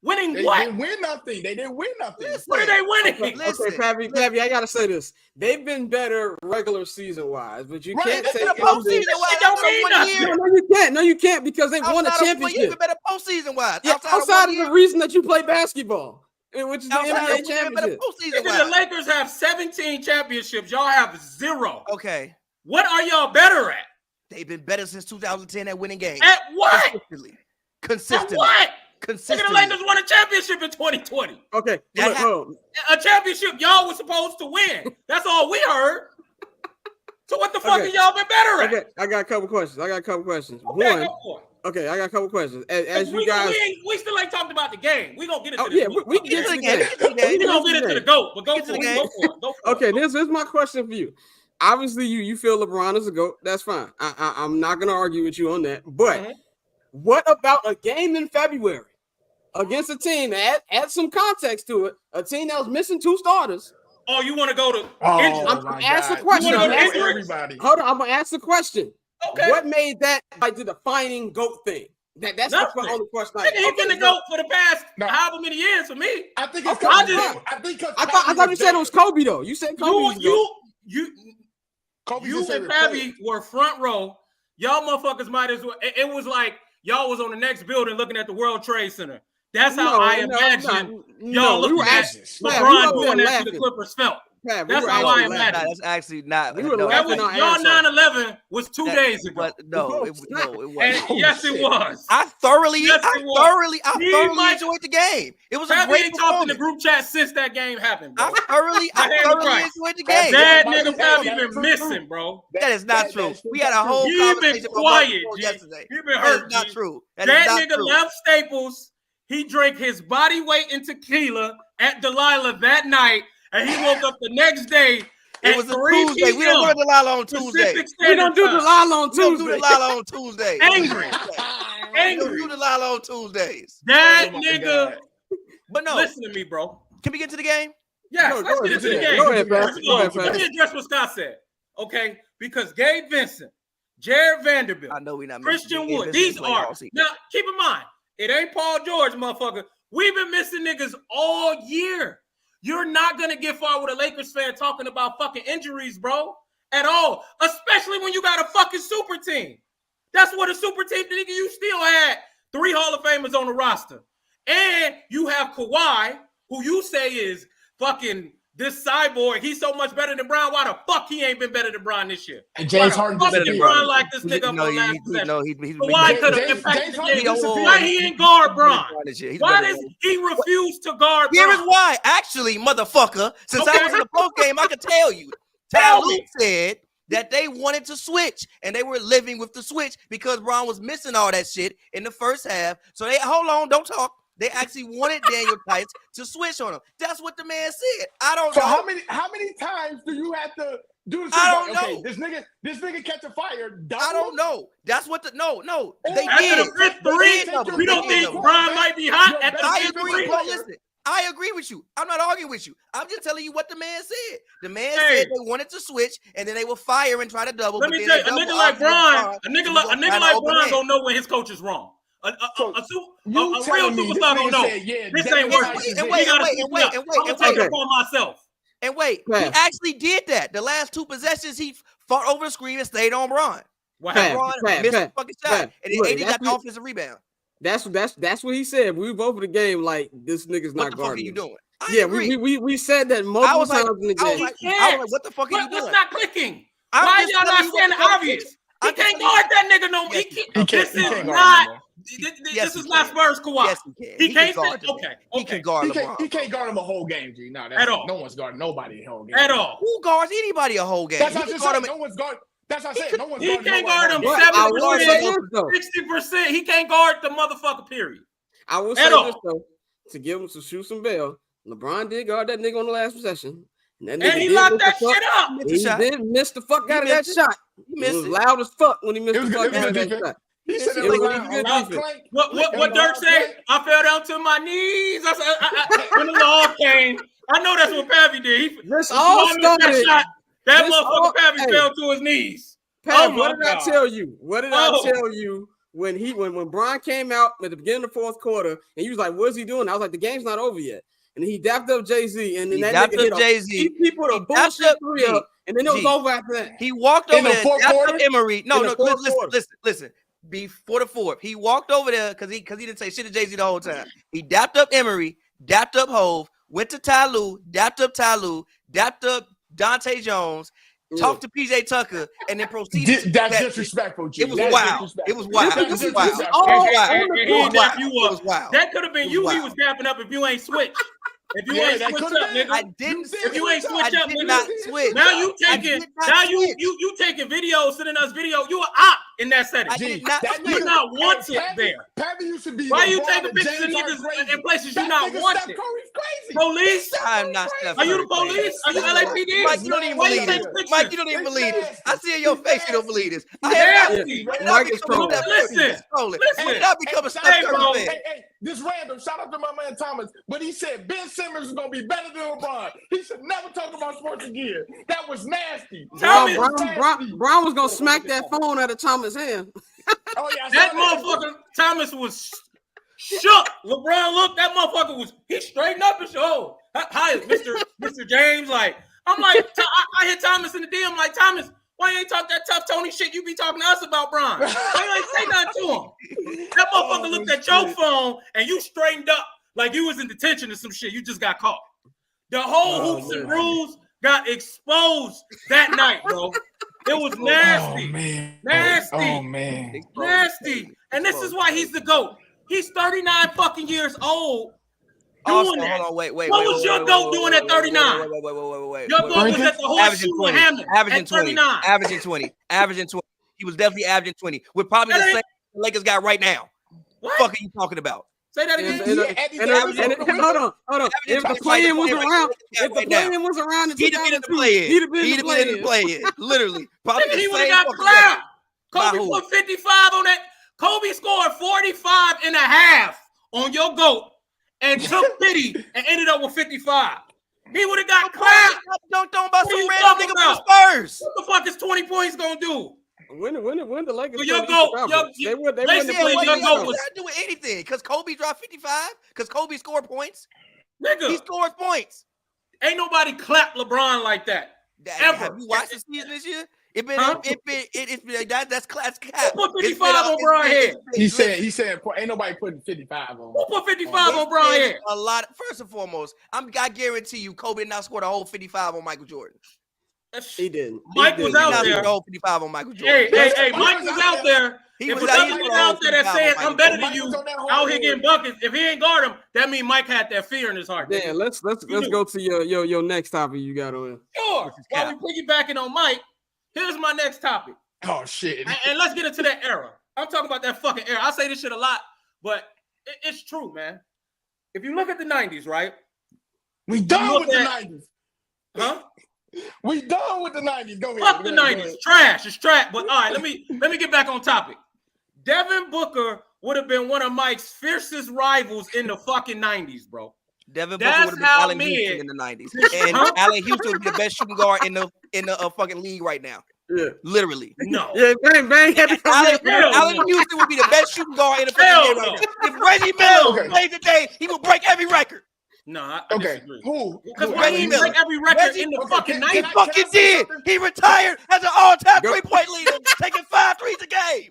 winning They what? didn't win nothing. They didn't win nothing. What are they winning? Listen. Okay, Pavy, I gotta say this. They've been better regular season wise, but you Right, can't that's say the Postseason That wise, shit don't outside of mean 1 nothing. year. No, you can't. No, you can't because they won a Outside of 1 year, championship. been better postseason wise. Yeah, outside of the year, reason that you play basketball, which is the outside of NBA 1 year, better championship. postseason Nigga, the wise. Lakers have 17 championships. Y'all have 0. Okay, What are y'all better at? they've been better since 2010 at winning games. At what? Consistently. At Consistently. what? Nigga, the Consistently. Lakers won a championship in 2020. Okay, That look, hold on. A championship y'all was supposed to win. That's all we heard. So what the fuck Okay. have y'all been better at? Okay, I got a couple questions. Okay, One, go for it. okay, I got a couple questions. As you we, guys, we still ain't talked about the game. We gonna get into oh this. yeah, we can get to the game. We gonna get into the GOAT, but go Get for to it. the Go for it. Go for Okay, it. this is my question for you. Obviously, you feel LeBron is a GOAT. That's fine. I'm not gonna argue with you on that. But Mhm. what about a game in February against a team? Add some context to it. A team that was missing 2 starters Oh, you want to go to Oh, injury? I'm my asking a God. question. You wanna You go know to everybody. Hold on, I'm gonna ask the question. Okay. What made that like the defining GOAT thing? That's the Nothing. only question. Nigga, he been the GOAT for the past No. however many years for me. I think it's Okay, because I I think I thought you said it was Kobe though. You said Kobe was the GOAT. Kobe's You his and favorite player. Pavy were front row. Y'all motherfuckers might as well. It was like y'all was on the next building looking at the World Trade Center. That's how I imagine y'all we were looking at actually LeBron up there doing that to laughing. the Clippers felt. Pat, we That's were how actually I laughing. imagine. That's actually not. We were no, That laughing was our y'all ass off. 9/11 was 2 days ago. But no, it wasn't. And yes, it was. I thoroughly Yes, it was. thoroughly enjoyed the game. It was a Pavy great ain't talked in the performance. group chat since that game happened, bro. I thoroughly enjoyed the game. That That's nigga Pavy true. been missing, bro. That is not true. That's true. We had a whole He been conversation about quiet, basketball G. yesterday. He been That hurt, is not G. true. That That is not nigga true. left Staples. He drank his body weight in tequila at Delilah that night, and he woke up the next day. It at was a 3 Tuesday. We don't go to Delilah on Tuesday. Pacific We don't do Standard Time. Delilah on We don't do Tuesday. Delilah on Tuesday. Angry. We don't Angry. do Delilah on Tuesdays. That Oh my nigga. God. But no, Listen to me, bro. can we get to the game? Yes, Go let's ahead, get into the Pat. game. Go ahead, Pat. First of Go all, ahead, Pat. let me address what Scott said. Okay, because Gabe Vincent, Jared Vanderbilt, I know we're not Christian missing- Wood, missing these play are all season. now. Keep in mind, it ain't Paul George, motherfucker. We've been missing niggas all year. You're not gonna get far with a Lakers fan talking about fucking injuries, bro, at all. Especially when you got a fucking super team. That's what a super team, nigga. You still had 3 Hall of Famers on the roster, and you have Kawhi, who you say is fucking this cyborg. He's so much better than Brown. Why the fuck he ain't been better than Brown this year? And James Why Harden the fuck disappeared. did Brown like this nigga up No, on last possession? he's Kawhi could have James- impacted James the Harden game. disappeared. Why he ain't guard Brown? He's Why better does than- he refuse to guard Here is Brown? why. Actually, motherfucker, since I Okay. was in the post game, I could tell you. Tell Talou me. said that they wanted to switch and they were living with the switch because Brown was missing all that shit in the first half. So they hold on, don't talk. They actually wanted Daniel Tice to switch on him. That's what the man said. I don't So know. how many times do you have to do this? I don't Okay, know. this nigga catch a fire. I don't know. That's what the no. They After did. the fifth three, They we don't did. think Brown might be hot at the I fifth agree. three. Bro, listen, I agree with you. I'm not arguing with you. I'm just telling you what the man said. The man Hey. said they wanted to switch and then they will fire and try to double. Let but me then tell you, they a double nigga like off Brown, and a nigga he like gonna find an Brown open man. don't know when his coach is wrong. A So, real telling me this superstar don't nigga know. said, yeah, This Daniel ain't Tice working. is And it. He wait, gotta and switch wait, it up. and I'm wait, gonna and take wait. it upon myself. And wait, he Pass. actually did that. The last 2 possessions, he fought over the screen and stayed on Braun. What Pass. happened? Braun missed Pass. the fucking shot. Pass. And then Look, AD got that's the what- offensive rebound. That's what he said. We both of the game like this nigga's What not the fuck are guarding you him. doing? I Yeah, agree. we said that I multiple was like, times in the I was game. like, can't. what the fuck are you What's doing? not clicking? I'm Why just y'all telling not you what saying the the fuck- obvious? He I'm just can't telling you- guard that nigga no more. Yes, He can't This is guard him not. no more. Yes, This he is not can. Spurs Kawhi. Yes, he can. He can't guard say- the okay, man. He okay. can guard He LeBron. can't guard him a whole game, G. No, At all. No one's guarding nobody a whole game. At all. Who guards anybody a whole game? That's He what I can just guard said. him. No one's guarding. That's what I said. No one's He guarding can't nobody guard a him whole But game. I will say 70%, this though. 60%. He can't guard the motherfucker, period. I will At say all. this though. To give him some shoot some bail. LeBron did guard that nigga on the last possession. That And nigga he did locked miss that the fuck- shit up. Missed He the shot. did miss the fuck He out of that missed it. shot. He It missed was it. loud as fuck when he missed It was the good- fuck it was out of good that defense. shot. He said It it was was loud, good loud defense. clank. What Dirk said? I fell down to my knees. When the law came, I know that's what Pavy did. This He all missed that started. shot. That this motherfucker all- Pavy hey. fell to his knees. Pat, Oh my what did God. I tell you? What did Oh. I tell you when Brian came out at the beginning of the fourth quarter and he was like, "What's he doing?" I was like, "The game's not over yet." And he dapped up Jay-Z, and then He that dapped nigga hit up a Jay-Z. he put a He dapped bullshit up 3 G. up, and then it was G. over after that. He walked In over the there. fourth Dapped quarter? up Emery. No, In the fourth quarter. listen. Before the fourth, he walked over there because he didn't say shit to Jay-Z the whole time. He dapped up Emery, dapped up Hove, went to Talou, dapped up Dante Jones, talked to PJ Tucker, and then proceeded. That's disrespectful, G. It was That's wild. disrespectful. It was wild. That's It was disrespectful. wild. Oh, It was wild. And he It was dap wild. you It up. was wild. That could have been It was you. He wild. was dapping up if you ain't switched. If you Yeah, ain't that switched could've up, been. nigga. I didn't. If you ain't switch I up, did nigga. not switch. Now you I taking did not now switch. you taking videos, sending us video. You a op. in that setting. Gee, You're not wanted there. Pavy used to be. Why you LeBron taking and pictures of James are niggas crazy. in places That you're not nigga wanted? Steph Curry's crazy. Police? I'm not Steph Are you Curry, the police? Are you man. LAPD? Mike, you don't even Why you believe taking this. pictures? Mike, you don't even It's believe this. nasty. I see in your It's face you don't nasty. believe this. Nasty. Mike is trolling. Listen. I would not become a Steph Hey, Curry bro. fan. Hey, this random. Shout out to my man Thomas. But he said Ben Simmons is gonna be better than LeBron. He should never talk about sports again. That was nasty. Brown was gonna smack that phone out of Thomas' hand. Oh yeah, I That saw motherfucker Thomas was shook. LeBron looked. That motherfucker was. He straightened up and showed. Hi, Mr. James. Like I'm like I hit Thomas in the DM. Like Thomas, why you ain't talk that tough Tony shit you be talking to us about, Bron? Why you ain't say nothing to him? That motherfucker looked at your phone and you straightened up like you was in detention or some shit. You just got caught. The whole hoops and rules got exposed that night, bro. It was nasty. Oh man. Nasty. Oh man. Nasty. And this is why he's the GOAT. He's 39 fucking years old. Also, Doing that. hold on, wait. What was your GOAT doing at 39? Wait. Your GOAT was at the horseshoe with Hammond at 39. Averaging 20. He was definitely averaging 20. We're probably the same the Lakers got right now. What? Fuck are you talking about? Say that again. Hold on. If the play-in was around, in he'd have been in the 2002, play-in. he'd have been He'd have been in the play-in. Literally. Probably Nigga, the he would same have got fucking clapped. By Kobe who? put 55 on that. Kobe scored 45 and a half on your GOAT and took pity and ended up with 55. He would have got clapped. Don't talk about What some are you random talking nigga about? from the Spurs. What the fuck is 20 points gonna do? When the Lakers Well, your played GOAT, Eastern Conference, they wouldn't have basically, played your Eastern GOAT Conference. was Not doing anything because Kobe dropped 55. Because Kobe scored points. He nigga. scores points. Ain't nobody clapped LeBron like that. Ever. Have you watched the season this year? It's been Huh? that's class cap. Who put 55 on Bron head? He said ain't nobody putting 55 on. Who put 55 on Bron head? A lot. First and foremost, I guarantee you, Kobe did not score the whole 55 on Michael Jordan. He didn't. Mike was He out did not there. score the whole 55 on Michael Jordan. Hey, Mike was out there. He If was a out- he nigga was was out there that on saying Michael I'm better than Mike you, was on that out here hardwood. getting buckets, if he ain't guard him, that means Mike had that fear in his heart. Yeah, let's go to your next topic you got on. Sure. While we piggybacking on Mike, here's my next topic. Oh shit. And let's get into that era. I'm talking about that fucking era. I say this shit a lot, but it's true, man. If you look at the 90s, right? We done look with the at- 90s. Huh? We done with the 90s. Go ahead. Fuck the Go ahead, 90s. Trash. It's trash. But all right, let me get back on topic. Devin Booker would have been one of Mike's fiercest rivals in the fucking 90s, bro. Devin Booker That's would have been how Allen mid- Houston in the 90s. And Allen Houston would be the best shooting guard in the fucking league right now. Yeah. Literally. No. Yeah, bang had to come in. Allen Houston would be the best shooting guard in the Hell fucking league no. right now. If Reggie Miller Okay. played today, he would break every record. No, I Okay. disagree. Who? Because Who? why Reggie he Miller. break every record Reggie- in the okay, fucking can 90s? I- Fucking can I say did. something? He retired as an all-time Go. three-point leader, taking 5 threes a game.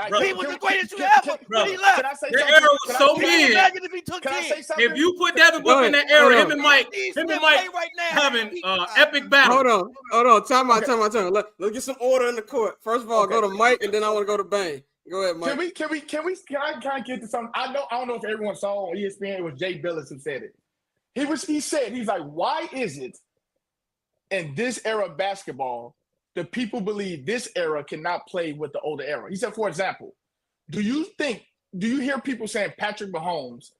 Bro, He was the greatest shooter ever. bro, When he Can left. I say Their something? era was Can I- so can I- Can you mid. imagine if he took Can I 10? say something? If you put Devin Booker in that Hold era, on. him and Mike He's having right epic battle. Hold on. Time out. Let's get some order in the court. First of all, Okay. go to Mike, and then I want to go to Bang. Go ahead, Mike. Can I get to something? I don't know if everyone saw on ESPN. It was Jay Billis who said it. He's like, why is it in this era of basketball, the people believe this era cannot play with the older era? He said, for example, do you hear people saying Patrick Mahomes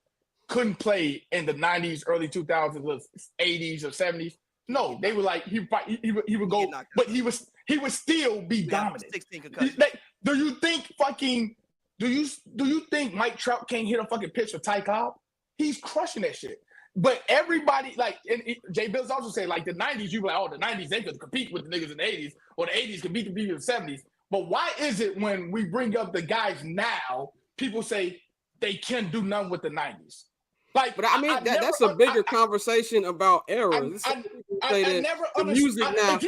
couldn't play in the 90s, early 2000s, or 80s, or 70s? No, they were like, he would go, but he would still be dominant. 16 concussions. Do you think Mike Trout can't hit a fucking pitch for Ty Cobb? He's crushing that shit. But everybody, like, Jay Bills also said, like, the 90s, you were like, oh, the 90s, they could compete with the niggas in the 80s, or the 80s could beat the people in the 70s. But why is it when we bring up the guys now, people say they can't do nothing with the 90s? Like, But I mean, that's a bigger conversation about eras. I never the music now.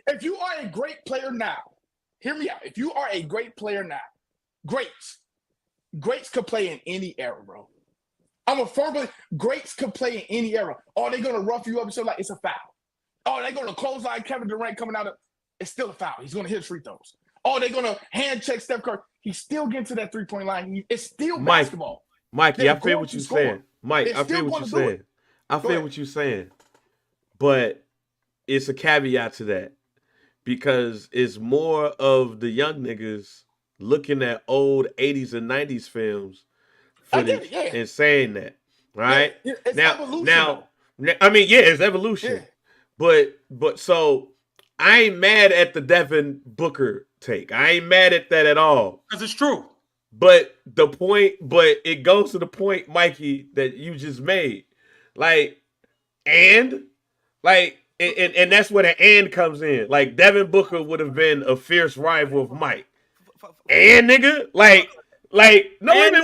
If you are a great player now, hear me out. If you are a great player now, greats could play in any era, bro. I'm a firm believer. Greats could play in any era. Are they gonna rough you up and so like it's a foul? Oh, they're gonna clothesline Kevin Durant coming out of it's still a foul. He's gonna hit free throws. Oh, they're gonna hand check Steph Curry. He's still getting to that 3-point line. It's still basketball. Mikey, They're I feel going what to you're score. saying. Mike, They're I still feel what going you're to do saying. it. I Go feel ahead. what you're saying. But it's a caveat to that because it's more of the young niggas looking at old 80s and 90s films footage yeah. and saying that, right? Yeah, it's now, evolution, I mean, yeah, it's evolution. Yeah. But so I ain't mad at the Devin Booker take. I ain't mad at that at all. Because it's true. But it goes to the point, Mikey, that you just made. And that's where the and comes in. Like, Devin Booker would have been a fierce rival of Mike. And nigga, no, wait a minute,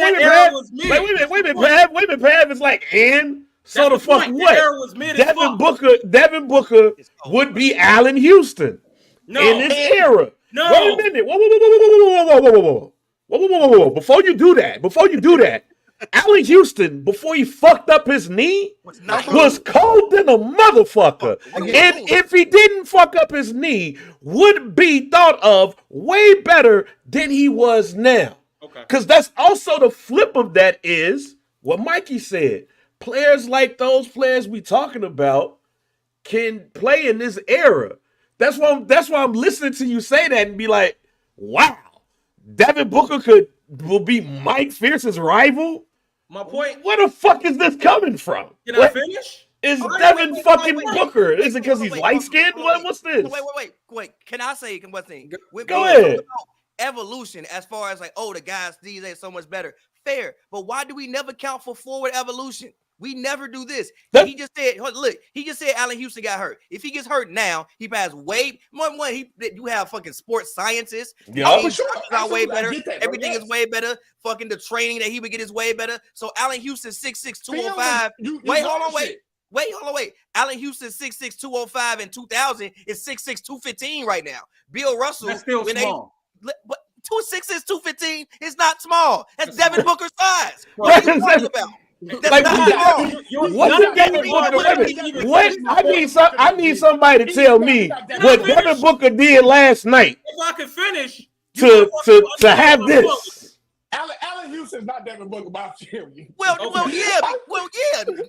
Pav. It's like, and so the fuck what? Devin Booker would be Allen Houston in this era. No. Wait a minute. Whoa. Before you do that, Allen Houston, before he fucked up his knee, was cold than a motherfucker. And if he didn't fuck up his knee, would be thought of way better than he was now. Because that's also the flip of that is what Mikey said. Players like those players we talking about can play in this era. That's why I'm listening to you say that and be like, wow, Devin Booker will be Mike Fierce's rival? My point. Where the fuck is this coming from? Can I finish? Is Devin fucking Booker? Is it because he's light skinned? What's this? Wait. Can I say one thing? Go ahead. Evolution, as far as like, the guys these days so much better. Fair, but why do we never count for forward evolution? We never do this. He just said, Allen Houston got hurt. If he gets hurt now, he passed way more. You have fucking sports scientists. Yeah, way better. Everything is way better. Fucking the training that he would get is way better. So Allen Houston 6'6", 205. Wait. Allen Houston 6'6", 205 in 2000 is 6'6", 215 right now. Bill Russell. That's still small. But 2'6", 215 is not small. That's Devin Booker's size. What are you talking about? What did Devin Booker? What? I need somebody to tell me what Devin Booker did last night. If I could finish to have this. Allen Houston's not Devin Booker, but I'll tell you. Well, yeah.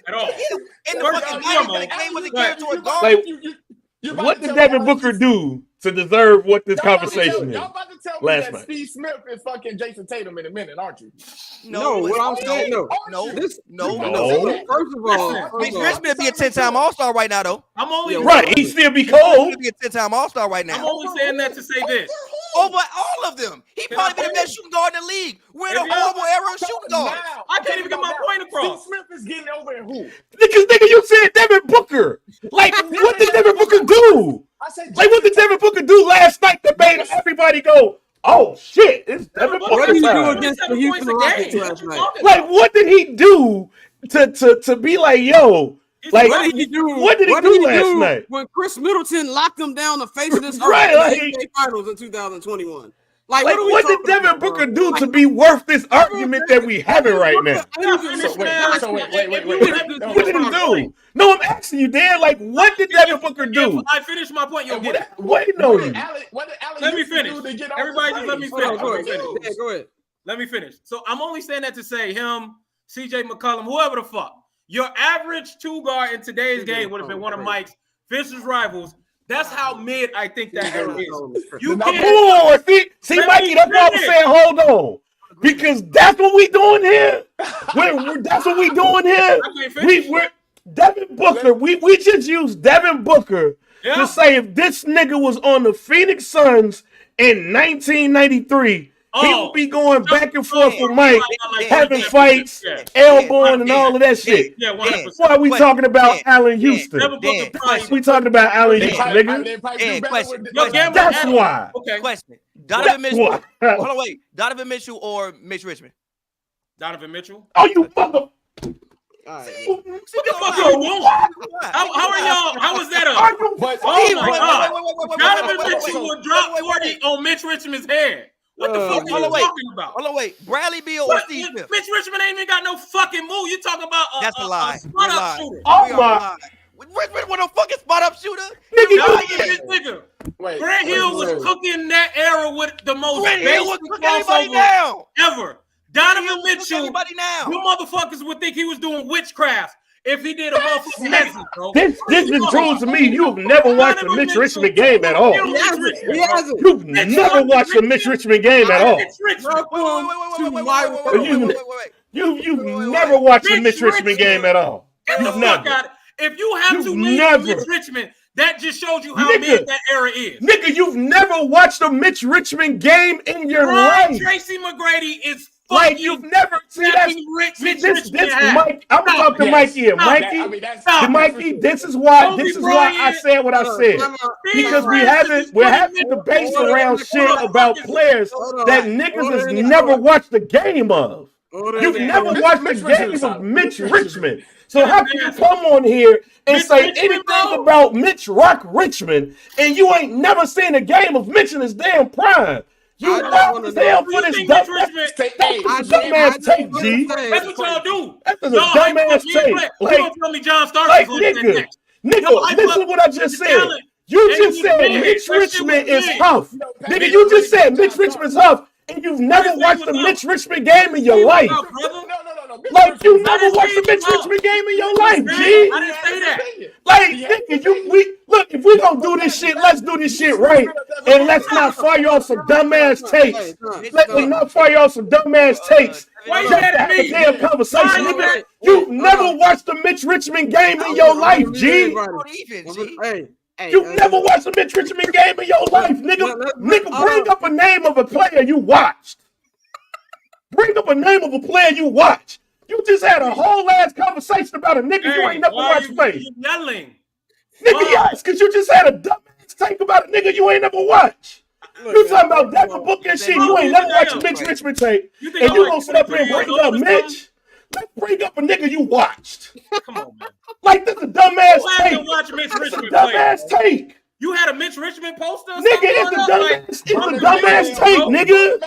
At all. In the fucking 90s, when the game wasn't geared toward guard. What did Devin Booker do to deserve what this conversation is? Y'all about to tell me that Steve Smith is fucking Jason Tatum in a minute, aren't you? No, what I'm saying, no. First of all, Mitch Richmond be a 10-time All-Star right now, though. I'm only right. He still be cold. He'd be a 10-time All-Star right now. I'm only saying that to say this. Over all of them, he probably be the best shooting guard in the league. We're in a horrible era of shooting guard. I can't even get my point across. Steve Smith is getting over in who? Because nigga, you said Devin Booker. Like, what did Devin Booker do? Like, what did Devin Booker do last night that made everybody go, oh shit, it's Devin Booker? What did he do against the Houston Rockets last night? Like, what did he do to be like, yo? Like, what did he do? What did he do last night when Chris Middleton locked him down the face of this right, in the NBA Finals in 2021? Like what did Devin Booker do to be worth this argument that we having right now? Wait. What did he do? No, I'm asking you, Dan. Like, what did Devin Booker do? I finished my point. You'll get it. Wait, no. Let me finish. Everybody, just let me finish. Go ahead. Let me finish. So I'm only saying that to say him, CJ McCollum, whoever the fuck. Your average two guard in today's game would have been one of Mike's fiercest rivals. That's how mid I think that era is. You can't. See, Mikey, that's why I'm saying hold on. Because that's what we doing here. That's what we doing here. We're Devin Booker. We just used Devin Booker to say if this nigga was on the Phoenix Suns in 1993, he would be going back and forth with Mike, having fights, elbowing, and all of that shit. Why are we talking about Allen Houston? We talking about Allen Houston, nigga. That's why. Okay. Question. Donovan Mitchell. Hold on, wait. Donovan Mitchell or Mitch Richmond? Donovan Mitchell. Oh, you mother. What the fuck are you doing? How are y'all? How was that up? Oh my God. Donovan Mitchell will drop 40 on Mitch Richmond's head. What the fuck are you talking about? Hold on, wait. Bradley Beal or Steve Smith? Mitch Richmond ain't even got no fucking move. You talking about that's a lie. Spot-up shooter. Oh my. Richmond was a fucking spot-up shooter. Nigga. Grant Hill was cooking that era with the most basic crossover ever. Donovan Mitchell, you motherfuckers would think he was doing witchcraft. if he did a motherfucking message, bro. This just proves to me you've never watched a Mitch Richmond game at all. He hasn't. You've never watched a Mitch Richmond game at all. You've never watched a Mitch Richmond game at all. Get the fuck out. If you have to leave Mitch Richmond, that just shows you how mid that era is. Nigga, you've never watched a Mitch Richmond game in your life. Tracy McGrady is like you've never seen that. This Mike, I'm gonna talk to Mikey here. Mikey, this is why I said what I said. Because we're having debates around shit about players that niggas has never watched the game of. You've never watched the game of Mitch Richmond. So how can you come on here and say anything about Mitch Rock Richmond and you ain't never seen a game of Mitch in his damn prime? You know for this dumbass tape, G. That's what y'all do. That's a dumbass tape. You don't tell me John Starks like, nigga, listen what I just said. You just said Mitch Richmond is tough. Nigga, you just said Mitch Richmond's tough. And you've never watched a Mitch Richmond game in your life. No. Like you never watched a Mitch Richmond game in your life, G. I didn't say that. Like, nigga, look, if we gonna do this shit, let's do this shit right. And let's not fire off some dumbass takes. Let's not fire off some dumbass takes. Why you Just mad to at have a me? damn conversation, nigga. You've never watched a Mitch Richmond game in your life, G. You never watched a Mitch Richmond game in your life, nigga. Nigga, bring up a name of a player you watched. Bring up a name of a player you watched. You just had a whole ass conversation about a nigga you ain't never watched play. Yelling. Nigga, yes, because you just had a dumbass take about a nigga you ain't never watched. You talking about Devin Booker and shit. You ain't never watched Mitch Richmond tape. And you gonna sit up here and bring up Mitch? Let's bring up a nigga you watched. Come on, man. Like this is a dumbass take. It's a dumbass take. You had a Mitch Richmond poster? Nigga, it's a dumbass take, nigga.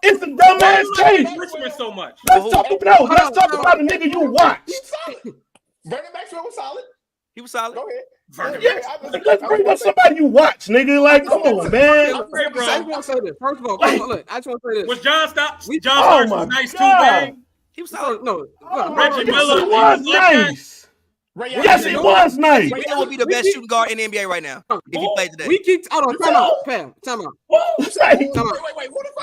It's a dumbass take. Richmond so much. Let's talk about a nigga you watched. Vernon Maxwell was solid. He was solid. Go ahead. Yes. Let's bring up somebody you watch, nigga. Like, come on, man. I just want to say this. First of all, look, I just want to say this. Was John Starks? John Starks was nice too, man. He was solid. No, Reggie Miller He was nice. Yes, he was nice. Ray Allen would be the best shooting guard in the NBA right now if he played today. We keep time out.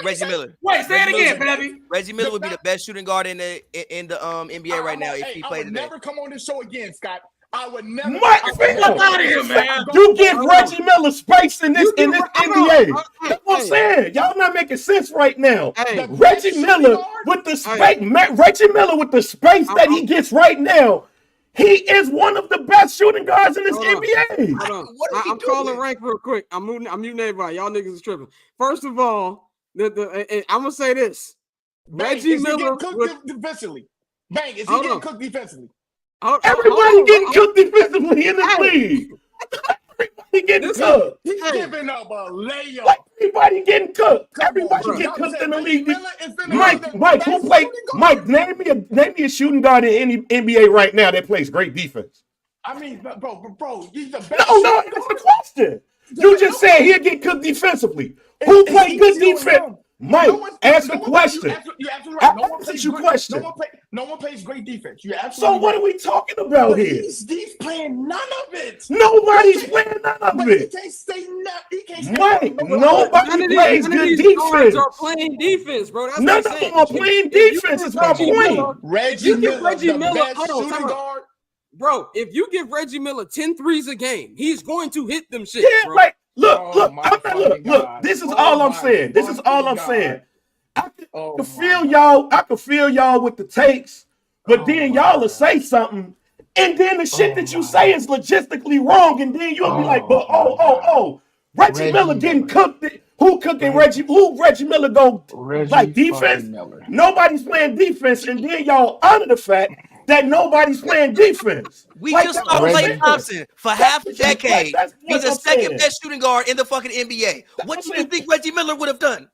Reggie Miller. Wait, say it again, baby. Reggie Miller would be the best shooting guard in the NBA right now if he played today. I would never come on this show again, Scott. I would never. Fuck out of here, man. You give Reggie Miller space in this NBA. That's what I'm saying. Y'all not making sense right now. Reggie Miller with the space. Reggie Miller with the space that he gets right now. He is one of the best shooting guards in this NBA. I'm calling rank real quick. I'm muting everybody. Y'all niggas is tripping. First of all, I'm gonna say this. Reggie Miller cooked defensively. Bang, is he getting cooked defensively? Everybody getting cooked defensively in this league. Everybody getting cooked. He's giving up a layup. Everybody getting cooked. Everybody getting cooked in the league. Mike, who played? Mike, name me a shooting guard in any NBA right now that plays great defense. I mean, bro, he's the best. No, that's the question. You just said he'll get cooked defensively. Who played good defense? Mike, answer the question. You're absolutely right. No one plays great defense. You're absolutely so what are we talking about here? He's playing none of it. Nobody's playing none of it. He can't say nothing. He can't say Mike, nobody plays good defense. Are playing defense, bro. That's none of them are playing defense. It's my point. Reggie Miller, the best shooting guard. Bro, if you give Reggie Miller 10 threes a game, he's going to hit them shit. Yeah, bro. like look. This is all I'm saying. This is all I'm saying. I can feel y'all. I can feel y'all with the takes, but then y'all will say something, and then the shit that you say is logistically wrong, and then you'll be like, "But Reggie Miller getting cooked. Who cooking Reggie? Who Reggie Miller go like defense? Nobody's playing defense, and then y'all honor the fact that nobody's playing defense. We just saw Klay Thompson for half a decade. He's the second best shooting guard in the fucking NBA. What do you think Reggie Miller would have done?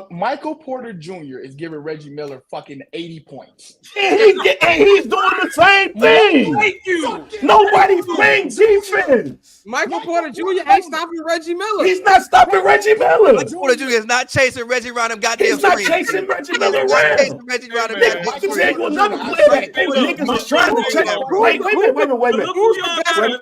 Michael Porter Jr. is giving Reggie Miller fucking 80 points. And he's doing the same thing. Thank you. Nobody's playing defense. Michael Porter Jr. ain't stopping Reggie Miller. He's not stopping Reggie Miller. Michael Porter Jr. is not chasing Reggie around them goddamn He's not screens. chasing Reggie Miller He's not around. chasing Reggie around them Hey, goddamn I can screens. tell you another player that niggas is trying to check. Wait a minute.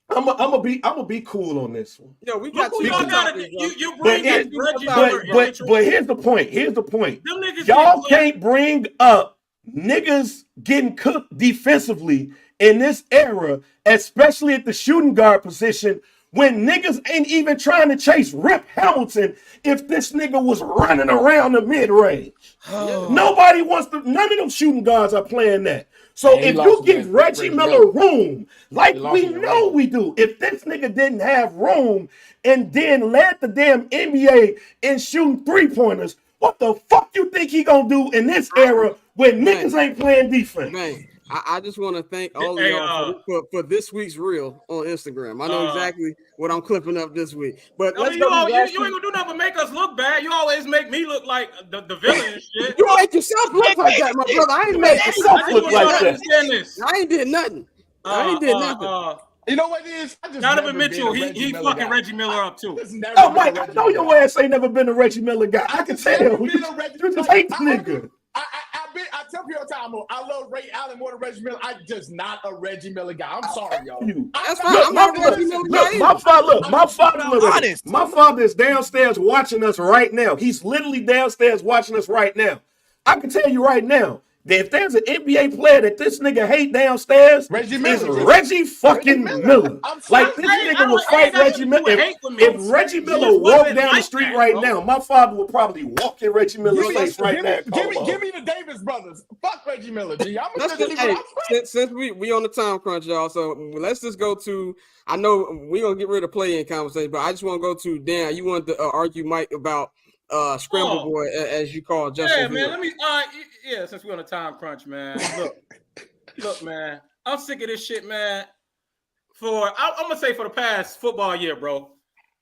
I'm gonna be cool on this one. Yo, we got You two gotta topics, you bro. bring in Reggie Miller. But here's the point. Them niggas Y'all didn't play. can't bring up niggas getting cooked defensively in this era, especially at the shooting guard position, when niggas ain't even trying to chase Rip Hamilton if this nigga was running around the mid-range. Nobody wants to, none of them shooting guards are playing that. So if you give Reggie Miller room, like we know we do, if this nigga didn't have room and then led the damn NBA in shooting three-pointers, what the fuck you think he gonna do in this era when niggas ain't playing defense? Man, I just want to thank all of y'all for this week's reel on Instagram. I know exactly what I'm clipping up this week. But let's go. You ain't gonna do nothing but make us look bad. You always make me look like the villain and shit. You make yourself look like that, my brother. I ain't make yourself I look just like want that. to understand this. I ain't did nothing. I ain't did nothing. You know what it is? Donovan Mitchell, he fucking Reggie Miller up too. Oh, Mike, I know your ass ain't never been a Reggie Miller guy. I can tell you. You just hate the nigga. I tell people all the time, I love Ray Allen more than Reggie Miller. I'm just not a Reggie Miller guy. I'm sorry, y'all. That's fine. I'm not a Reggie Miller guy. My father is downstairs watching us right now. He's literally downstairs watching us right now. I can tell you right now that if there's an NBA player that this nigga hate downstairs, it's Reggie fucking Miller. Like this nigga will fight Reggie Miller. If Reggie Miller walked down the street right now, my father would probably walk in Reggie Miller's face right now. Give me the Davis brothers. Fuck Reggie Miller, G. Since we on the time crunch, y'all, so let's just go to. I know we're gonna get rid of play-in conversation, but I just want to go to Dan. You wanted to argue, Mike, about Scramble Boy, as you call Justin. Yeah, man. Let me. Since we're on a time crunch, man. Look, man. I'm sick of this shit, man. I'm gonna say for the past football year, bro.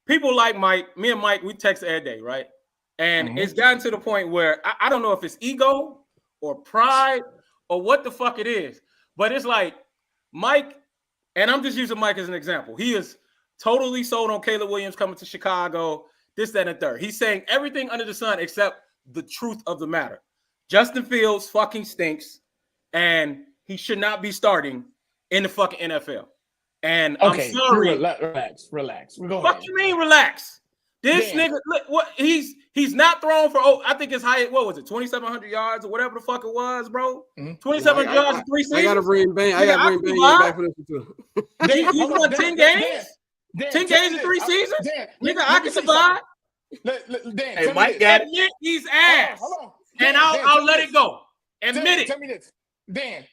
People like Mike, me and Mike, we text every day, right? And it's gotten to the point where I don't know if it's ego or pride or what the fuck it is, but it's like Mike, and I'm just using Mike as an example. He is totally sold on Caleb Williams coming to Chicago. This, that, and the third. He's saying everything under the sun except the truth of the matter. Justin Fields fucking stinks, and he should not be starting in the fucking NFL. And okay, I'm sorry. Relax. We're going. What you mean, relax? This nigga, look, what he's not thrown for. I think his high. What was it? 2,700 yards or whatever the fuck it was, bro. 2,700 yards in 3 seasons. I gotta bring Bang. I gotta bring Bang back for this too. He won 10 games. 10 games in 3 seasons. Nigga, I can survive. Hey, Mike got it. Admit he's ass. Hold on. And I'll let it go. Admit it. Tell me this. Dan,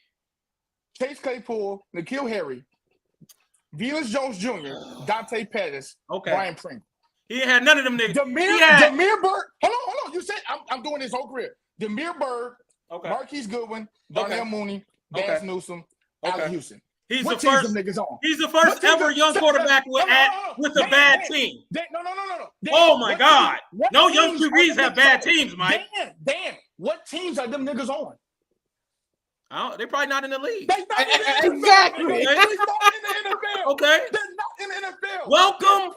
Chase Claypool, N'Keal Harry, Velus Jones Jr., Dante Pettis, Brian Pringle. He ain't had none of them niggas. Demir Bird. Hold on. You said I'm doing his whole career. Demir Bird, Marquise Goodwin, Darnell Mooney, Dan Newsom, Allen Houston. He's what the first. Niggas on? He's the first ever young quarterback with a bad team. No. Oh my God! No young QBs have bad teams, Mike. Dan, what teams are them niggas on? They're probably not in the league. They're not in the Exactly. They're not in the NFL. Okay. They're not in the NFL. Welcome.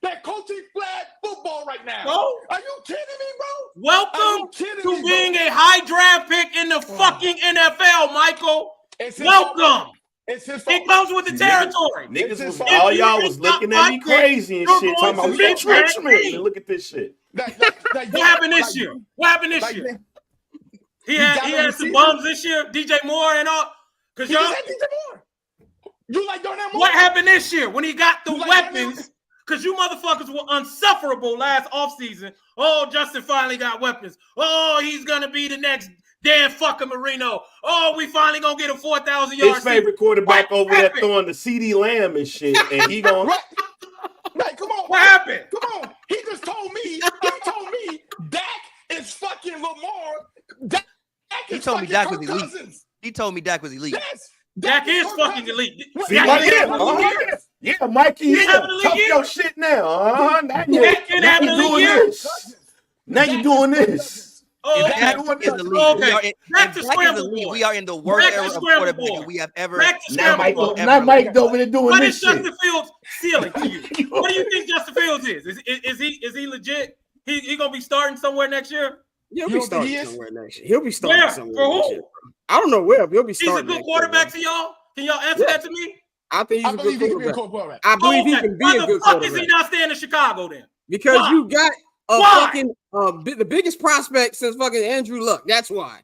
They're coaching flag football right now. Bro. Are you kidding me, bro? Welcome to being a high draft pick in the fucking NFL, Michael. Welcome. It comes with the territory. Niggas was all y'all was looking at me crazy and shit. Talking about Mitch Richmond. Look at this shit. What happened this year? He had some bums this year, DJ Moore and all. Cause y'all, you like Darnell Moore? What happened this year when he got the weapons? Because you motherfuckers were unsufferable last offseason. Oh, Justin finally got weapons. Oh, he's gonna be the next Dan fucking Marino. Oh, we finally gonna get a 4,000 yards. His favorite quarterback over there throwing the CD Lamb and shit, and he gonna. Right, come on. What happened? Come on. He just told me. He told me Dak is fucking Lamar. He told me Dak was elite. He told me Dak was elite. Yes. Dak is fucking elite. Yeah, Mikey, talk your shit now. Now you doing this. Now you're doing this. Oh, If Dak okay. is elite, Okay. Back to if Dak is scramble elite, boy. we are in the worst Back to era of scramble quarterbacking boy. we have ever. Back to Now scramble boy. Mike over there doing What this is shit. Justin Fields' ceiling to you? What do you think Justin Fields is? Is he legit? He gonna be starting somewhere next year? He'll You be don't think starting he is? somewhere next year. He'll be starting Where? somewhere For next who? year. I don't know where, but he'll be He's a starting. good next year, quarterback bro. to y'all. Can y'all answer that to me? I think I he's a believe good he can be a quarterback. quarterback. I believe he Okay. can be Why a the good fuck is he quarterback not staying in Chicago then? because Why? you got a Why? fucking the biggest prospect since fucking Andrew Luck. That's why.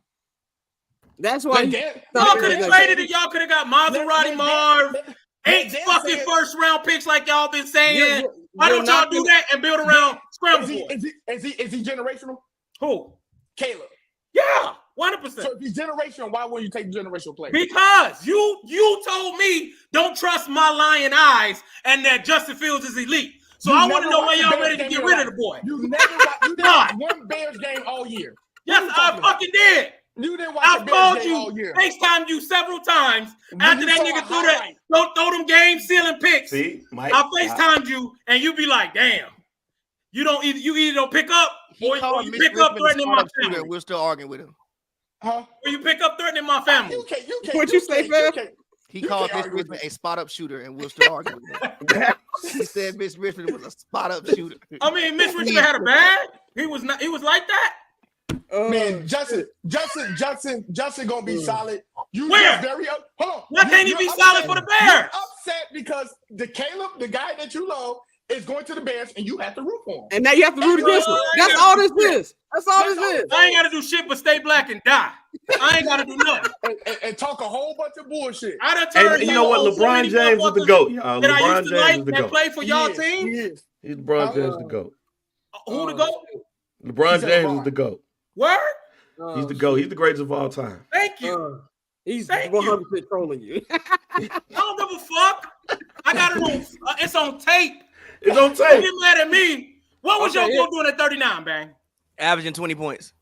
That's why. Let he- Dan- Y'all Let- could have let- traded it. Y'all could have got Maserati Marv. let 8 Dan fucking say it. first round picks like y'all been saying. You're- Why you're don't y'all not do gonna- that and build around scramble Is he, boy? is he generational? Who? Caleb. Yeah, 100%. So if he's generational, why wouldn't you take generational players? Because you told me don't trust my lying eyes and that Justin Fields is elite. So You I want to never know why watched the y'all Bears ready to game get in rid your of the boy. You never watched. You didn't Why? watch one Bears game all year. Yes, I fucking did. You didn't watch I've the Bears called game you, all year. FaceTimed you several times When after you that saw nigga a threw that, highlight. don't throw them game sealing picks. See, Mike. I FaceTimed you and you be like, damn, you either don't pick up He or called you Mitch pick up Richmond a threatening my startup shooter, family. and we're still arguing with him. Huh? Or you pick up threatening my family. You can't. What'd you say, fam? He You called can't Mitch argue with Richmond a spot up shooter, and we're still arguing with him. He said Mitch Richmond was a spot up shooter. I mean, Mitch Richmond had a bag. He was like that. Man, Justin gonna be solid. You Where? just very hold on. Why can't he You're be upset. solid for the You're Bears? upset because the guy that you love, is going to the Bears, and you have to root for him. And now you have to root against him. That's all this is. That's all this is. I ain't got to do shit but stay black and die. I ain't got to do nothing. And talk a whole bunch of bullshit. I done turned And you know what? so LeBron many James is the motherfuckers GOAT, y'all. that I LeBron used to James like is the that GOAT. play for y'all He team. is. He's LeBron James the GOAT. Who to go? LeBron He said James LeBron. is the GOAT. Word? He's the GOAT. He's the greatest of all time. Thank you. He's Thank 100% trolling you. I don't give a fuck. I got it on. It's on tape. It's on Don't tape. get mad at me. What was Okay, your boy doing at 39, bang? Averaging 20 points.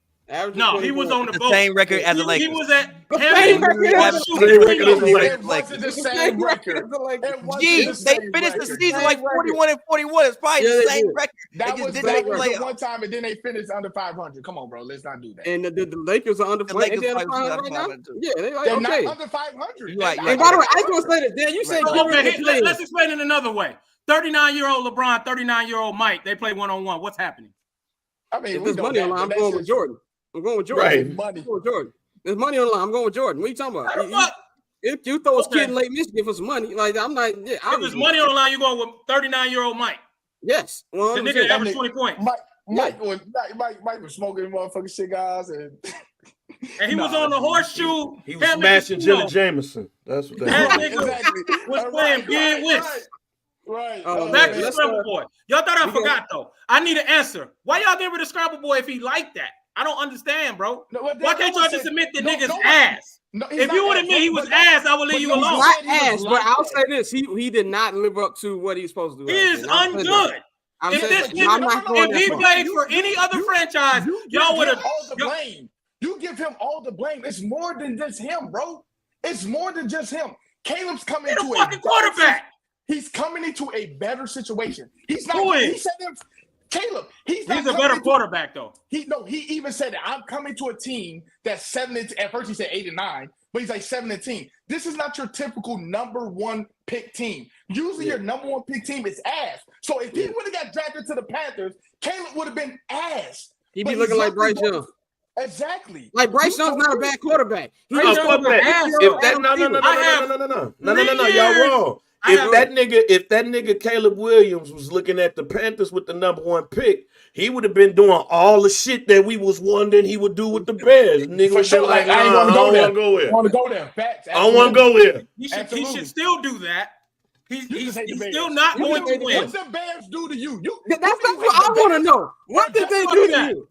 No, he was on the The boat. same record as the He Lakers. was at same record as the Same record as the It Lakers. wasn't the same record. It wasn't Gee, the they same finished the record. season like 41 and 41. It's probably Yeah, the they same did. record. That They was just that didn't was make the playoffs. one time, and then they finished under 500. Come on, bro, let's not do that. And the Lakers are under The 500. Lakers They under probably 500 right now? 500 too. Yeah, they like, They're okay. not under 500. You right, They're you And not by the way, under I just 500. say that, Dan, you said Right. get rid Okay, of the players. let's explain it another way. 39-year-old LeBron, 39-year-old Mike. They play one-on-one. What's happening? I mean, If we there's know money that, on the line, I'm but going that's with just Jordan. I'm going with Jordan. Right. I'm money. going with Jordan. There's money on the line. I'm going with Jordan. What are you talking about? How the fuck? If you throw his Okay. kid in Lake Michigan for some money, like I'm not. Yeah, If obviously. there's money on the line, you're going with 39-year-old Mike. Yes. The 100%. nigga averaged 20 points. Mike was smoking motherfucking cigars and And he was on the horseshoe. He was helmet smashing casino. Jenna Jameson. That's what That that nigga exactly. was Right, playing right, big whist. right. Back to let's, Scramble Boy. Y'all thought I we got- forgot, though. I need an answer. Why y'all get rid of Scramble Boy if he like that? I don't understand, bro. Why can't y'all just admit the nigga's ass? If you would admit he was ass, I would leave you He's alone. not ass, but I'll say this: he did not live up to what he's supposed to do. He is ungood. If this nigga, if he played for any other franchise, y'all would have. all the blame. You give him all the blame. It's more than just him, bro. It's more than just him. Caleb's coming He's into a fucking quarterback. He's coming into a better situation. He's not. Who is? He said him, Caleb. He's a coming better into- quarterback, though. He even said that I'm coming to a team that's 7 and at first he said 8 and 9, but he's like 7 and 10. This is not your typical number one pick team. Usually your number one pick team is ass. So if he would have got drafted to the Panthers, Caleb would have been ass. He'd But be he's looking like lucky Bryce boy. Young. Exactly. Like Bryce Young's not a bad quarterback. He Bryce just Young fuck was an ass, that. If that y'all wrong. If that nigga Caleb Williams was looking at the Panthers with the number one pick, he would have been doing all the shit that we was wondering he would do with the Bears. Nigga For would sure. been like, I ain't nah, I gonna don't go want to go there. there. I want to go there. Facts. I don't want to go there. He Absolutely. should still do that. He's just hate the Bears. still not You going just to hate the win. What the Bears do to you? That's what I want to know. What did they do to you?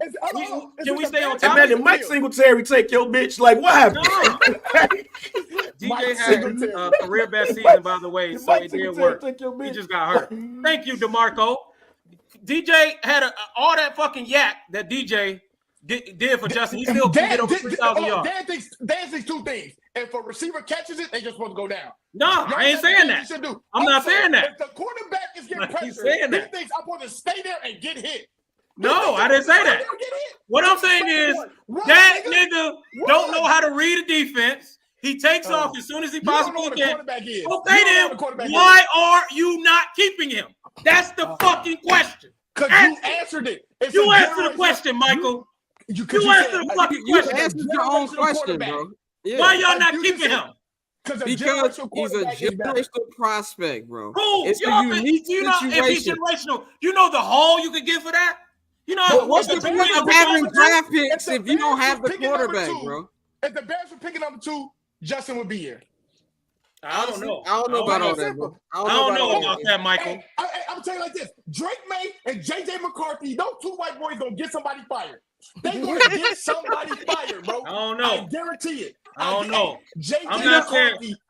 Can we stay on And top? man, did Mike Singletary take your bitch? Like, what happened? DJ had a career best season, by the way, so it did work. He just got hurt. Thank you, DeMarco. DJ had all that fucking yak that DJ did for Justin. He still can get over 3,000 yards. Dan thinks two things. If a receiver catches it, they just supposed to go down. No, I ain't saying that. I'm not saying that. If the quarterback is getting He's pressure, saying he that. thinks I'm supposed to stay there and get hit. No, I didn't say that. What I'm saying is that nigga don't know how to read a defense. He takes off as soon as he possibly can. Okay, then why are you not keeping him? That's the fucking question. Because you answered it. You answered the question, Michael. You answered the fucking question. You answered your own question, bro. Yeah. Why y'all not keeping him? Because he's a generational prospect, bro. Cool. It's a unique situation. If he's generational, you know the haul you could get for that? You know, what's the point of having draft picks if you don't have the quarterback, bro? If the Bears were picking number 2, Justin would be here. I don't know. I don't know about all that, bro. I don't know about that, Michael. I'm telling you like this: Drake May and JJ McCarthy, those 2 white boys gonna get somebody fired. They gonna get somebody fired, bro. I don't know. I guarantee it. I don't know. JJ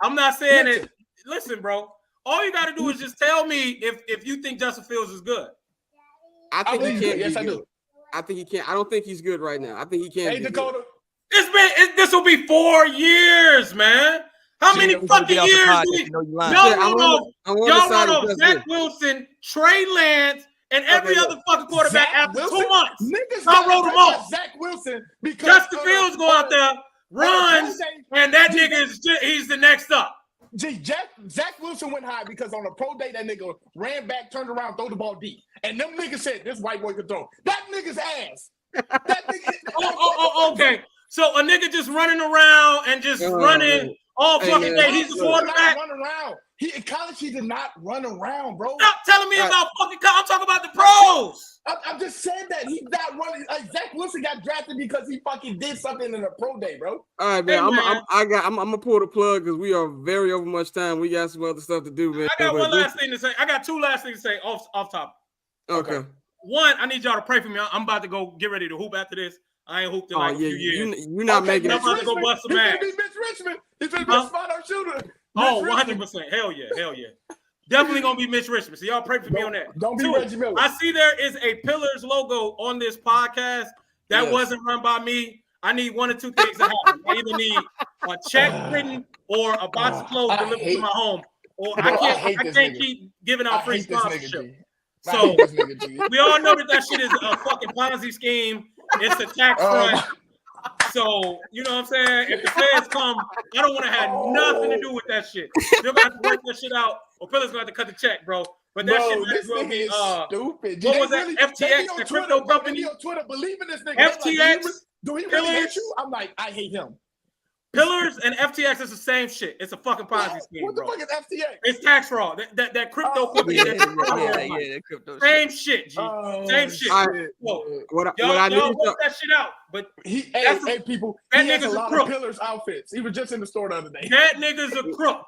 I'm not saying it. Listen, bro. All you got to do is just tell me if you think Justin Fields is good. I think he can. Yes, I do. I think he can. I don't think he's good right now. I think he can. Hey, Dakota. This will be 4 years, man. How many fucking years do we? Y'all run off Zach Wilson, Trey Lance, and every other fucking quarterback after 2 months. I wrote them off. Zach Wilson because Justin Fields go out there, runs, and that nigga he's the next up. Zach Wilson went high because on a pro day that nigga ran back, turned around, throw the ball deep, and them niggas said this white boy could throw that nigga's ass. That nigga. Okay. So a nigga just running around and just running all fucking day. He's a quarterback. Running around. In college, he did not run around, bro. Stop telling me about fucking college. I'm talking about the pros. I'm just saying that he's not running. Zach Wilson got drafted because he fucking did something in a pro day, bro. All right, man. I'm gonna pull the plug because we are very over much time. We got some other stuff to do, man. I got one last thing to say. I got 2 last things to say off topic. Okay. One, I need y'all to pray for me. I'm about to go get ready to hoop after this. I ain't hooped in like a few years. You're not making it. I'm about to go bust some ass. He's gonna be Mitch Richmond. He's gonna be a spot-up shooter. Oh, 100%. Hell yeah. Definitely gonna be Mitch Richmond. So y'all pray for me on that. Don't be Reggie Miller. I see there is a Pillars logo on this podcast that wasn't run by me. I need 1 or 2 things to happen. I either need a check written or a box of clothes delivered to my home, or I can't keep giving out free sponsorship. So we all know that shit is a fucking Ponzi scheme. It's a tax front. So, you know what I'm saying? If the feds come, I don't want to have nothing to do with that shit. They're going to have to work that shit out, or Pillar's going to have to cut the check, bro. But that shit might as well be stupid. What was that? FTX, the crypto company? On Twitter, believe in this nigga. FTX. Do he really hate you? I'm like, I hate him. Pillars and FTX is the same shit. It's a fucking Ponzi scheme. What the fuck is FTX? It's tax fraud. That crypto company. Yeah, crypto. Same shit, G. Same shit. What y'all I need work that shit out. But hey, people, that he has nigga's a lot crook. of Pillars outfits. He was just in the store the other day. That nigga's a crook,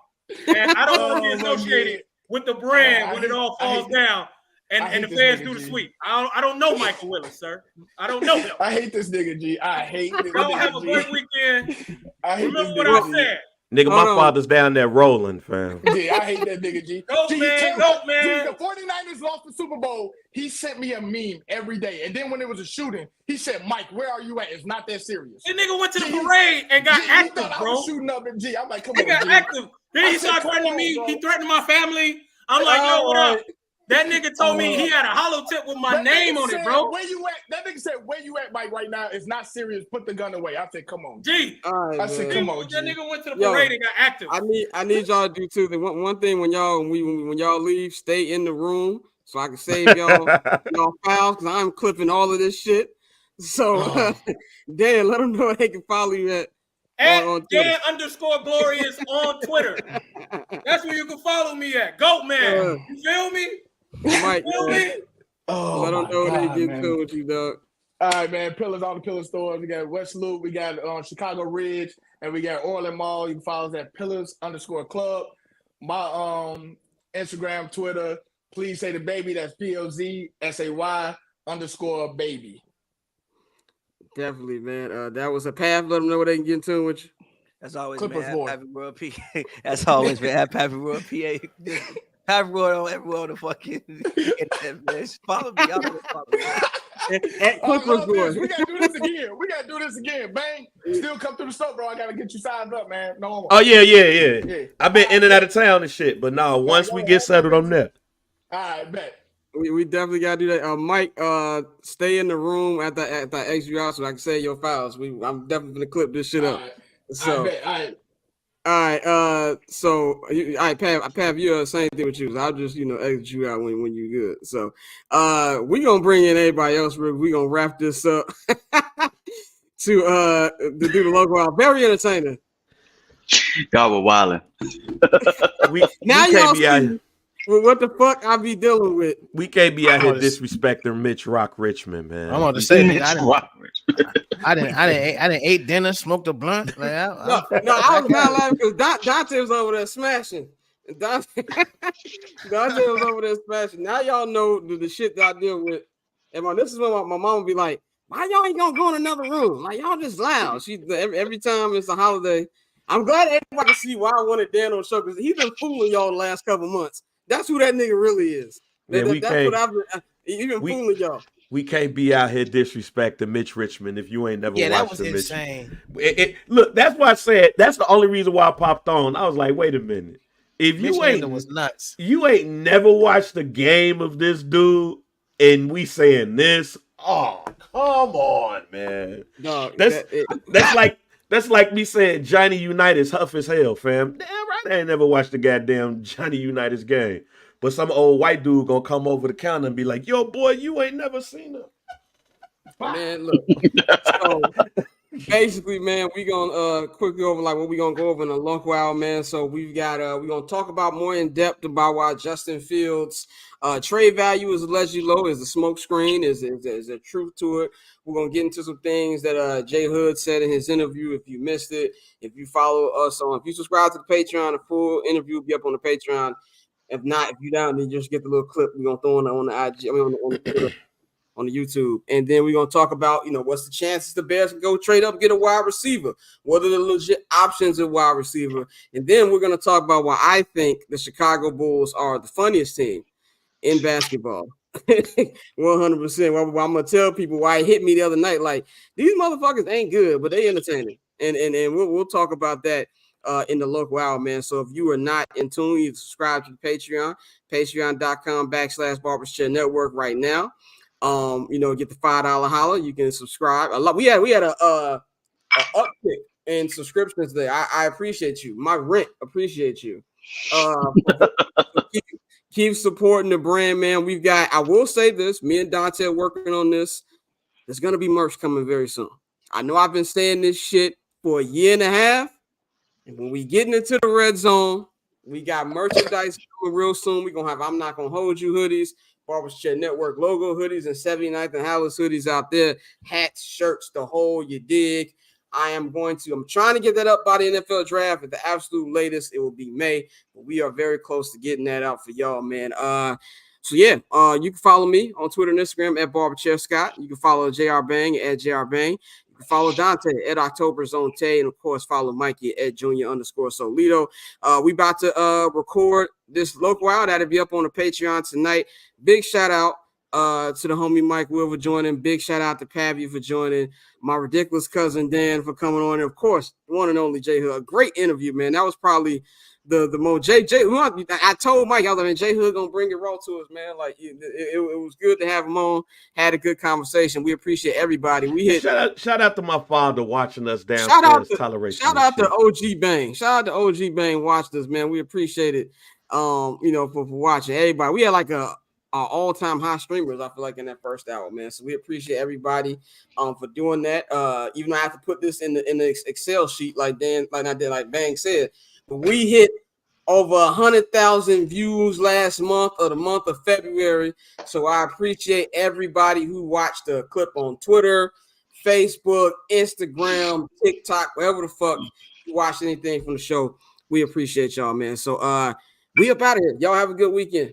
and I don't want to be associated with the brand when it all falls down. And the fans do the sweep. I don't know Michael Willis, sir. I don't know him. I hate this nigga, G. I hate this nigga. Y'all have a great weekend. Remember what I said. Nigga, my father's down there rolling, fam. Yeah, I hate that nigga, G. Go, man. The 49ers lost the Super Bowl. He sent me a meme every day. And then when it was a shooting, he said, Mike, where are you at? It's not that serious. That nigga went to the parade and got active, bro. I was shooting up at G. I'm like, come on, He got active. Then he started threatening me. Bro. He threatened my family. I'm like, yo, what up? That nigga told me he had a hollow tip with my name on it, bro. Where you at? That nigga said, where you at, Mike, right now? It's not serious. Put the gun away. I said, come on. G. I said, come on, G. That nigga went to the parade and got active. I need y'all to do two things. One thing when y'all leave, stay in the room so I can save y'all files because I'm clipping all of this shit. So Dan, let them know where they can follow you at. At Dan_Glorious on Twitter. That's where you can follow me at. Goat man. You feel me? Mike, feel me? Let them know what they get to with you, dog. All right, man. Pillars, all the Pillar stores. We got West Loop, we got Chicago Ridge, and we got Orland Mall. You can follow us at Pillars_Club. My Instagram, Twitter, please say the baby. That's POZSAY_baby. Definitely, man. That was a path. Let them know where they can get into with you. As always, man. Happy World PA. As always, man. Happy World PA. Happy World on everywhere on the fucking internet, man. Follow me. At Clippers boy. We gotta do this again. Bang. Still come through the store, bro. I gotta get you signed up, man. No. Oh yeah. I've been in and out of town and shit, but no, once we get settled on that. All right, bet. We definitely gotta do that. Mike, stay in the room at the exit you out so I can save your files. I'm definitely gonna clip this shit up. So, all right. So, all right, Pav, you're the same thing with you. So I'll just exit you out when you're good. So, we gonna bring in everybody else. We gonna wrap this up to do the local out. Very entertaining. Y'all were wilding. Now y'all see what the fuck I be dealing with. We can't be out here disrespecting Mitch Rock Richmond, man. I'm on to say I didn't ate dinner, smoked a blunt. Like, I was not laughing because Dante was over there smashing. Dante was over there smashing. Now y'all know the shit that I deal with. And this is when my mom would be like, "Why y'all ain't gonna go in another room? Like y'all just loud." She every time it's a holiday. I'm glad everybody can see why I wanted Dan on the show because he's been fooling y'all the last couple months. That's who that nigga really is. Yeah, that's what I've been. He's been fooling y'all. We can't be out here disrespecting Mitch Richmond if you ain't never watched that was the insane. Look, that's why I said that's the only reason why I popped on. I was like, wait a minute. If you was nuts. You ain't never watched the game of this dude, and we saying this. Oh, come on, man. No, that's like me saying Johnny Unitas huff as hell, fam. Damn right, I ain't never watched the goddamn Johnny Unitas game. But some old white dude gonna come over the counter and be like, "Yo, boy, you ain't never seen him." Man, look. So basically, man, we gonna quickly over like what we gonna go over in a local hour, man. So we've got we're gonna talk about more in depth about why Justin Fields trade value is allegedly low. Is the smoke screen? Is there truth to it? We're gonna get into some things that Jay Hood said in his interview. If you missed it, if you follow us if you subscribe to the Patreon, the full interview will be up on the Patreon. If not, if you down, then just get the little clip. We're gonna throw on the IG, on the YouTube, and then we're gonna talk about what's the chances the Bears can go trade up, get a wide receiver. What are the legit options of wide receiver? And then we're gonna talk about why I think the Chicago Bulls are the funniest team in basketball. 100%. I'm gonna tell people why it hit me the other night. Like these motherfuckers ain't good, but they entertaining, and we'll talk about that. In the local hour, man. So if you are not in tune, you subscribe to the Patreon, patreon.com/Barber's Chair Network right now. Get the $5 holler. You can subscribe. We had a uptick in subscriptions today. I appreciate you. My rent appreciate you. Keep supporting the brand, man. We've got, I will say this, me and Dante are working on this. There's gonna be merch coming very soon. I know I've been saying this shit for a year and a half. And when we getting into the red zone, we got merchandise coming real soon. We're gonna have I'm Not Gonna Hold You hoodies, Barber's Chair Network logo hoodies, and 79th and Hallis hoodies out there, hats, shirts, the whole you dig. I'm trying to get that up by the NFL draft. At the absolute latest, it will be May, but we are very close to getting that out for y'all, man. You can follow me on Twitter and Instagram at BarberChairScott. You can follow JR Bang at JR Bang. Follow Dante at October Zone Tay, and of course follow Mikey at Junior_Solito. We about to record this local out. That'll be up on the Patreon tonight. Big shout out to the homie Mike Will for joining. Big shout out to Pavy for joining. My ridiculous cousin Dan for coming on, and of course the one and only Jay Hood. A great interview, man. That was probably the most Jay. I told Mike, I was like, man, Jay Hood gonna bring it raw to us, man. Like it was good to have him on. Had a good conversation. We appreciate everybody. We hit shout out to my father watching us downstairs. Shout out to OG Bang. Shout out to OG Bang watched us, man. We appreciate it. For watching everybody. We had like our all-time high streamers, I feel like, in that first hour, man. So we appreciate everybody for doing that. Even though I have to put this in the Excel sheet, like Bang said. We hit over 100,000 views last month of the month of February. So I appreciate everybody who watched the clip on Twitter, Facebook, Instagram, TikTok, wherever the fuck you watched anything from the show. We appreciate y'all, man. So we up out of here. Y'all have a good weekend.